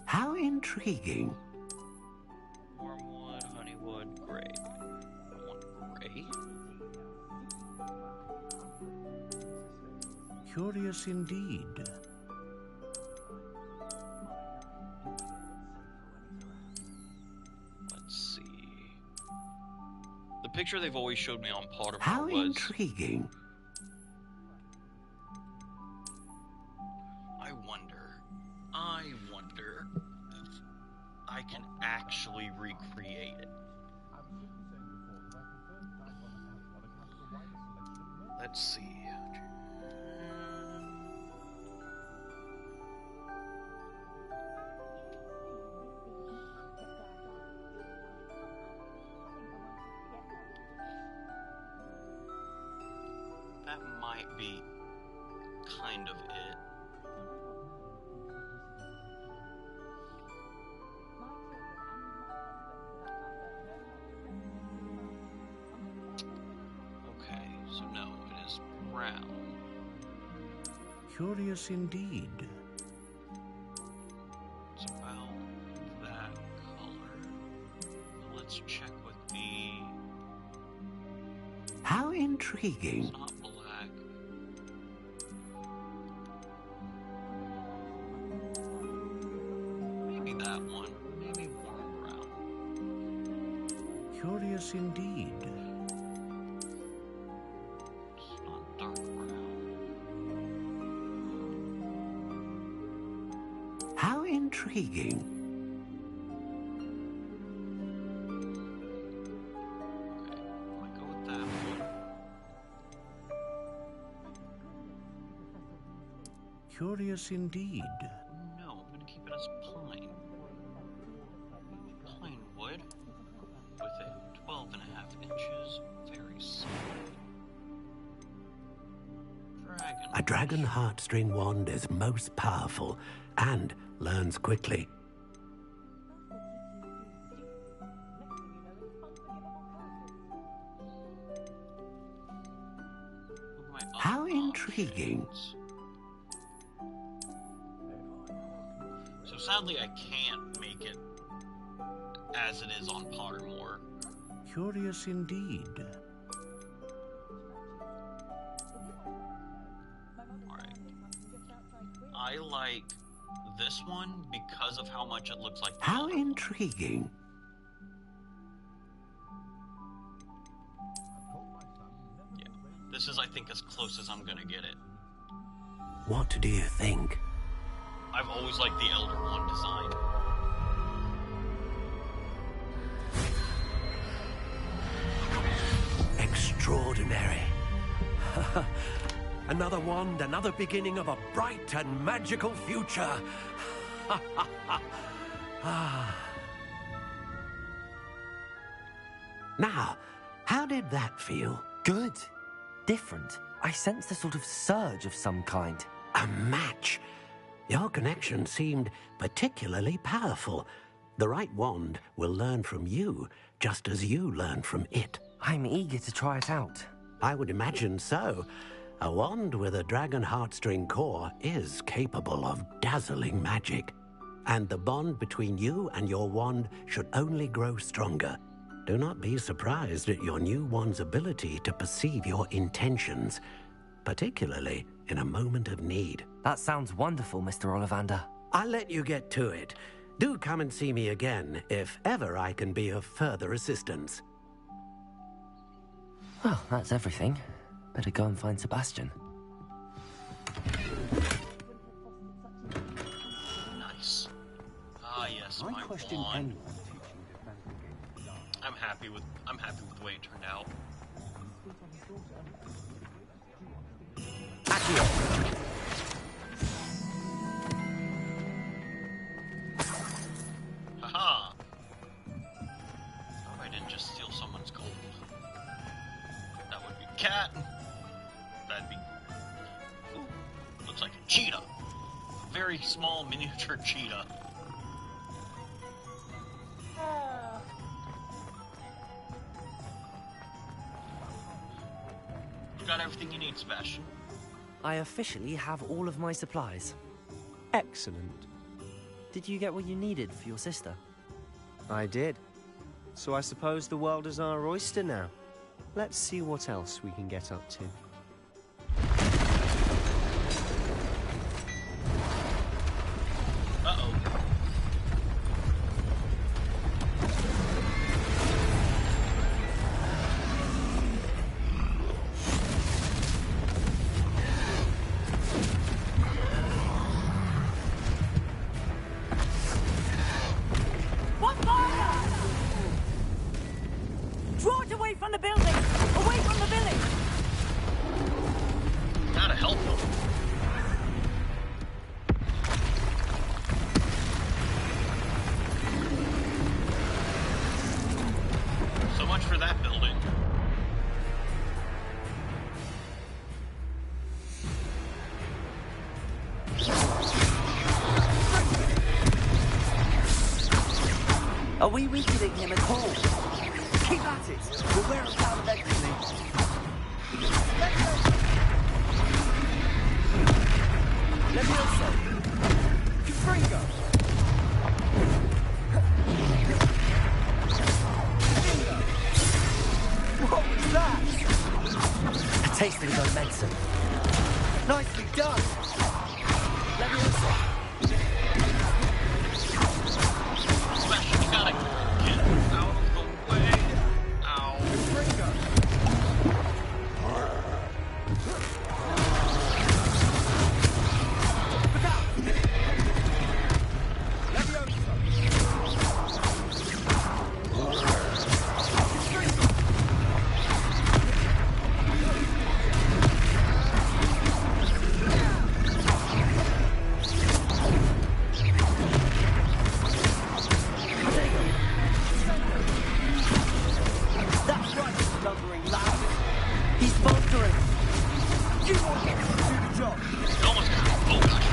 How intriguing. Wormwood, honeywood, gray. I want gray. Curious indeed. Let's see. The picture they've always showed me on Pottermore How was... intriguing. I wonder if I can actually recreate it. Let's see. That might be kind of it. Okay, so no, it is brown. Curious indeed. It's about that color. Let's check with the... How intriguing. It's not black. Maybe that one. Maybe warm brown. Curious indeed. It's not dark brown. How intriguing. Okay, I go with that one. Curious indeed. No, I'm gonna keep it as pine. A dragon heartstring wand is most powerful and learns quickly. How intriguing. So sadly I can't make it as it is on Pottermore. Curious indeed. Alright. I like this one because of how much it looks like the How other one. intriguing. This is, I think, as close as I'm gonna get it. What do you think? I've always liked the Elder Wand design. Extraordinary. Another wand, another beginning of a bright and magical future. Now, how did that feel? Good. Different. I sensed a sort of surge of some kind. A match. Your connection seemed particularly powerful. The right wand will learn from you, just as you learn from it. I'm eager to try it out. I would imagine so. A wand with a dragon heartstring core is capable of dazzling magic. And the bond between you and your wand should only grow stronger. Do not be surprised at your new wand's ability to perceive your intentions, particularly in a moment of need. That sounds wonderful, Mr. Ollivander. I'll let you get to it. Do come and see me again if ever I can be of further assistance. Well, that's everything. Better go and find Sebastian. Nice. Ah, yes, my wand. I'm happy with the way it turned out. Haha! Hope I didn't just steal someone's gold. That would be cat. That'd be. Ooh, looks like a cheetah. A very small miniature cheetah. You got everything you need, Sebastian. I officially have all of my supplies. Excellent. Did you get what you needed for your sister? I did. So I suppose the world is our oyster now. Let's see what else we can get up to. Uh-oh. What fire? Draw it away from the building! Away from the village! Gotta help them. So much for that building. Are we weakening him at all? Keep at it! We'll wear him down eventually. Levioso! Confringo! What was that? A taste of his own medicine. Nicely done! Levioso! Sebastian, you gotta get out of the way. Ow. That's right, lumbering lad. He's bolstering. You want him? job. Almost. Oh gosh.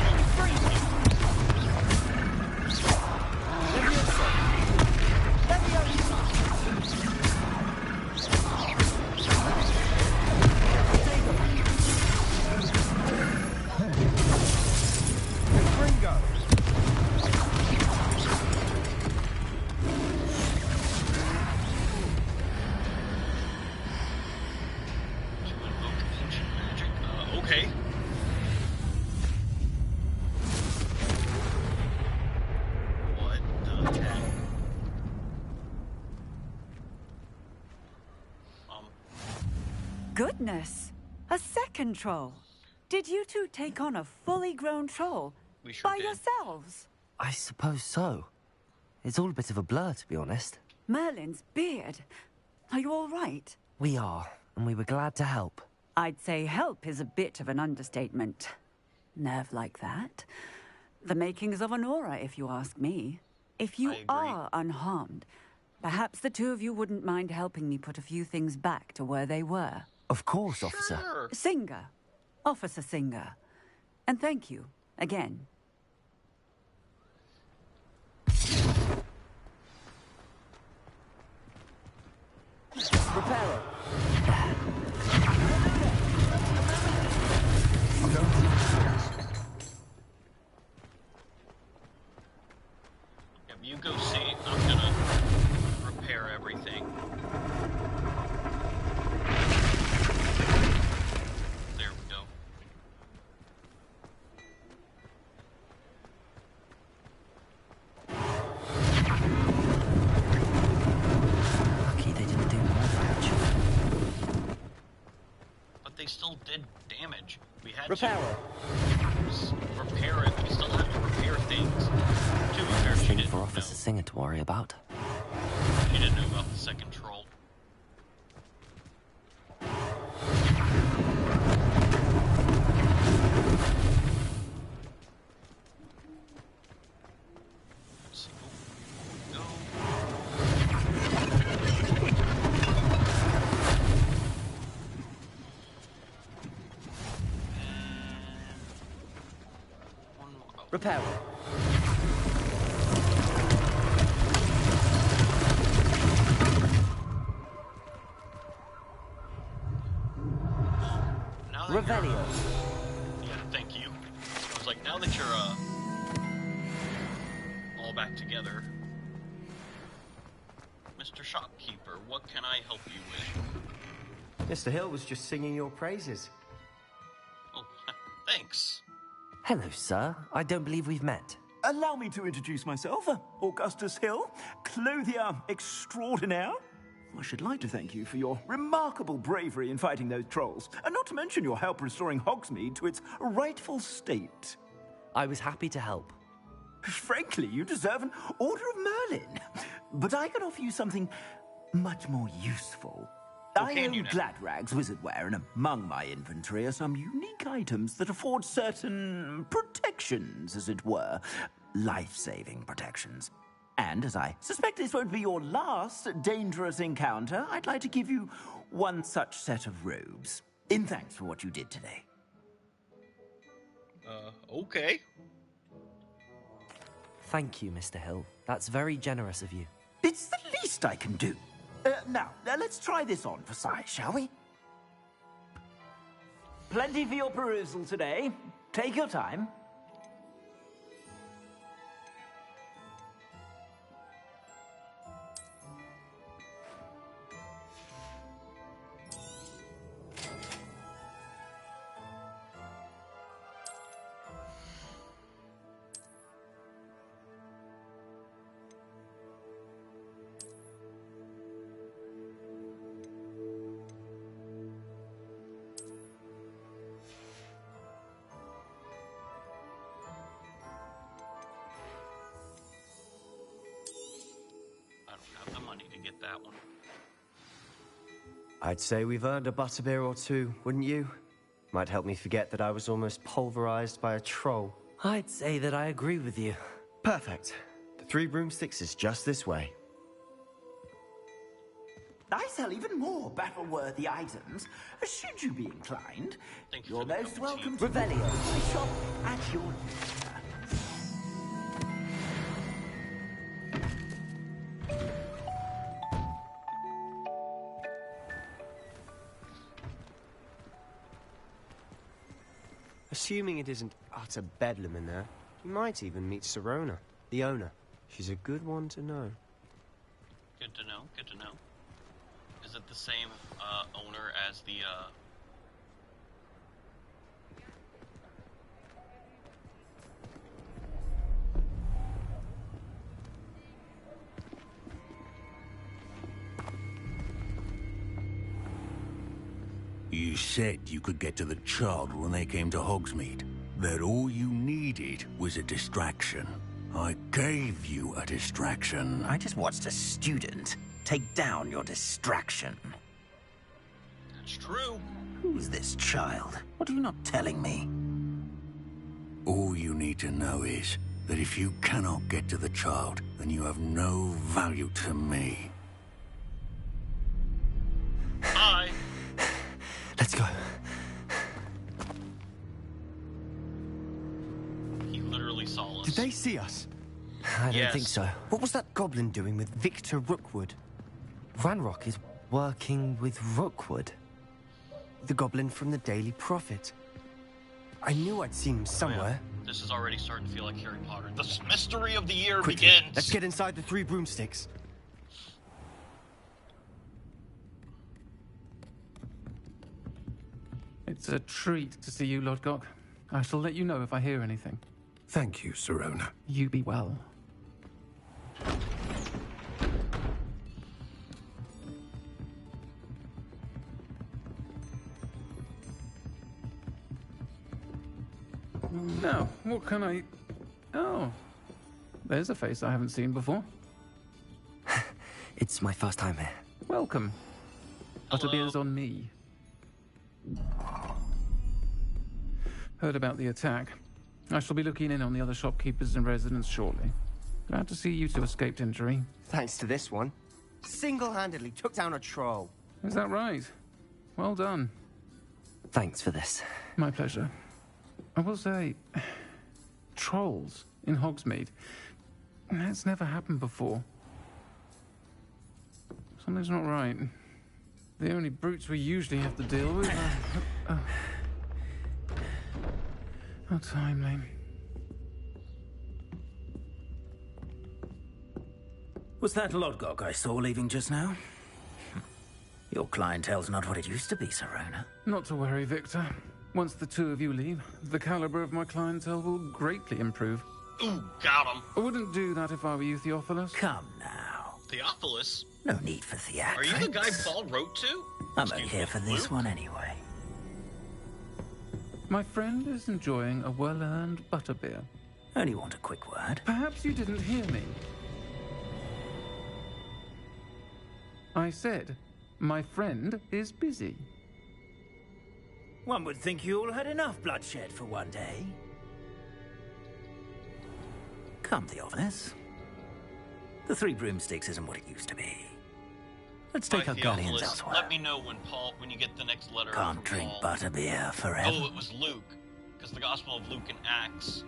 Okay. What the heck? Goodness! A second troll. Did you two take on a fully grown troll? We sure by did. yourselves? I suppose so. It's all a bit of a blur, to be honest. Merlin's beard. Are you all right? We are, and we were glad to help. I'd say help is a bit of an understatement. Nerve like that. The makings of an aura, if you ask me. If you are unharmed, perhaps the two of you wouldn't mind helping me put a few things back to where they were. Of course, officer. Singer. Officer Singer. And thank you, again. Reparo. If you go see, I'm gonna repair everything. There we go. Lucky they didn't do more damage. But they still did damage. We had Reparo. to repair it. We still have to repair things. To be fair, she Thing didn't for know. Officer Singer to worry about. She didn't know about the second troll. Let's see. Go. Reparo. Now that Revelio. yeah, thank you. I was like, now that you're all back together, Mr. Shopkeeper, what can I help you with? Mr. Hill was just singing your praises. Oh, thanks. Hello, sir. I don't believe we've met. Allow me to introduce myself, Augustus Hill, clothier extraordinaire. I should like to thank you for your remarkable bravery in fighting those trolls, and not to mention your help restoring Hogsmeade to its rightful state. I was happy to help. Frankly, you deserve an Order of Merlin. But I can offer you something much more useful. I own Gladrag's wizardware, and among my inventory are some unique items that afford certain protections, as it were. Life-saving protections. And as I suspect this won't be your last dangerous encounter, I'd like to give you one such set of robes. In thanks for what you did today. Okay. Thank you, Mr. Hill. That's very generous of you. It's the least I can do. Now, let's try this on for size, shall we? Plenty for your perusal today. Take your time. Get that one. I'd say we've earned a butterbeer or two, wouldn't you? Might help me forget that I was almost pulverized by a troll. I'd say that I agree with you. Perfect. The 3 broomsticks is just this way. I sell even more battle-worthy items. Should you be inclined, you're most welcome to Revelio. my shop at your leisure. Assuming it isn't utter bedlam in there, you might even meet Sirona, the owner. She's a good one to know. Good to know, good to know. Is it the same owner as the, You said you could get to the child when they came to Hogsmeade. That all you needed was a distraction. I gave you a distraction. I just watched a student take down your distraction. That's true. Who's this child? What are you not telling me? All you need to know is that if you cannot get to the child, then you have no value to me. Hi. Let's go. He literally saw us. Did they see us? I don't think so. What was that goblin doing with Victor Rookwood? Ranrock is working with Rookwood. The goblin from the Daily Prophet. I knew I'd seen him somewhere. This is already starting to feel like Harry Potter. The mystery of the year Quickly, begins. let's get inside the 3 broomsticks. It's a treat to see you, Lodgok. I shall let you know if I hear anything. Thank you, Sirona. You be well. Now, what can I... Oh, there's a face I haven't seen before. It's my first time here. Welcome. Butterbeer's on me. Heard about the attack. I shall be looking in on the other shopkeepers and residents shortly. Glad to see you two escaped injury. Thanks to this one. Single-handedly took down a troll. Is that right? Well done. Thanks for this. My pleasure. I will say, trolls in Hogsmeade. That's never happened before. Something's not right. The only brutes we usually have to deal with are... How timely. Was that Lodgok I saw leaving just now? Your clientele's not what it used to be, Sirona. Not to worry, Victor. Once the two of you leave, the caliber of my clientele will greatly improve. Ooh, got him. I wouldn't do that if I were you, Theophilus. Come now. Theophilus? No need for theatrics. Are you the guy Paul wrote to? I'm only here for this one anyway. My friend is enjoying a well-earned butterbeer. Only want a quick word. Perhaps you didn't hear me. I said, my friend is busy. One would think you all had enough bloodshed for one day. Come, Theophilus. The 3 broomsticks isn't what it used to be. Let's take our guardians elsewhere. Let me know when you get the next letter. Can't drink butterbeer forever. Oh, it was Luke, because the Gospel of Luke and Acts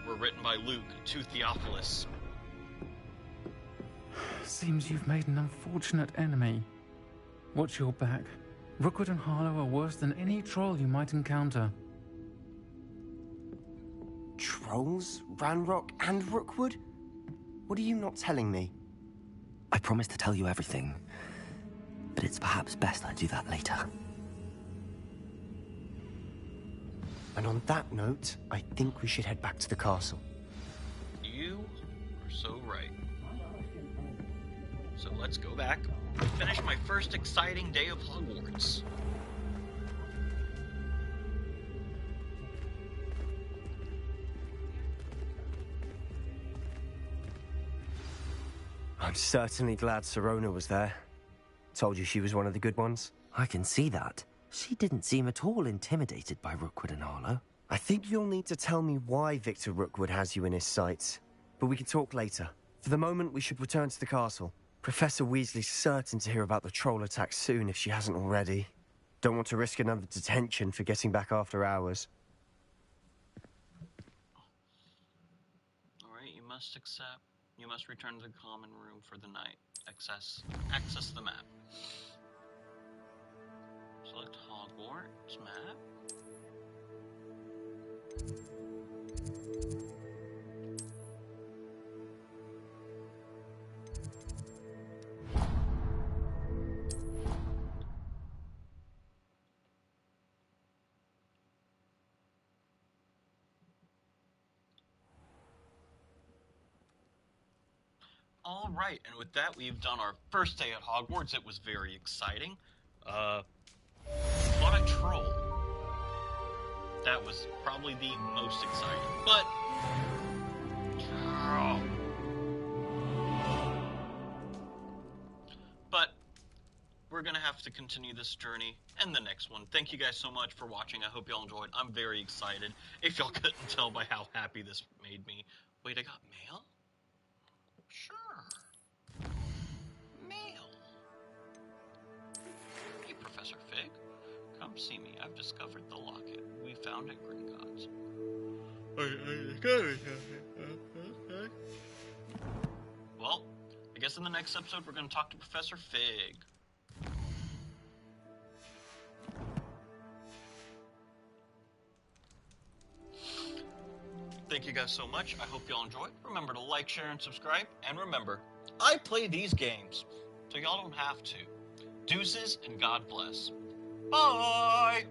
were written by Luke to Theophilus. Seems you've made an unfortunate enemy. Watch your back. Rookwood and Harlow are worse than any troll you might encounter. Trolls? Ranrock and Rookwood? What are you not telling me? I promised to tell you everything, but it's perhaps best I do that later. And on that note, I think we should head back to the castle. You are so right. So let's go back and finish my first exciting day of Hogwarts. I'm certainly glad Sirona was there. Told you she was one of the good ones. I can see that. She didn't seem at all intimidated by Rookwood and Harlow. I think you'll need to tell me why Victor Rookwood has you in his sights. But we can talk later. For the moment, we should return to the castle. Professor Weasley's certain to hear about the troll attack soon if she hasn't already. Don't want to risk another detention for getting back after hours. Alright, you must return to the common room for the night. Access the map. Select Hogwarts map. All right, and with that, we've done our first day at Hogwarts. It was very exciting. Fought a troll. That was probably the most exciting, but we're gonna have to continue this journey and the next one. Thank you guys so much for watching. I hope y'all enjoyed. I'm very excited. If y'all couldn't tell by how happy this made me. Wait, I got mail? Sure. Mail. Hey, Professor Fig. Come see me. I've discovered the locket we found at Gringotts. Well, I guess in the next episode we're going to talk to Professor Fig. Thank you guys so much. I hope y'all enjoyed. Remember to like, share, and subscribe. And remember, I play these games, so y'all don't have to. Deuces and God bless. Bye!